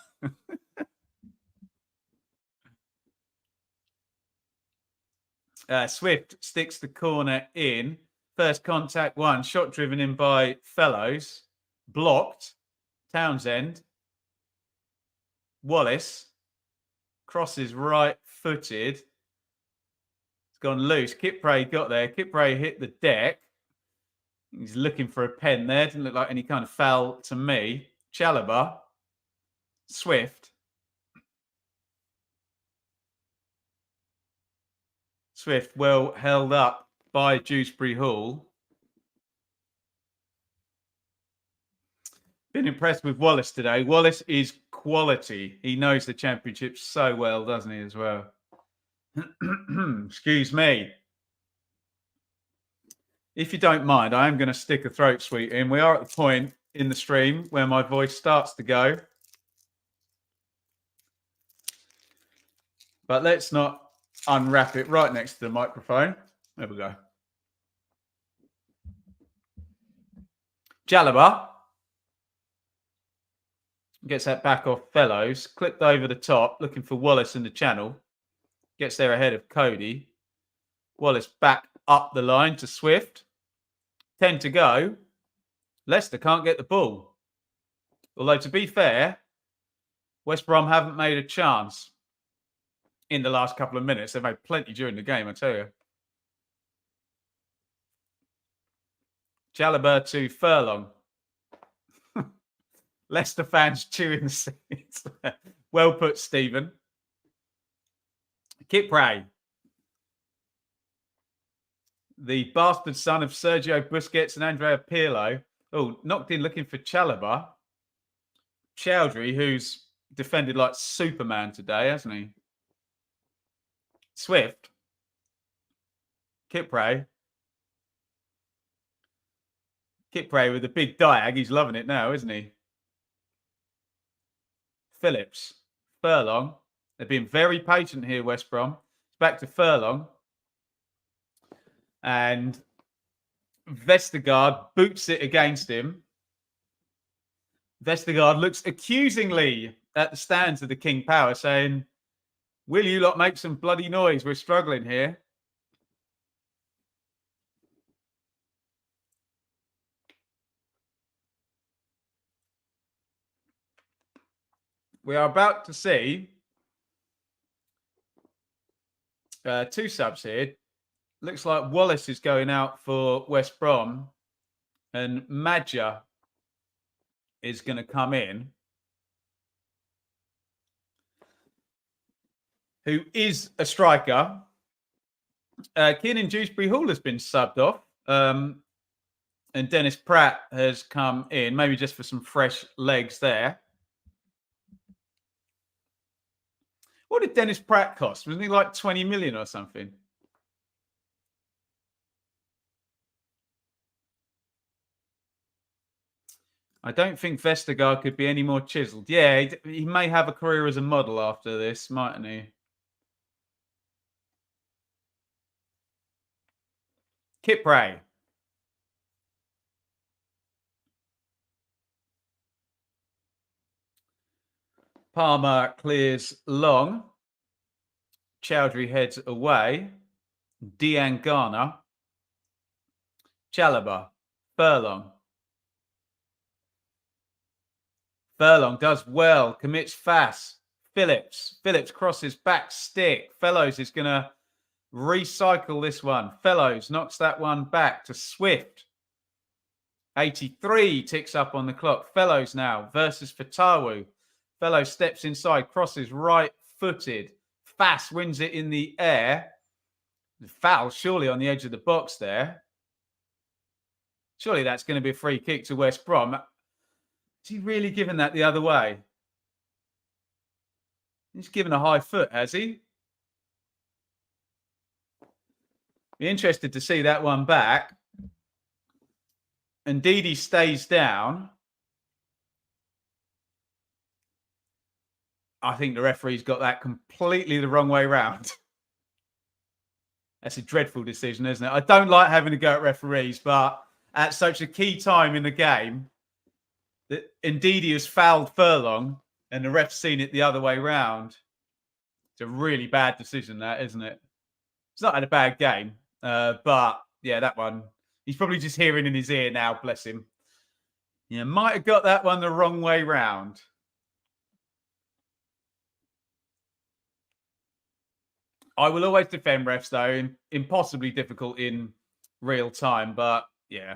Swift sticks the corner in. First contact one. Shot driven in by Fellows. Blocked. Townsend. Wallace. Crosses right-footed. It's gone loose. Kipre got there. Kipre hit the deck. He's looking for a pen there. Didn't look like any kind of foul to me. Chalobah. Swift. Swift well held up by Dewsbury Hall. Been impressed with Wallace today. Wallace is quality. He knows the Championship so well, doesn't he, as well? Excuse me. If you don't mind, I am going to stick a throat sweet in. We are at the point in the stream where my voice starts to go. But let's not unwrap it right next to the microphone. There we go. Chalobah gets that back off Fellows. Clipped over the top, looking for Wallace in the channel. Gets there ahead of Cody. Wallace back up the line to Swift. 10 to go. Leicester can't get the ball. Although, to be fair, West Brom haven't made a chance in the last couple of minutes. They've made plenty during the game, I tell you. Chalobah to Furlong. Leicester fans chewing the seats. Well put, Stephen. Kipre. The bastard son of Sergio Busquets and Andrea Pirlo. Oh, knocked in looking for Chalobah. Chowdhury, who's defended like Superman today, hasn't he? Swift. Kipre. Kipre with a big diag. He's loving it now, isn't he? Phillips. Furlong. They've been very patient here, West Brom. It's back to Furlong. And Vestergaard boots it against him. Vestergaard looks accusingly at the stands of the King Power, saying, "Will you lot make some bloody noise? We're struggling here." We are about to see two subs here. Looks like Wallace is going out for West Brom and Madja is going to come in, who is a striker. Keenan Dewsbury Hall has been subbed off, and Dennis Pratt has come in, maybe just for some fresh legs there. What did Dennis Pratt cost? Wasn't he like 20 million or something? I don't think Vestergaard could be any more chiseled. Yeah, he may have a career as a model after this, mightn't he? Kipre. Palmer clears long. Chowdhury heads away. Diangana. Chalobah. Furlong. Furlong does well, commits fast. Phillips crosses back stick. Fellows is going to recycle this one. Fellows knocks that one back to Swift. 83 ticks up on the clock. Fellows now versus Fatawu. Fellows steps inside, crosses right-footed. Fast wins it in the air. Foul surely on the edge of the box there. Surely that's going to be a free kick to West Brom. Is he really giving that the other way? He's given a high foot, has he? Be interested to see that one back. And Ndidi stays down. I think the referee's got that completely the wrong way round. That's a dreadful decision, isn't it? I don't like having to go at referees, but at such a key time in the game, that Ndidi has fouled Furlong and the ref's seen it the other way round. It's a really bad decision, that, isn't it? It's not had a bad game, but yeah, that one, he's probably just hearing in his ear now, bless him. Yeah, might have got that one the wrong way round. I will always defend refs, though. Impossibly difficult in real time, but yeah.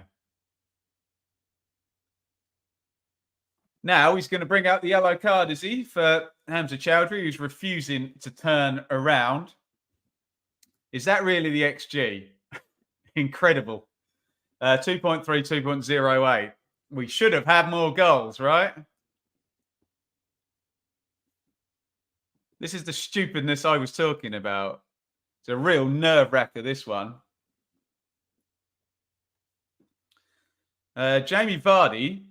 Now he's going to bring out the yellow card, is he, for Hamza Chowdhury, who's refusing to turn around. Is that really the XG? Incredible. 2.3, 2.08. We should have had more goals, right? This is the stupidness I was talking about. It's a real nerve-wracker, this one. Jamie Vardy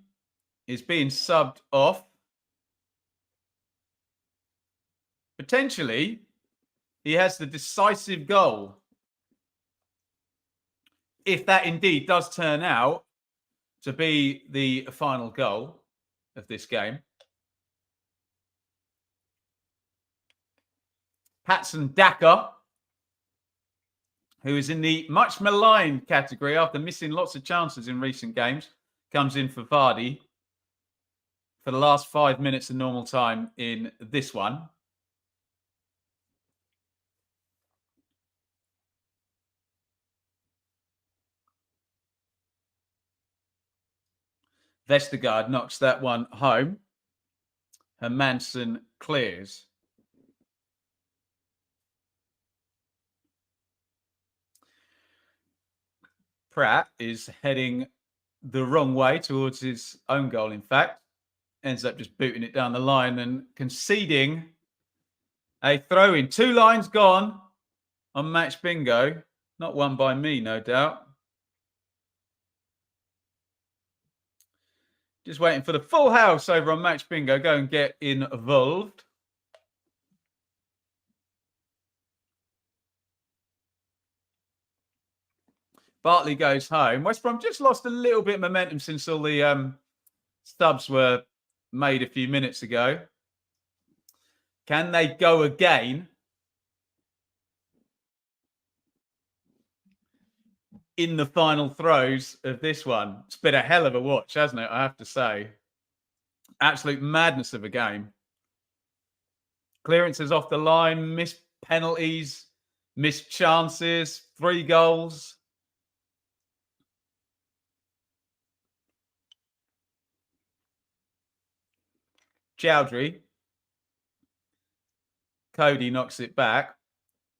is being subbed off. Potentially, he has the decisive goal. If that indeed does turn out to be the final goal of this game. Patson Daka, who is in the much maligned category after missing lots of chances in recent games, comes in for Vardy for the last 5 minutes of normal time in this one. Vestergaard knocks that one home. Hermansen clears. Pratt is heading the wrong way towards his own goal, in fact. Ends up just booting it down the line and conceding a throw-in. 2 lines gone on match bingo. Not won by me, no doubt. Just waiting for the full house over on match bingo. Go and get involved. Bartley goes home. West Brom just lost a little bit of momentum since all the subs were made a few minutes ago. Can they go again? In the final throws of this one. It's been a hell of a watch, hasn't it? I have to say. Absolute madness of a game. Clearances off the line, missed penalties, missed chances, 3 goals. Chowdhury. Cody knocks it back.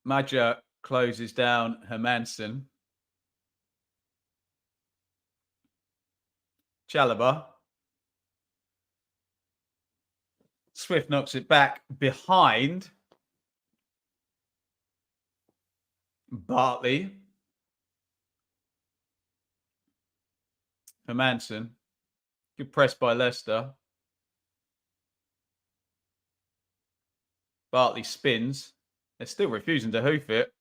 Maja closes down Hermansen. Chalobah. Swift knocks it back behind Bartley. Hermansen. Good press by Leicester. Bartley spins. They're still refusing to hoof it.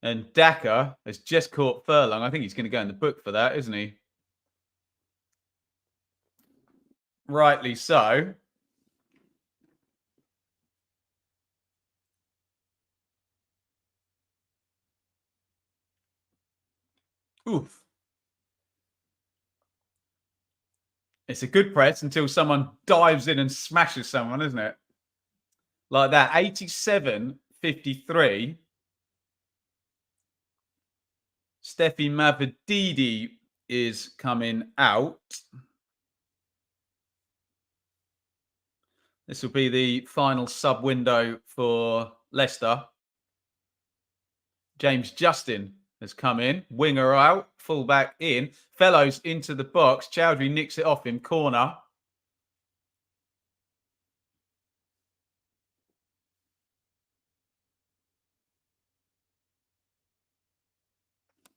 And Daka has just caught Furlong. I think he's going to go in the book for that, isn't he? Rightly so. Oof. It's a good press until someone dives in and smashes someone, isn't it? Like that. 87-53. Steffi Mavididi is coming out. This will be the final sub window for Leicester. James Justin has come in. Winger out. Fullback in. Fellows into the box. Chowdhury nicks it off him. Corner.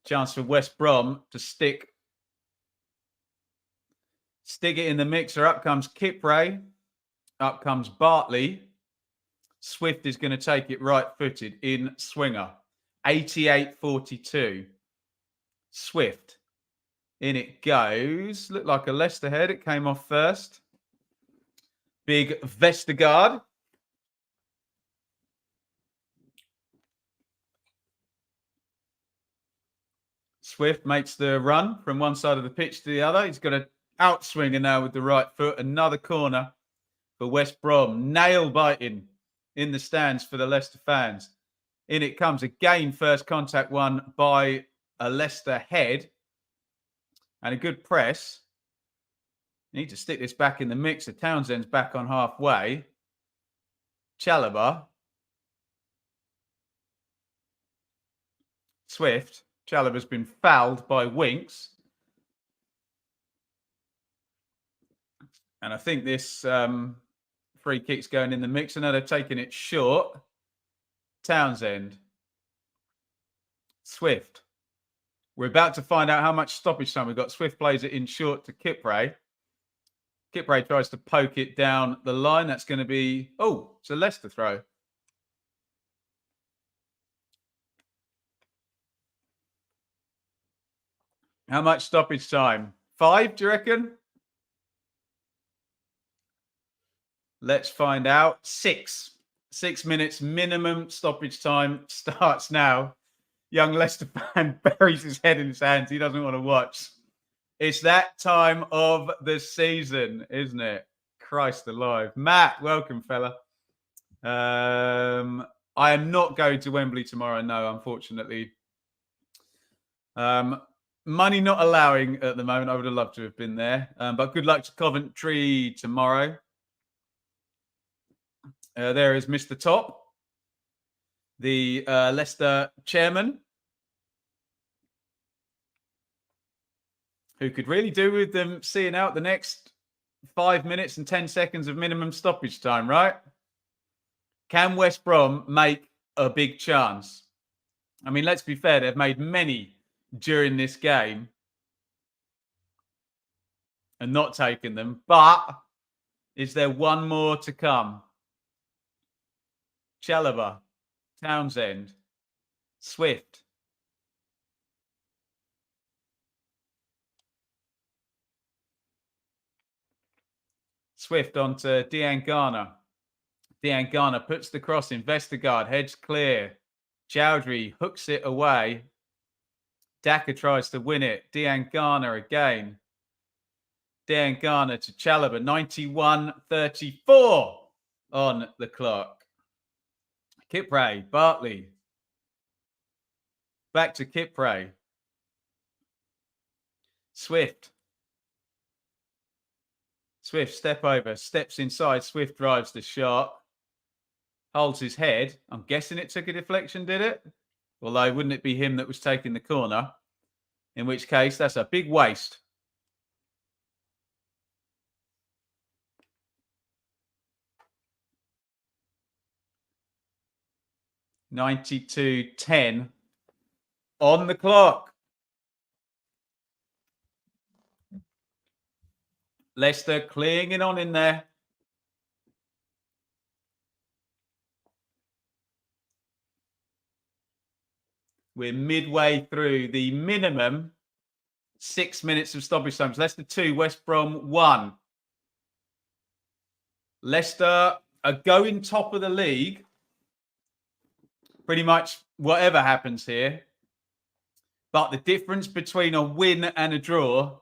Chance for West Brom to stick it in the mixer. Up comes Kipray. Up comes Bartley. Swift is going to take it right-footed in swinger. 88-42. Swift. In it goes. Looked like a Leicester head. It came off first. Big Vestergaard. Swift makes the run from one side of the pitch to the other. He's got an outswinger now with the right foot. Another corner for West Brom. Nail biting in the stands for the Leicester fans. In it comes again. First contact won by a Leicester head. And a good press. Need to stick this back in the mixer. Townsend's back on halfway. Chalobah. Swift. Chalobah's been fouled by Winks. And I think this free kick's going in the mix. Now they're taking it short. Townsend. Swift. We're about to find out how much stoppage time we've got. Swift plays it in short to Kipray. Kipray tries to poke it down the line. That's going to be... Oh, it's a Leicester throw. How much stoppage time? 5, do you reckon? Let's find out. 6. 6 minutes minimum stoppage time starts now. Young Leicester fan buries his head in his hands. He doesn't want to watch. It's that time of the season, isn't it? Christ alive. Matt, welcome, fella. I am not going to Wembley tomorrow, no, unfortunately. Money not allowing at the moment. I would have loved to have been there. But good luck to Coventry tomorrow. There is Mr. Top, the Leicester chairman, who could really do with them seeing out the next 5 minutes and 10 seconds of minimum stoppage time, right? Can West Brom make a big chance? I mean, let's be fair, they've made many during this game and not taken them. But is there one more to come? Chalobah, Townsend, Swift. Swift onto Dean Garner. Dean Garner puts the cross in. Vestergaard, heads clear. Chowdhury hooks it away. Daka tries to win it. Dean Garner again. Dean Garner to Chalobah. 91-34 on the clock. Kipray, Bartley. Back to Kipray. Swift. Swift, step over, steps inside. Swift drives the shot. Holds his head. I'm guessing it took a deflection, did it? Although, wouldn't it be him that was taking the corner? In which case, that's a big waste. (92-10) on the clock. Leicester clinging on in there. We're midway through the minimum 6 minutes of stoppage time. Leicester 2, West Brom 1. Leicester are going top of the league. Pretty much whatever happens here. But the difference between a win and a draw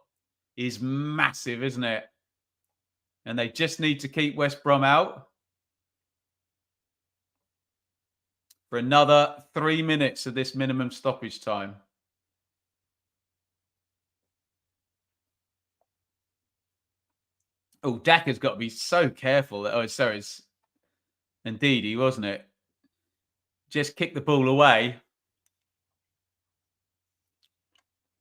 is massive, isn't it? And they just need to keep West Brom out for another 3 minutes of this minimum stoppage time. Oh, Daka's got to be so careful. Oh, sorry. It's Ndidi, wasn't it? Just kick the ball away.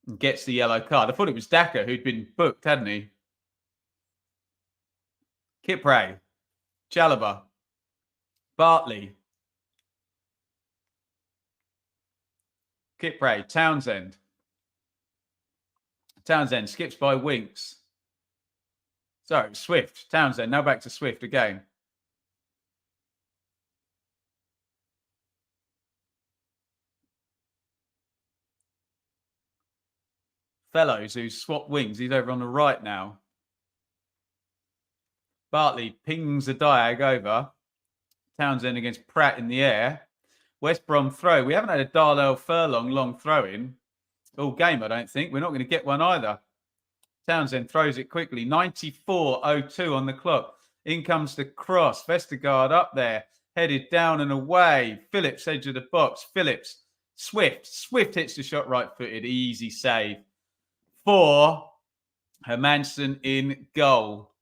and gets the yellow card. I thought it was Daka who'd been booked, hadn't he? Kipre, Chalobah, Bartley, Kipre, Townsend. Townsend skips by Winks. Sorry, Swift. Townsend, now back to Swift again. Fellows, who's swapped wings. He's over on the right now. Bartley pings a diag over. Townsend against Pratt in the air. West Brom throw. We haven't had a Darnell Furlong long throw in all game, I don't think. We're not going to get one either. Townsend throws it quickly. 94:02 on the clock. In comes the cross. Vestergaard up there. Headed down and away. Phillips, edge of the box. Phillips. Swift. Swift hits the shot right-footed. Easy save for Hermansen in goal.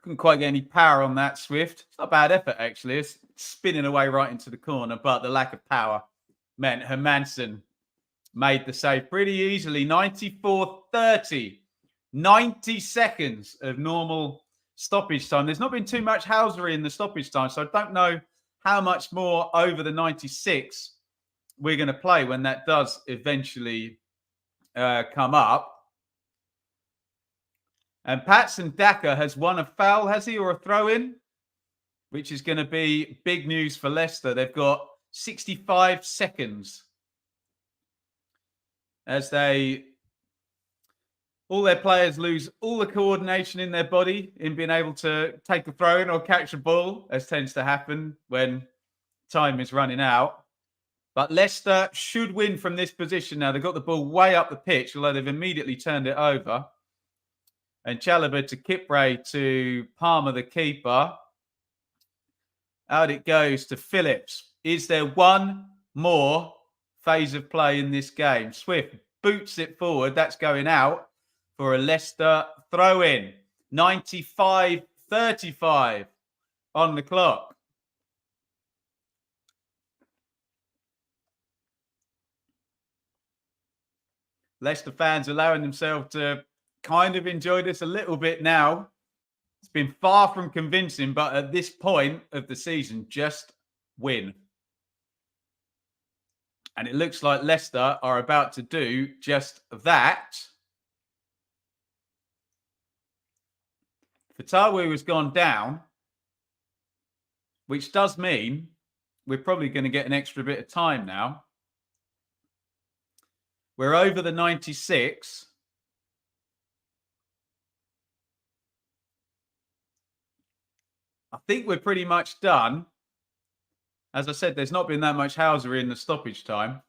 Couldn't quite get any power on that, Swift. It's not a bad effort, actually. It's spinning away right into the corner, but the lack of power meant Hermansen made the save pretty easily. 94:30. 90 seconds of normal stoppage time. There's not been too much housery in the stoppage time, so I don't know how much more over the 96 we're going to play when that does eventually come up. And Patson Daka has won a foul, has he, or a throw-in? Which is going to be big news for Leicester. They've got 65 seconds as all their players lose all the coordination in their body in being able to take a throw-in or catch a ball, as tends to happen when time is running out. But Leicester should win from this position now. They've got the ball way up the pitch, although they've immediately turned it over. And Chalobah to Kipre to Palmer, the keeper. Out it goes to Phillips. Is there one more phase of play in this game? Swift boots it forward. That's going out for a Leicester throw-in. 95:35 on the clock. Leicester fans allowing themselves to kind of enjoy this a little bit now. It's been far from convincing, but at this point of the season, just win. And it looks like Leicester are about to do just that. Fatawu has gone down, which does mean we're probably going to get an extra bit of time now. We're over the 96. I think we're pretty much done. As I said, there's not been that much housery in the stoppage time.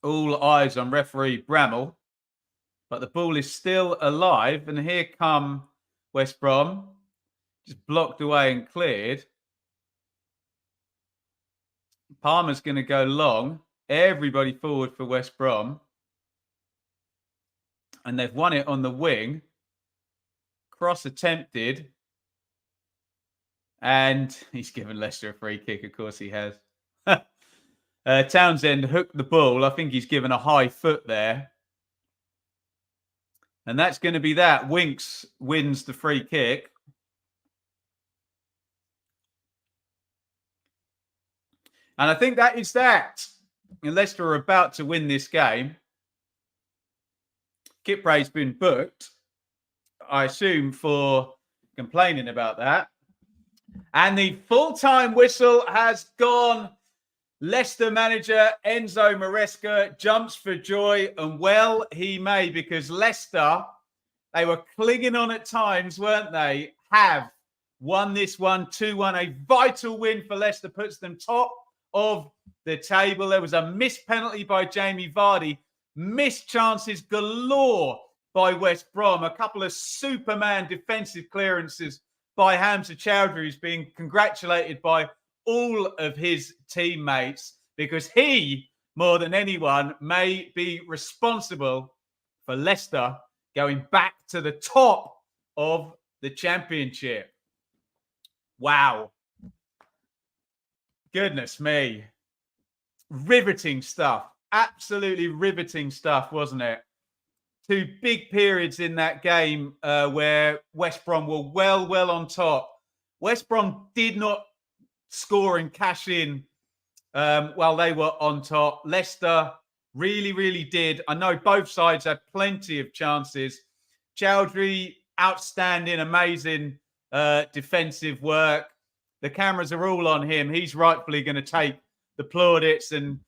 All eyes on referee Bramall. But the ball is still alive. And here come West Brom. Just blocked away and cleared. Palmer's going to go long. Everybody forward for West Brom. And they've won it on the wing. Cross attempted. And he's given Leicester a free kick. Of course he has. Townsend hooked the ball. I think he's given a high foot there. And that's going to be that. Winks wins the free kick. And I think that is that. And Leicester are about to win this game. Kipre's been booked, I assume, for complaining about that. And the full-time whistle has gone. Leicester manager Enzo Maresca jumps for joy, and well he may, because Leicester, they were clinging on at times, weren't they? Have won this one 2-1. A vital win for Leicester, puts them top of the table. There was a missed penalty by Jamie Vardy, missed chances galore by West Brom, a couple of Superman defensive clearances by Hamza Chowdhury, who's being congratulated by all of his teammates, because he, more than anyone, may be responsible for Leicester going back to the top of the Championship. Wow. Goodness me. Riveting stuff. Absolutely riveting stuff, wasn't it? Two big periods in that game where West Brom were well on top. West Brom did not score and cash in while they were on top. Leicester really did. I know both sides had plenty of chances. Chowdhury, outstanding, amazing defensive work. The cameras are all on him. He's rightfully going to take the plaudits, and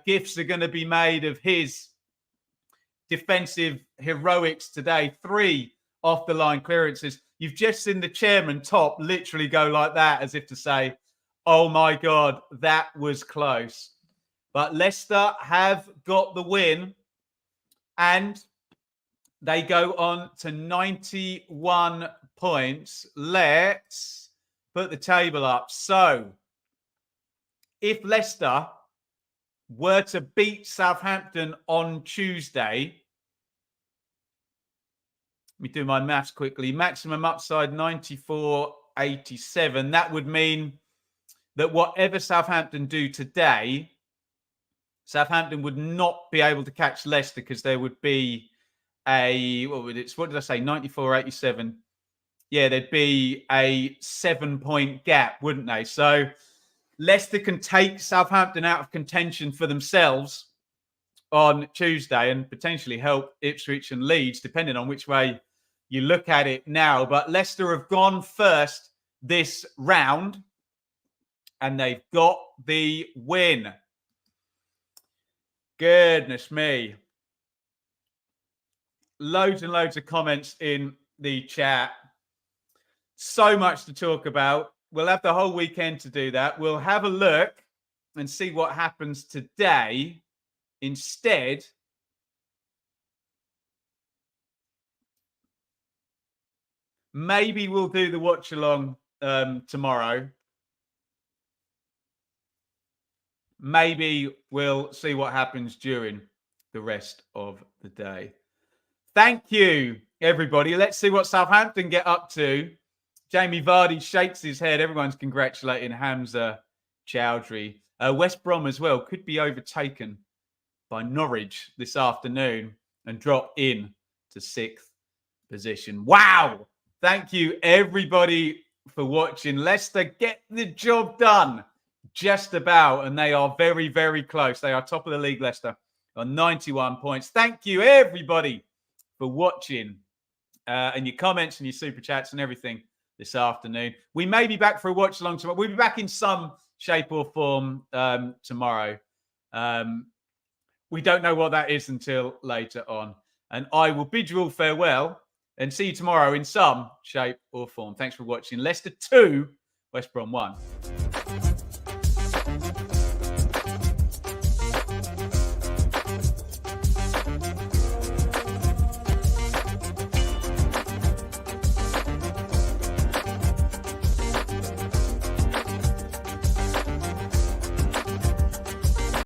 gifts are going to be made of his defensive heroics today. 3 off the line clearances. You've just seen the chairman top literally go like that, as if to say, oh my God, that was close. But Leicester have got the win, and they go on to 91 points. Let's put the table up. So if Leicester were to beat Southampton on Tuesday, let me do my maths quickly. Maximum upside 94.87. That would mean that whatever Southampton do today, Southampton would not be able to catch Leicester, because there would be what did I say? 94.87. Yeah, there'd be a 7-point gap, wouldn't they? So Leicester can take Southampton out of contention for themselves on Tuesday and potentially help Ipswich and Leeds, depending on which way you look at it now. But Leicester have gone first this round, and they've got the win. Goodness me. Loads and loads of comments in the chat. So much to talk about. We'll have the whole weekend to do that. We'll have a look and see what happens today. Instead, maybe we'll do the watch along tomorrow. Maybe we'll see what happens during the rest of the day. Thank you, everybody. Let's see what Southampton get up to. Jamie Vardy shakes his head. Everyone's congratulating Hamza Chowdhury. West Brom as well could be overtaken by Norwich this afternoon and drop in to 6th position. Wow. Thank you, everybody, for watching. Leicester get the job done. Just about, and they are very close. They are top of the league, Leicester, on 91 points. Thank you, everybody, for watching and your comments and your super chats and everything this afternoon. We may be back for a watch along tomorrow. We'll be back in some shape or form tomorrow. We don't know what that is until later on. And I will bid you all farewell and see you tomorrow in some shape or form. Thanks for watching. Leicester 2, West Brom 1.